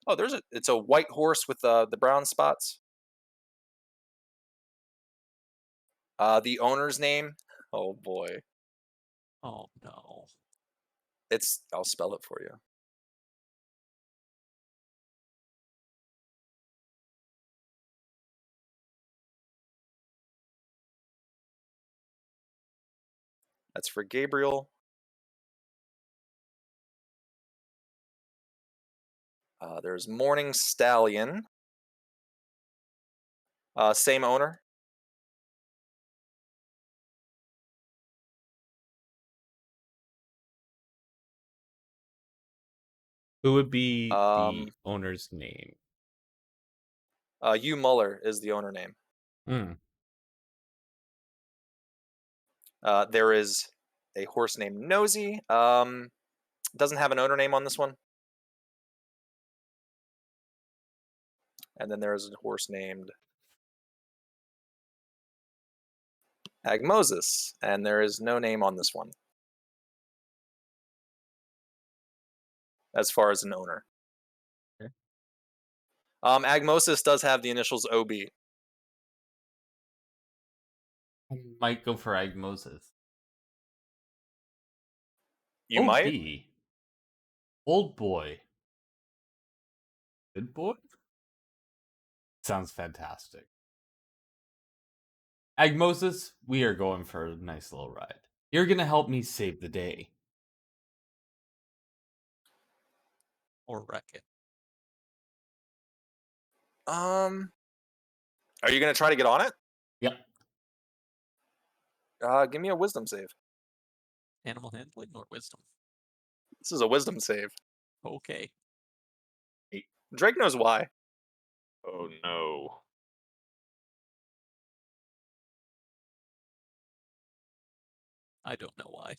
Oh, it's a white horse with the brown spots. The owner's name. Oh boy. Oh no. I'll spell it for you. That's for Gabriel. There's Morning Stallion. Same owner. Who would be the Um, owner's name? Hugh Muller is the owner name. Hmm. There is a horse named Nosy. Doesn't have an owner name on this one. And then there's a horse named Agmosis, and there is no name on this one as far as an owner. Okay. Agmosis does have the initials OB. I might go for Agmosis. You might? Old boy. Good boy? Sounds fantastic. Agmosis, we are going for a nice little ride. You're gonna help me save the day. Or wreck it. Are you gonna try to get on it? Yep. Give me a wisdom save. Animal handling or wisdom? This is a wisdom save. Okay. Drake knows why. Oh no. I don't know why.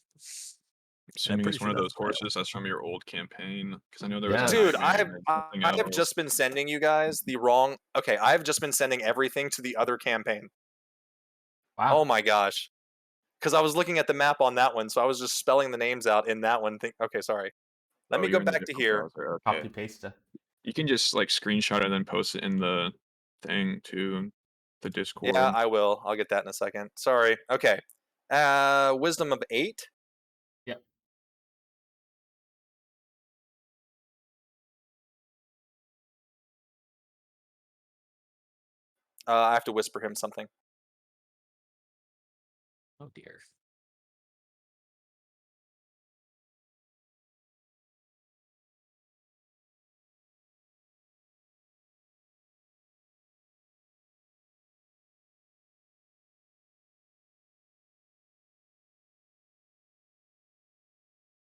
Assuming pretty it's one of sure those that's fail. horses that's from your old campaign, because I know there was. Yeah. Dude, Nightmare and something I have else. just been sending you guys the wrong. Okay, I've just been sending everything to the other campaign. Wow. Oh my gosh. Because I was looking at the map on that one, so I was just spelling the names out in that one. Okay, sorry. Let me go you're in the back to different here. browser, Copy Okay. paste. You can just like screenshot it and then post it in the thing to the Discord. Yeah, I will. I'll get that in a second. Sorry. Okay. Wisdom of 8. Yep. I have to whisper him something. Oh dear.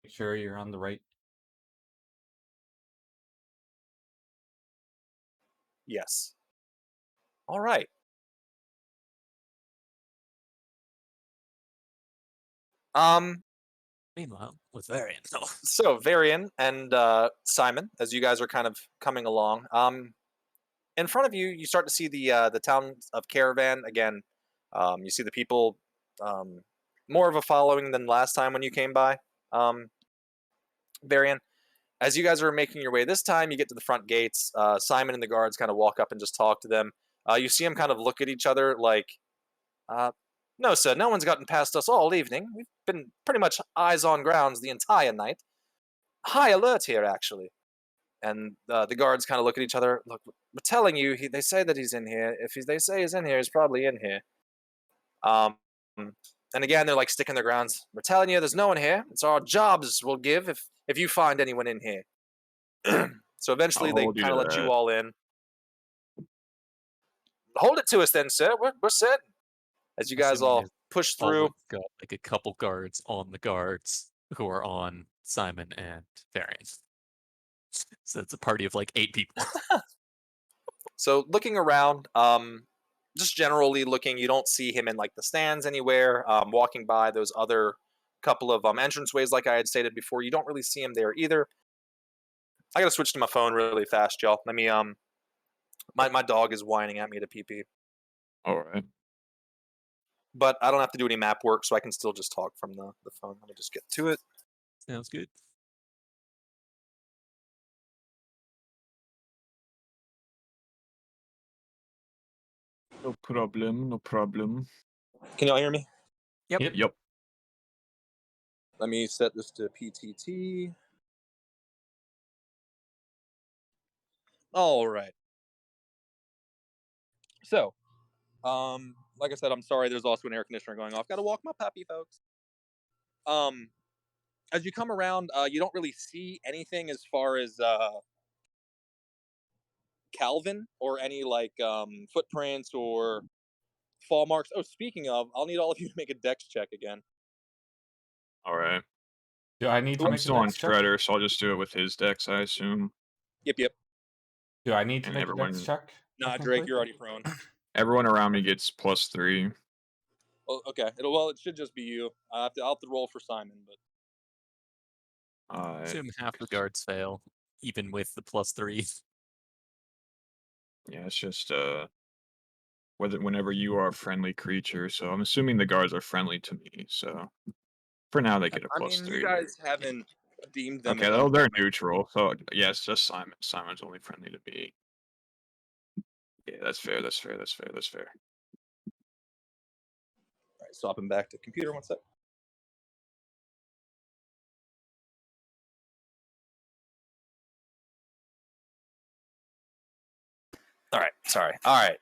Make sure you're on the right. Yes. All right. Meanwhile, with Varian, no. So Varian and Simon, as you guys are kind of coming along, in front of you, you start to see the town of Caravan again. You see the people, more of a following than last time when you came by, Varian. As you guys are making your way this time, you get to the front gates. Simon and the guards kind of walk up and just talk to them. You see them kind of look at each other like, no, sir, no one's gotten past us all evening. We've been pretty much eyes on grounds the entire night. High alert here, actually. And the guards kind of look at each other. Look, we're telling you, they say that he's in here. If they say he's in here, he's probably in here. And again, they're like sticking their grounds. We're telling you, there's no one here. It's our jobs we'll give if you find anyone in here. So eventually, they kind of let you all in. Hold it to us, then, sir. We're set. As you guys all push through. Got like a couple guards on the guards who are on Simon and Varian. So it's a party of like 8 people. So looking around, just generally looking, you don't see him in like the stands anywhere. Walking by those other couple of entranceways, like I had stated before, you don't really see him there either. I gotta switch to my phone really fast, y'all. Let me my dog is whining at me to pee. All right. But I don't have to do any map work, so I can still just talk from the phone. Let me just get to it. Sounds good. No problem, no problem. Can y'all hear me? Yep. Let me set this to PTT. All right. So, like I said, I'm sorry. There's also an air conditioner going off. Got to walk my puppy, folks. As you come around, you don't really see anything as far as Calvin or any like footprints or fall marks. Oh, speaking of, I'll need all of you to make a dex check again. All right. Do I need to I'm make still a on dex check? Shredder, so I'll just do it with his dex, I assume. Yep. Do I need to And make a dex check? Nah, Drake, you're already prone. Everyone around me gets +3. Oh, okay. It should just be you. I'll have to roll for Simon, but Assume half the guards fail, even with the +3. Yeah, it's just whenever you are a friendly creature, so I'm assuming the guards are friendly to me, so for now they get a +3. you guys haven't deemed them. Okay, well, they're neutral, so yeah, it's just Simon. Simon's only friendly to me. Yeah, that's fair. All right, swapping back to computer. One sec. All right, sorry. All right.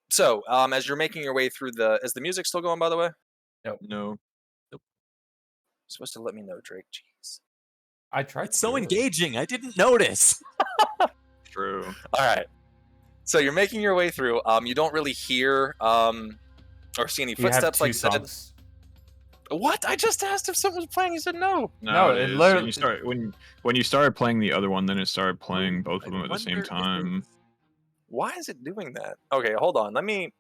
So, as you're making your way through is the music still going, by the way? No. Supposed to let me know, Drake. Jeez. I tried. It's so engaging. I didn't notice. True. All right. So you're making your way through. You don't really hear or see any footsteps, like said. What? I just asked if someone was playing. You said no. No, it literally. When you started playing the other one, then it started playing both of them at the same time. Why is it doing that? Okay, hold on. Let me.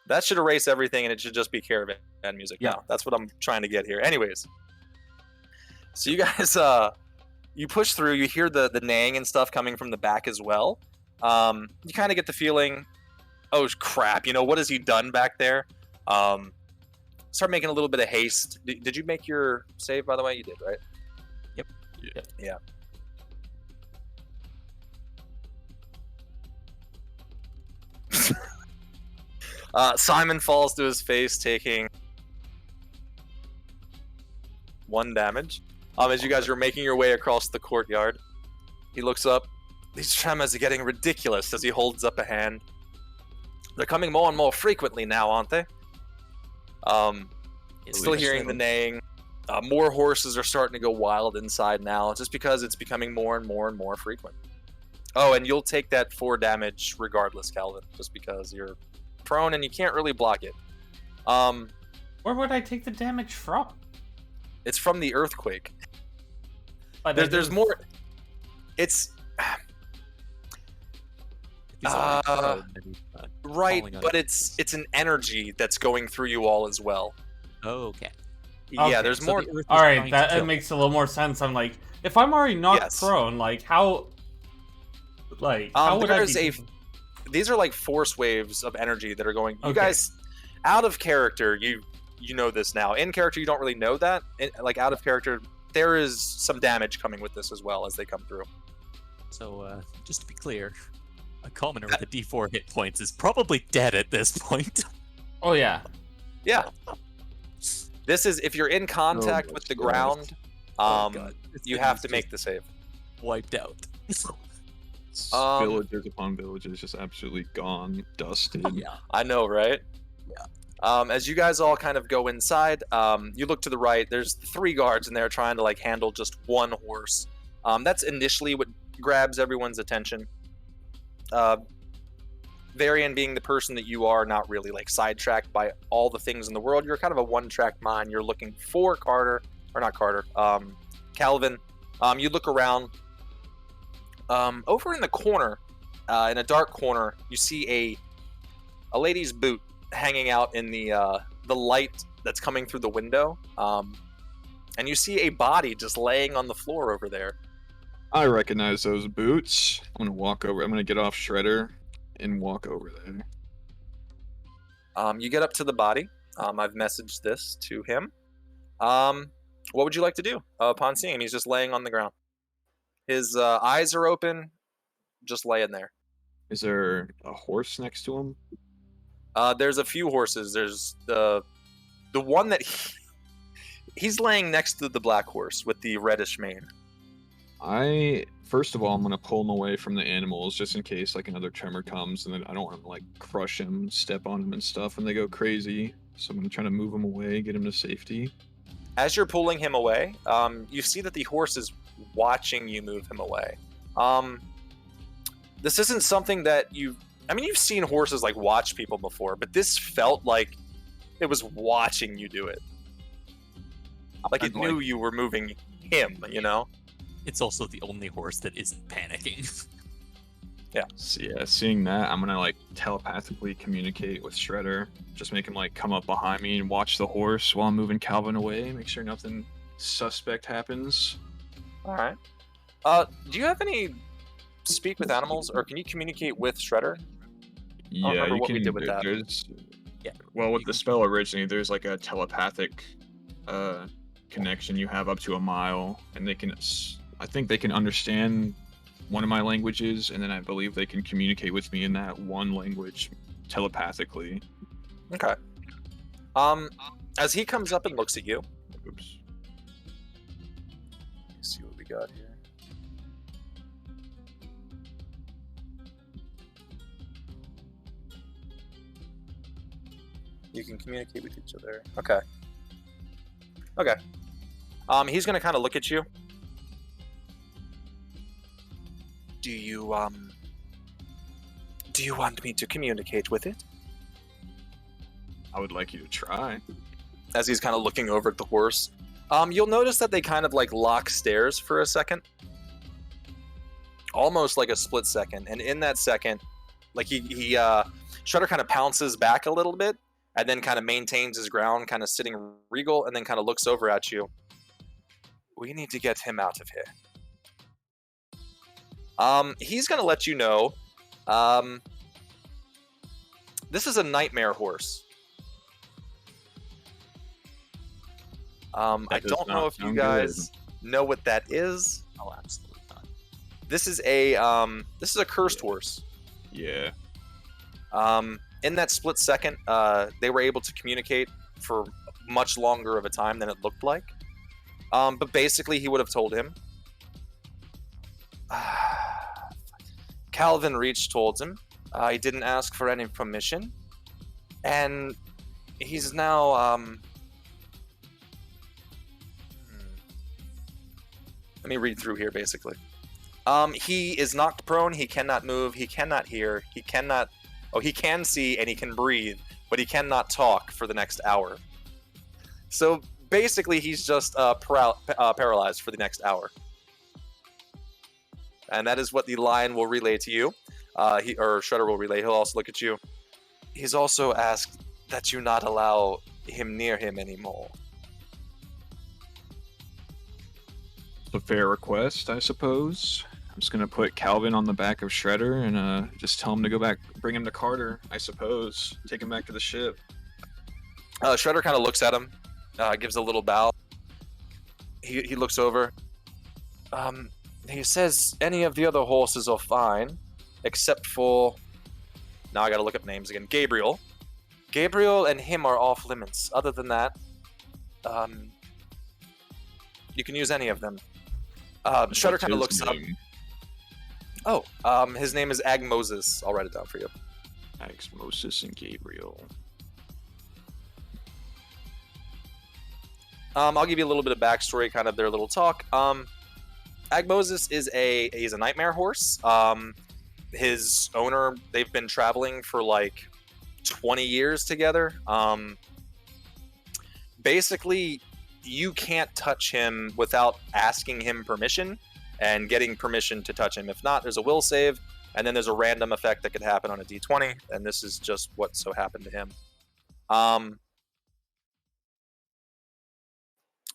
That should erase everything, and it should just be Caravan music now. That's what I'm trying to get here. Anyways, so you guys, you push through. You hear the neighing and stuff coming from the back as well. You kind of get the feeling, oh crap! You know, what has he done back there? Start making a little bit of haste. Did you make your save, by the way? You did, right? Yep. Yeah. Simon falls to his face, taking 1 damage. As you guys are making your way across the courtyard, he looks up. These tremors are getting ridiculous as he holds up a hand. They're coming more and more frequently now, aren't they? Still hearing the neighing. More horses are starting to go wild inside now, just because it's becoming more and more frequent. Oh, and you'll take that 4 damage regardless, Calvin, just because you're prone and you can't really block it. Where would I take the damage from? It's from the earthquake. There's more. It's right, but it's an energy that's going through you all as well. Oh, okay. Yeah, there's more. All right, that makes a little more sense. I'm like, if I'm already knocked Yes. prone, like how would I be? These are like force waves of energy that are going. You Okay. guys, out of character, you know this now. In character, you don't really know that. Like out of character, there is some damage coming with this as well as they come through. So, just to be clear, a commoner with a D4 hit points is probably dead at this point. Oh yeah. Yeah. This is if you're in contact with the ground, God. you have to make the save. Wiped out. Villages upon villages just absolutely gone, dusted. Yeah. I know, right? Yeah. As you guys all kind of go inside, you look to the right. There's 3 guards in there trying to like handle just one horse. That's initially what grabs everyone's attention. Varian, being the person that you are, not really like sidetracked by all the things in the world. You're kind of a one-track mind. You're looking for Calvin. You look around. Over in the corner, in a dark corner, you see a lady's boot hanging out in the light that's coming through the window. And you see a body just laying on the floor over there. I recognize those boots. I'm gonna walk over. I'm gonna get off Shredder and walk over there. You get up to the body. I've messaged this to him. What would you like to do upon seeing him? He's just laying on the ground. His eyes are open, just laying there. Is there a horse next to him? There's a few horses. There's the one that he's laying next to the black horse with the reddish mane. First of all, I'm gonna pull him away from the animals just in case like another tremor comes, and then I don't want to like crush him, step on him and stuff, and they go crazy. So I'm gonna try to move him away, get him to safety. As you're pulling him away, you see that the horse is watching you move him away. This isn't something that you've seen horses like watch people before, but this felt like it was watching you do it. Like it knew you were moving him, you know? It's also the only horse that isn't panicking. Yeah. So yeah, seeing that, I'm gonna like telepathically communicate with Shredder. Just make him like come up behind me and watch the horse while I'm moving Calvin away. Make sure nothing suspect happens. All right. Do you have any speak with animals, or can you communicate with Shredder? Yeah, remember you what can. we did with that. Yeah. Well, with the spell originally, there's like a telepathic connection you have up to a mile, and they can. I think they can understand one of my languages, and then I believe they can communicate with me in that one language telepathically. Okay. As he comes up and looks at you. Oops. Let's see what we got here. You can communicate with each other. Okay. Okay. He's gonna kind of look at you. Do you want me to communicate with it? I would like you to try. As he's kind of looking over at the horse. You'll notice that they kind of like lock stares for a second. Almost like a split second. And in that second, like he Shredder kind of pounces back a little bit and then kind of maintains his ground, kind of sitting regal, and then kind of looks over at you. We need to get him out of here. He's going to let you know, this is a nightmare horse. I don't know if you guys know what that is. Oh, absolutely not. This is a cursed horse. Yeah. In that split second, they were able to communicate for much longer of a time than it looked like. But basically, he would have told him. Calvin reached towards him. He didn't ask for any permission. And he's now... Let me read through here, basically. He is knocked prone. He cannot move. He cannot hear. He cannot... Oh, he can see and he can breathe, but he cannot talk for the next hour. So basically, he's just paralyzed for the next hour. And that is what the lion will relay to you. Shredder will relay. He'll also look at you. He's also asked that you not allow him near him anymore. a fair request, I suppose. I'm just gonna put Calvin on the back of Shredder and just tell him to go back, bring him to Carter, I suppose. Take him back to the ship. Shredder kind of looks at him, gives a little bow. He looks over. He says any of the other horses are fine, except for... Now I gotta look up names again. Gabriel. Gabriel and him are off limits. Other than that, you can use any of them. Shredder kind of looks up. Oh, his name is Agmoses. I'll write it down for you. Agmoses and Gabriel. I'll give you a little bit of backstory, kind of their little talk. Agmoses is he's a nightmare horse. His owner, they've been traveling for like 20 years together. Basically, you can't touch him without asking him permission and getting permission to touch him. If not, there's a will save, and then there's a random effect that could happen on a d20, and this is just what so happened to him.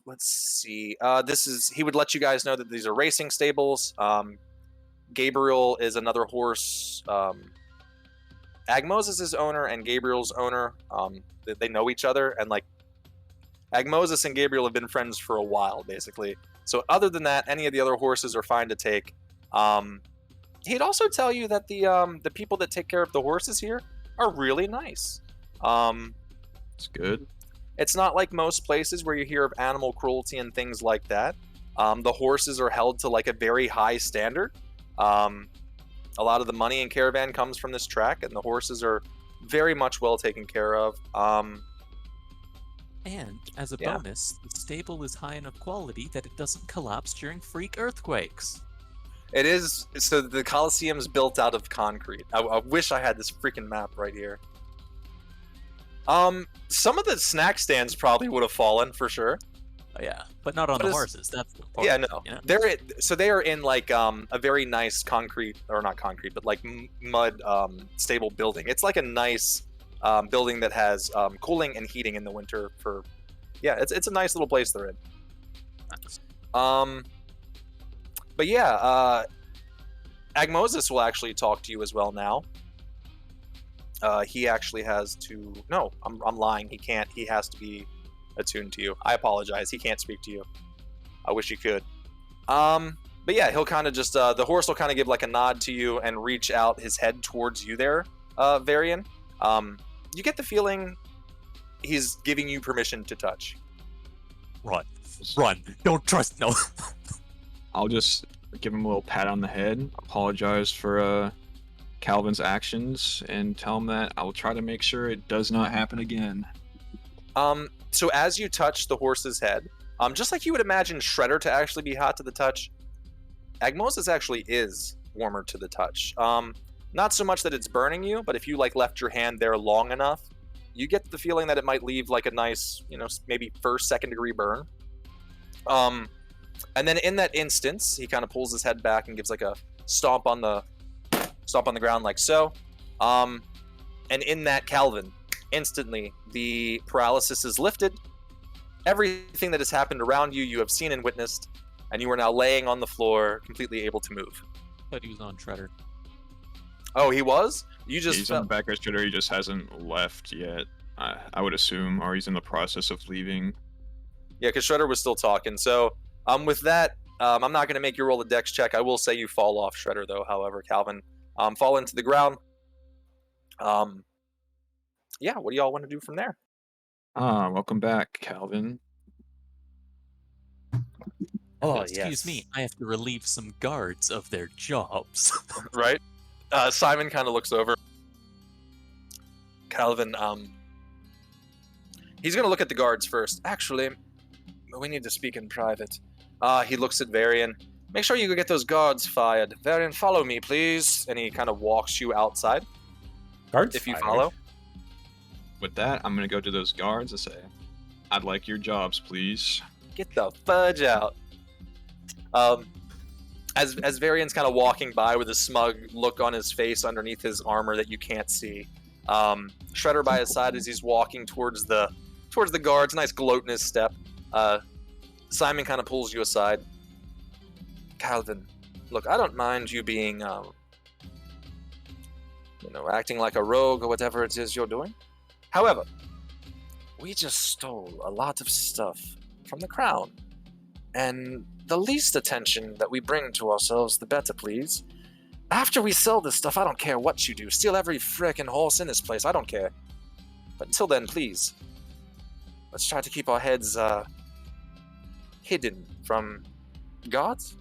Let's see. He would let you guys know that these are racing stables. Gabriel is another horse. Agmoses is his owner and Gabriel's owner. They know each other, and like Agmoses and Gabriel have been friends for a while, basically. So other than that, any of the other horses are fine to take. He'd also tell you that the people that take care of the horses here are really nice. It's good. It's not like most places where you hear of animal cruelty and things like that. The horses are held to like a very high standard. A lot of the money in Caravan comes from this track, and the horses are very much well taken care of. And as a bonus, the stable is high enough quality that it doesn't collapse during freak earthquakes. It is. So the Coliseum's built out of concrete. I wish I had this freaking map right here. Some of the snack stands probably would have fallen for sure. Yeah, but not on the horses. That's the part. Yeah, no. You know? They are in like a very nice concrete, or not concrete, but like mud stable building. It's like a nice building that has cooling and heating in the winter. It's a nice little place they're in. Nice. But yeah, Agmoses will actually talk to you as well now. He actually has to. No, I'm lying. He can't. He has to be attuned to you. I apologize. He can't speak to you. I wish he could. But yeah, he'll kind of just the horse will kind of give like a nod to you and reach out his head towards you there, Varian. You get the feeling he's giving you permission to touch. Run. Don't trust no. I'll just give him a little pat on the head, apologize for Calvin's actions, and tell him that I will try to make sure it does not happen again. So as you touch the horse's head, just like you would imagine Shredder to actually be hot to the touch, Agmoses actually is warmer to the touch. Not so much that it's burning you, but if you like left your hand there long enough, you get the feeling that it might leave like a nice, maybe first, second degree burn. And then in that instance, he kind of pulls his head back and gives like a stomp on the ground like so. And in that, Calvin, instantly the paralysis is lifted. Everything that has happened around you, you have seen and witnessed, and you are now laying on the floor, completely able to move. Thought he was on Shredder. Oh, he was? He's on the back of Shredder. He just hasn't left yet, I would assume, or he's in the process of leaving. Yeah, because Shredder was still talking. So, with that, I'm not going to make you roll a dex check. I will say you fall off Shredder, though. However, Calvin, fall into the ground. Yeah, what do y'all want to do from there? Welcome back, Calvin. Oh, excuse me, I have to relieve some guards of their jobs. Right? Simon kind of looks over. Calvin, he's going to look at the guards first. Actually, we need to speak in private. He looks at Varian. Make sure you go get those guards fired. Varian, follow me, please. And he kind of walks you outside. Guards if you fired. follow. With that, I'm going to go to those guards and say, I'd like your jobs, please. Get the fudge out. As Varian's kind of walking by with a smug look on his face underneath his armor that you can't see, Shredder by his side as he's walking towards the guards, nice gloat in his step. Simon kind of pulls you aside. Calvin, look, I don't mind you being, acting like a rogue or whatever it is you're doing. However, we just stole a lot of stuff from the crown. And the least attention that we bring to ourselves, the better, please. After we sell this stuff, I don't care what you do. Steal every frickin' horse in this place, I don't care. But until then, please, let's try to keep our heads, hidden from gods.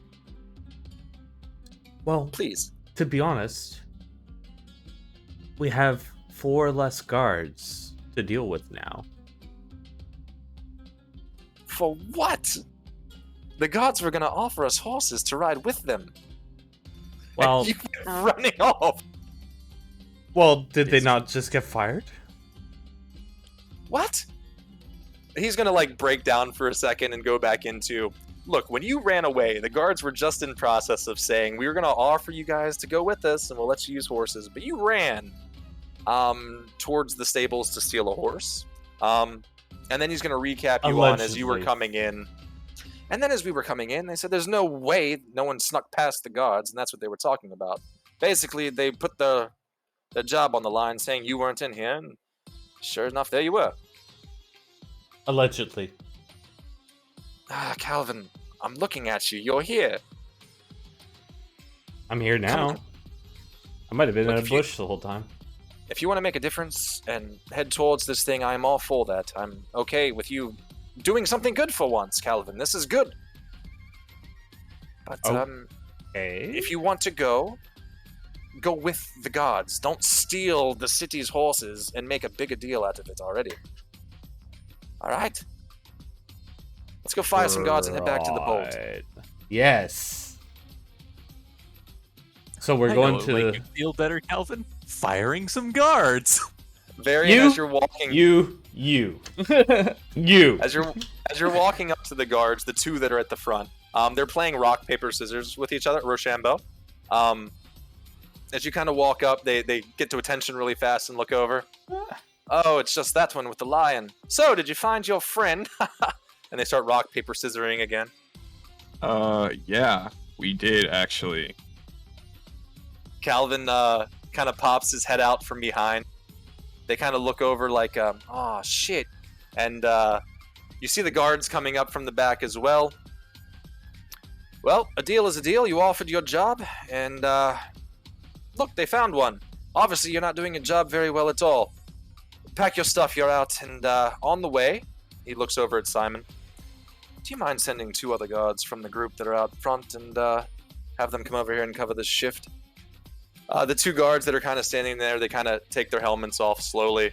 Well, Please. to be honest, we have 4 less guards to deal with now. For what? The gods were gonna offer us horses to ride with them. Well, And you went running off. did they not just get fired? What? He's gonna break down for a second and go back into, look, when you ran away, the guards were just in process of saying, we were gonna offer you guys to go with us and we'll let you use horses, but you ran towards the stables to steal a horse. And then he's gonna recap you on as you were coming in. And then as we were coming in, they said there's no way no one snuck past the guards, and that's what they were talking about. Basically, they put the job on the line saying you weren't in here, and sure enough, there you were. Allegedly. Calvin, I'm looking at you. You're here. I'm here now. I might have been in a bush the whole time. If you want to make a difference and head towards this thing, I'm all for that. I'm okay with you doing something good for once, Calvin. This is good. But, if you want to go with the gods. Don't steal the city's horses and make a bigger deal out of it already. Alright? Let's go fire some guards and head back to the boat. Yes. So we're I going know to make you feel better, Calvin? Firing some guards. Varian, as you're walking... You. As you're walking up to the guards, the 2 that are at the front, they're playing rock, paper, scissors with each other, Rochambeau. As you kind of walk up, they get to attention really fast and look over. Oh, it's just that one with the lion. So, did you find your friend? And they start rock, paper, scissoring again. Yeah, we did actually. Calvin kind of pops his head out from behind. They kind of look over like, oh, shit. And you see the guards coming up from the back as well. Well, a deal is a deal. You offered your job, and look, they found one. Obviously, you're not doing your job very well at all. Pack your stuff, you're out, and on the way, he looks over at Simon. Do you mind sending 2 other guards from the group that are out front and have them come over here and cover this shift? The 2 guards that are kind of standing there, they kind of take their helmets off slowly.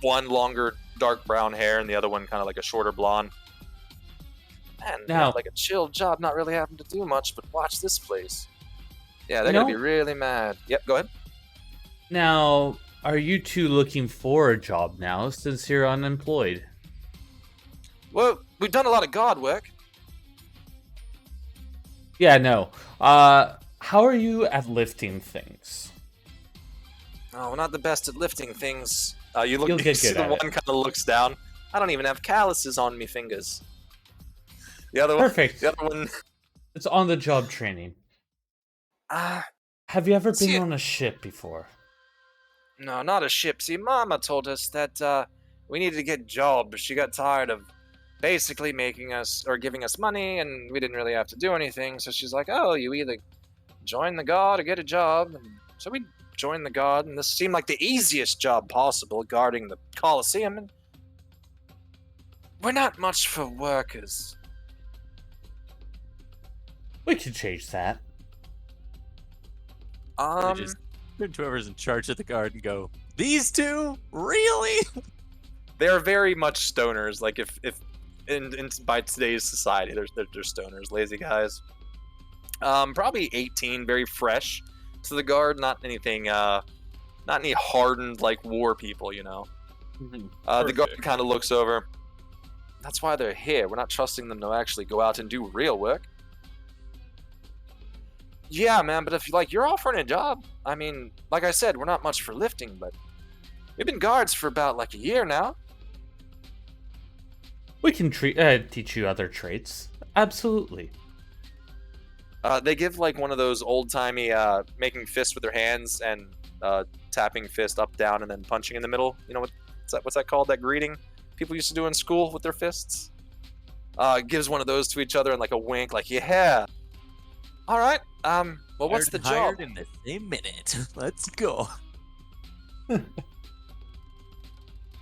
One longer, dark brown hair, and the other one kind of like a shorter blonde. Man, now, like a chill job, not really having to do much, but watch this place. Yeah, they're going to be really mad. Yep, go ahead. Now, are you 2 looking for a job now, since you're unemployed? Well, we've done a lot of guard work. Yeah, no. How are you at lifting things? Oh, we're not the best at lifting things. You You'll get see good the at one it. kind of looks down. I don't even have calluses on me fingers. The other Perfect. one. The other one. It's on-the-job training. Have you ever been on a ship before? No, not a ship. See, Mama told us that we needed to get jobs. She got tired of basically making us or giving us money, and we didn't really have to do anything. So she's like, "Oh, you either join the guard or get a job." And so we joined the guard, and this seemed like the easiest job possible, guarding the Colosseum. And we're not much for workers. We could change that. They just turn to whoever's in charge of the guard and go, "These 2? Really?" They're very much stoners. Like if by today's society, they're stoners, lazy guys. Probably 18, very fresh to the guard. Not anything, not any hardened like war people, you know. The guard kind of looks over. That's why they're here. We're not trusting them to actually go out and do real work. Yeah, man, but if you're offering a job, I mean, like I said, we're not much for lifting, but we've been guards for about a year now. We can teach you other traits. Absolutely. They give like one of those old-timey making fists with their hands and tapping fist up, down, and then punching in the middle. You know what's that called? That greeting people used to do in school with their fists. Gives one of those to each other and like a wink, like yeah. All right. Well, what's the job? Hired in the same minute. Let's go.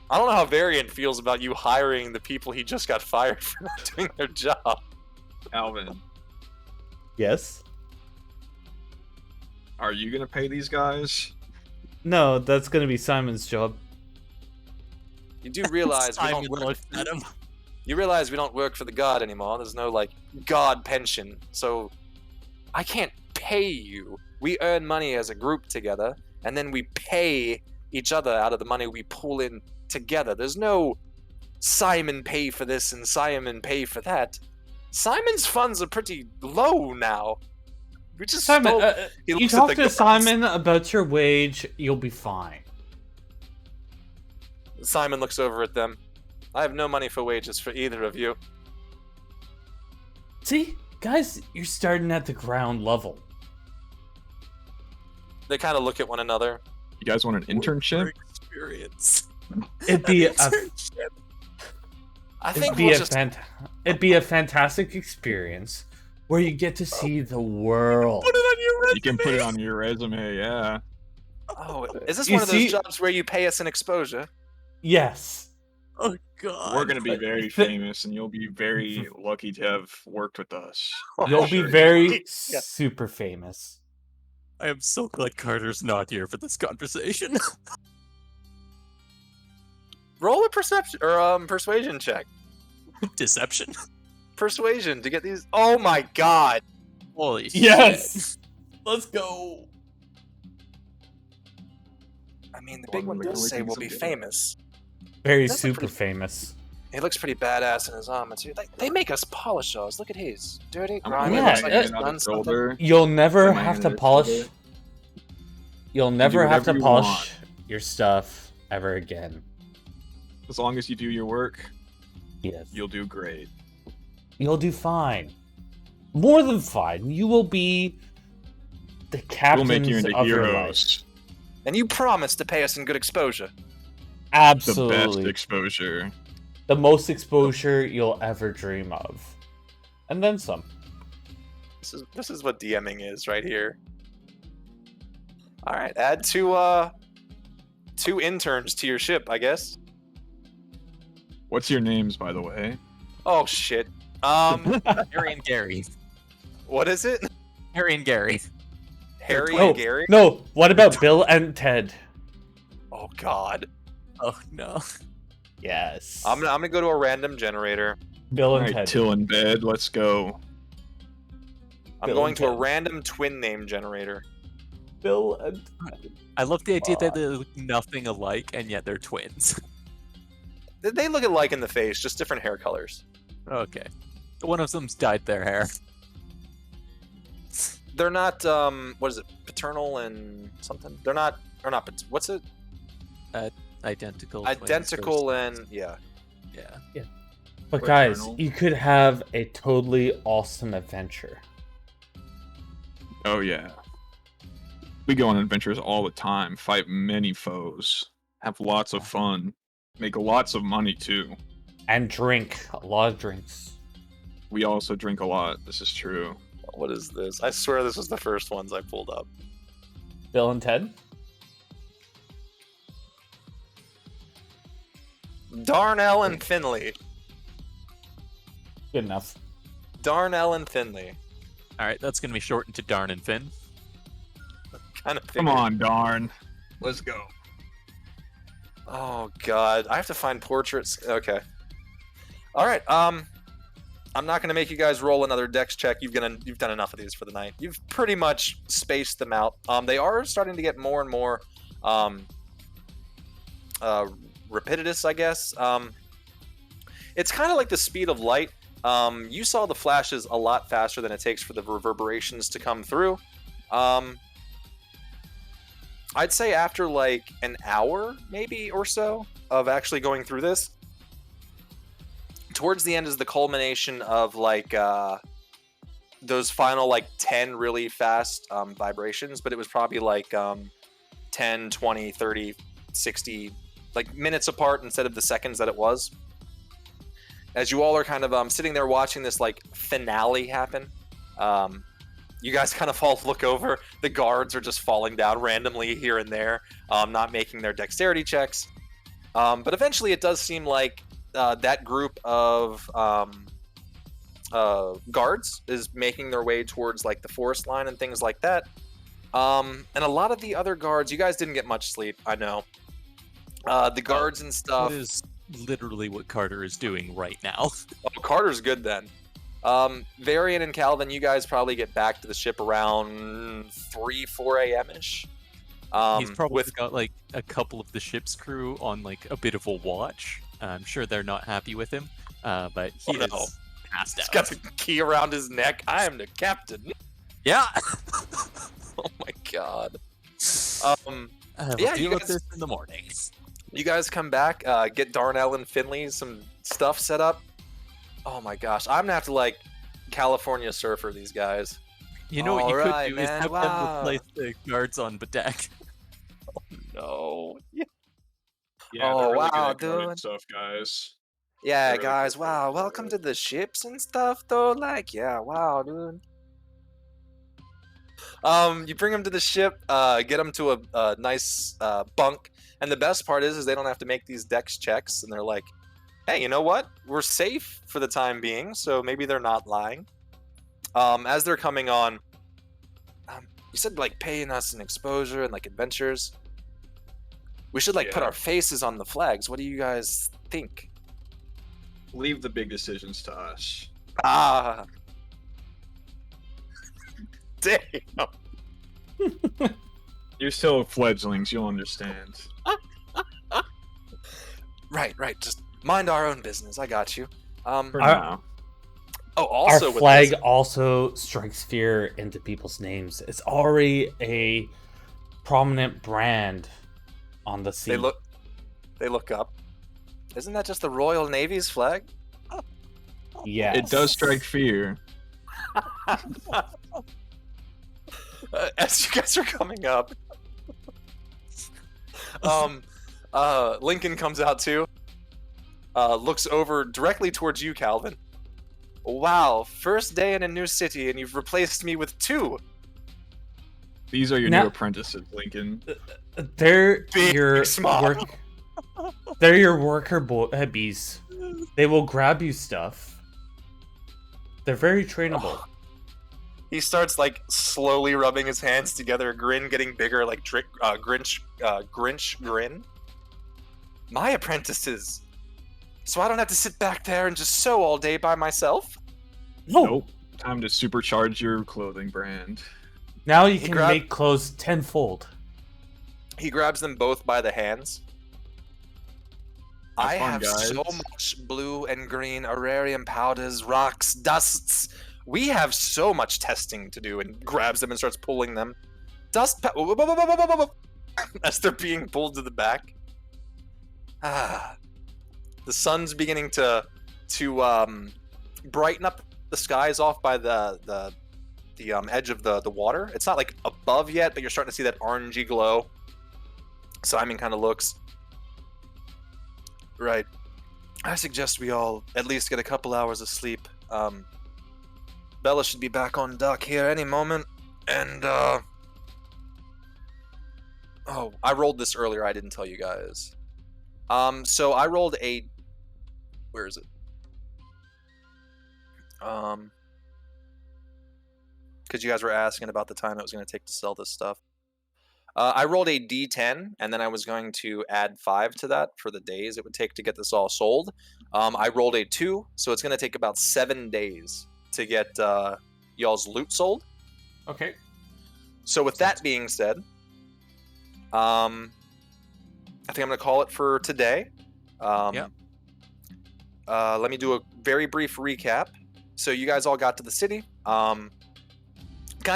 I don't know how Varian feels about you hiring the people he just got fired for not doing their job. Alvin, Yes? are you gonna pay these guys? No, that's gonna be Simon's job. You do realize we Simon don't work. looked at him. You realize we don't work for the god anymore. There's no like god pension, so I can't pay you. We earn money as a group together, and then we pay each other out of the money we pull in together. There's no Simon pay for this and Simon pay for that. Simon's funds are pretty low now. We just Simon, he you looks at talk the to guards. Simon about your wage, you'll be fine. Simon looks over at them. I have no money for wages for either of you. See? Guys, you're starting at the ground level. They kind of look at one another. You guys want an internship? Experience. It'd be a I think It'd be, we'll a just it'd be a fantastic experience where you get to see the world. Put it on your resume. You can put it on your resume, yeah. Oh, is this You one of see- those jobs where you pay us an exposure? Yes. Oh god. We're gonna be very famous, and you'll be very lucky to have worked with us. You'll be Sure. very Yeah. super famous. I am so glad Carter's not here for this conversation. Roll a perception or persuasion check. Deception. Persuasion to get these. Oh my god! Holy Yes. Let's go. I mean, the Well, big one we can does only say think we'll be something. famous. Very That's a super pretty- famous. He looks pretty badass in his armor too. They make us polish ours. Look at his dirty, I'm grimy. Yeah, looks like yeah. he's done something. shoulder. You'll never Put my have hand to on his polish. shoulder. You'll never have whatever to you polish want. your stuff ever again. As long as you do your work, Yes. you'll do great. You'll do fine. More than fine. You will be the We'll captains make you into of your life. heroes. And you promised to pay us in good exposure. The Absolutely. best exposure. The most exposure you'll ever dream of. And then some. This is what DMing is right here. All right, add two interns to your ship, I guess. What's your names, by the way? Oh shit. Harry and Gary. What is it? Harry and Gary. Harry Oh, and Gary? no. What about Bill and Ted? Oh god. Oh no. Yes. I'm gonna go to a random generator. Bill and Alright, Ted. Till in bed, let's go. I'm Bill going and to a Ted. random twin name generator. Bill and I love the idea that they look nothing alike and yet they're twins. They look alike in the face, just different hair colors. Okay. One of them's dyed their hair. They're not what is it? Paternal and something? They're not what's it? Identical. twins Identical versus- and yeah. Yeah. But Or guys, Eternal. you could have a totally awesome adventure. Oh yeah. We go on adventures all the time, fight many foes, have lots of fun, make lots of money too. And drink. A lot of drinks. We also drink a lot, this is true. What is this? I swear this was the first ones I pulled up. Bill and Ted? Darnell and Finley. Good enough. Darnell and Finley. Alright, that's gonna be shortened to Darn and Finn. Kind of Come on, darn. Let's go. Oh god, I have to find portraits. Okay. All right. I'm not gonna make you guys roll another dex check. You've done enough of these for the night. You've pretty much spaced them out. They are starting to get more and more repetitious, I guess. It's kind of like the speed of light. You saw the flashes a lot faster than it takes for the reverberations to come through. I'd say after like an hour, maybe, or so, of actually going through this, towards the end is the culmination of like those final like 10 really fast vibrations, but it was probably like 10, 20, 30, 60 like minutes apart instead of the seconds that it was. As you all are kind of sitting there watching this like finale happen, you guys kind of all look over. The guards are just falling down randomly here and there, not making their dexterity checks. But eventually it does seem like that group of guards is making their way towards like the forest line and things like that. And a lot of the other guards, you guys didn't get much sleep, I know. The guards and stuff. That is literally what Carter is doing right now. Oh, Carter's good then. Varian and Calvin, you guys probably get back to the ship around 4 a.m.-ish. He's probably got like a couple of the ship's crew on like a bit of a watch. I'm sure they're not happy with him, but he is passed out. He's got the key around his neck. I am the captain. Yeah. Oh my god. We'll Yeah, deal you with guys- this in the morning. You guys come back, get Darnell and Finley some stuff set up. Oh my gosh, I'm gonna have to like California surfer these guys. You know what you Alright, could do is man, have wow. them replace the guards on deck. No. Yeah, Oh, they're really wow, good at coding dude. stuff, guys. Yeah, They're really guys, good wow, at welcome to it. the ships and stuff though. Like, yeah, wow, dude. You bring them to the ship, get them to a nice bunk, and the best part is they don't have to make these dex checks, and they're like, hey, you know what? We're safe for the time being, so maybe they're not lying. As they're coming on, you said like paying us an exposure and like adventures. We should like put Yeah. our faces on the flags. What do you guys think? Leave the big decisions to us. Ah. Damn. You're still fledglings, you'll understand. Right. Just mind our own business. I got you. For Our- now. Oh, also Our with flag this- also strikes fear into people's names. It's already a prominent brand on the sea. They look up. Isn't that just the Royal Navy's flag? Yeah, It does strike fear. As you guys are coming up, Lincoln comes out too. Looks over directly towards you, Calvin. Wow, first day in a new city, and you've replaced me with 2. These are your Now- new apprentices, Lincoln. They're Big your smile. work. They're your worker bees. They will grab you stuff. They're very trainable. He starts like slowly rubbing his hands together, grin getting bigger, like Grinch grin. My apprentices, so I don't have to sit back there and just sew all day by myself. No, Nope. Time to supercharge your clothing brand. now you He can grabbed- make clothes tenfold. He grabs them both by the hands. Have I fun, have guys. so much blue and green ararium powders, rocks, dusts. We have so much testing to do, and grabs them and starts pulling them. As they're being pulled to the back. The sun's beginning to brighten up the skies off by the edge of the water. It's not like above yet, but you're starting to see that orangey glow. Simon kind of looks. Right. I suggest we all at least get a couple hours of sleep. Bella should be back on dock here any moment. And, oh, I rolled this earlier. I didn't tell you guys. So I rolled a... Where is it? Because you guys were asking about the time it was going to take to sell this stuff. I rolled a D10, and then I was going to add 5 to that for the days it would take to get this all sold. I rolled a 2, so it's going to take about 7 days to get y'all's loot sold. Okay. So with that being said, I think I'm going to call it for today. Yeah. Let me do a very brief recap. So you guys all got to the city. Kind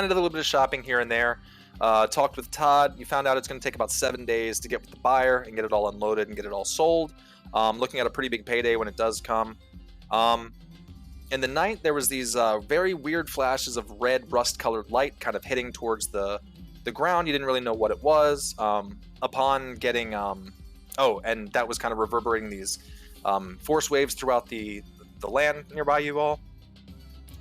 of did a little bit of shopping here and there. Talked with Todd. You found out it's going to take about 7 days to get with the buyer and get it all unloaded and get it all sold. Looking at a pretty big payday when it does come. In the night, there was these very weird flashes of red rust-colored light kind of hitting towards the ground. You didn't really know what it was. Upon getting... and that was kind of reverberating these force waves throughout the land nearby you all.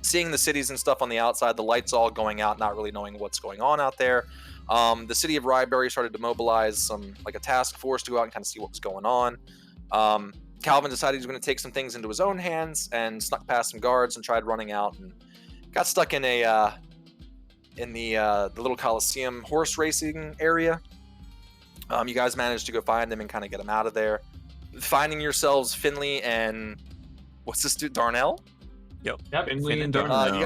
Seeing the cities and stuff on the outside, the lights all going out, not really knowing what's going on out there. The city of Ryberry started to mobilize a task force to go out and kind of see what was going on. Calvin decided he was going to take some things into his own hands and snuck past some guards and tried running out and got stuck in the little Coliseum horse racing area. You guys managed to go find him and kind of get him out of there. Finding yourselves Finley and what's this dude, Darnell? Yep. Finley and Darnell. You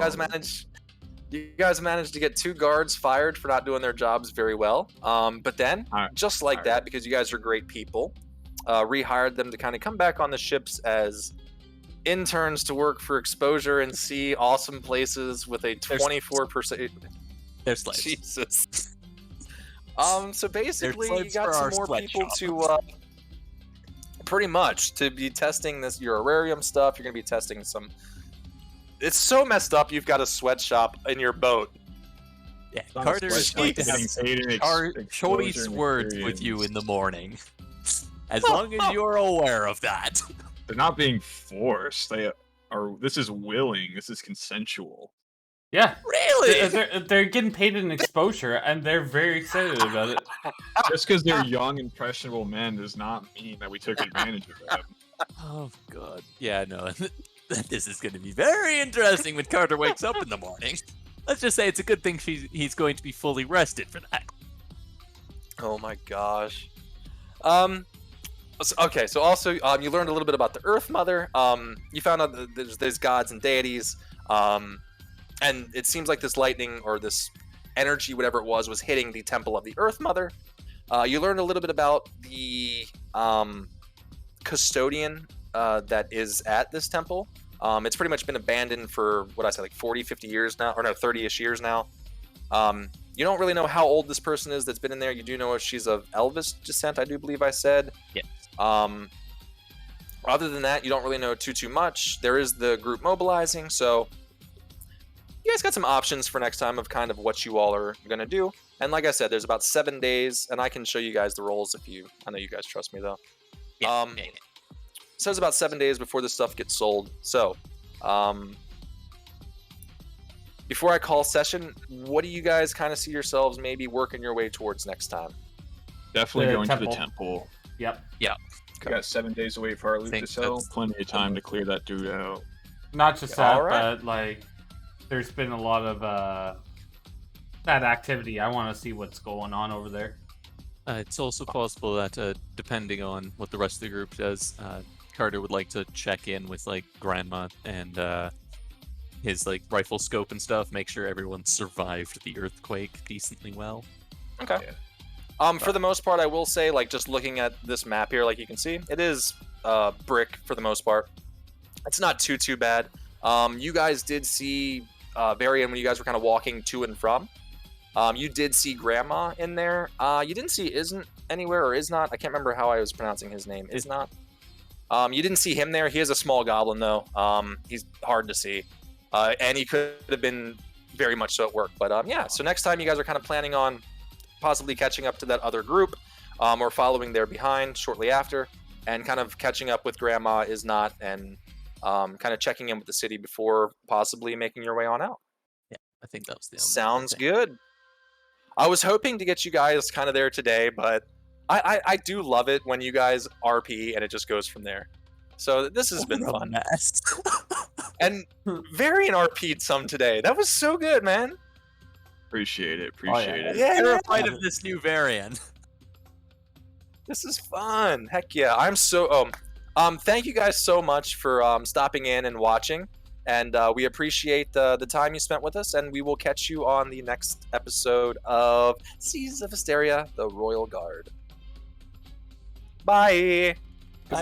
guys managed to get 2 guards fired for not doing their jobs very well. But then, just like that, because you guys are great people, rehired them to kind of come back on the ships as interns to work for Exposure and see awesome places with a 24%. They're slaves. Jesus. So basically, you got some more people to pretty much to be testing your Aurarium stuff. You're going to be testing some. It's so messed up. You've got a sweatshop in your boat. Yeah, Carter is going to have our choice words experience. with you in the morning. As long as you're aware of that. They're not being forced. They are. This is willing. This is consensual. Yeah. Really? They're getting paid in exposure, and they're very excited about it. Just because they're young, impressionable men does not mean that we took advantage of them. Oh, God. Yeah, no. This is going to be very interesting when Carter wakes up in the morning. Let's just say it's a good thing he's going to be fully rested for that. Oh my gosh. Okay, so also you learned a little bit about the Earth Mother. You found out that there's gods and deities. And it seems like this lightning or this energy, whatever it was hitting the temple of the Earth Mother. You learned a little bit about the custodian that is at this temple. It's pretty much been abandoned for, 40, 50 years now, or no, 30-ish years now. You don't really know how old this person is that's been in there. You do know if she's of Elvis descent, I do believe I said. Yes. Other than that, you don't really know too much. There is the group mobilizing, so you guys got some options for next time of kind of what you all are going to do. And like I said, there's about 7 days, and I can show you guys the roles I know you guys trust me, though. Yeah. So it's about 7 days before this stuff gets sold. So, before I call session, what do you guys kind of see yourselves maybe working your way towards next time? Definitely going to the temple. Yep. Yeah. We got 7 days away for our loot to sell. Plenty of time to clear that dude out. Not just that, right. but there's been a lot of that activity. I want to see what's going on over there. It's also possible that depending on what the rest of the group does, Carter would like to check in with Grandma and his rifle scope and stuff, make sure everyone survived the earthquake decently well. Okay. Yeah. For the most part, I will say, just looking at this map here, you can see, it is brick for the most part. It's not too bad. You guys did see Varian when you guys were kind of walking to and from. You did see Grandma in there. You didn't see Isn't anywhere, or Is Not. I can't remember how I was pronouncing his name. Is Not. You didn't see him there. He is a small goblin, though. He's hard to see. And he could have been very much so at work. But yeah, so next time you guys are kind of planning on possibly catching up to that other group, or following there behind shortly after, and kind of catching up with Grandma Is Not, and kind of checking in with the city before possibly making your way on out. Yeah, I think that was the only Sounds thing. good. I was hoping to get you guys kind of there today, but I do love it when you guys RP and it just goes from there. So this has been fun. Mess. And Varian RP'd some today. That was so good, man. Appreciate it. Yeah. Terrified of this new variant. This is fun. Heck yeah. I'm so thank you guys so much for stopping in and watching. And we appreciate the time you spent with us, and we will catch you on the next episode of Seasons of Hysteria, the Royal Guard. Bye. Bye.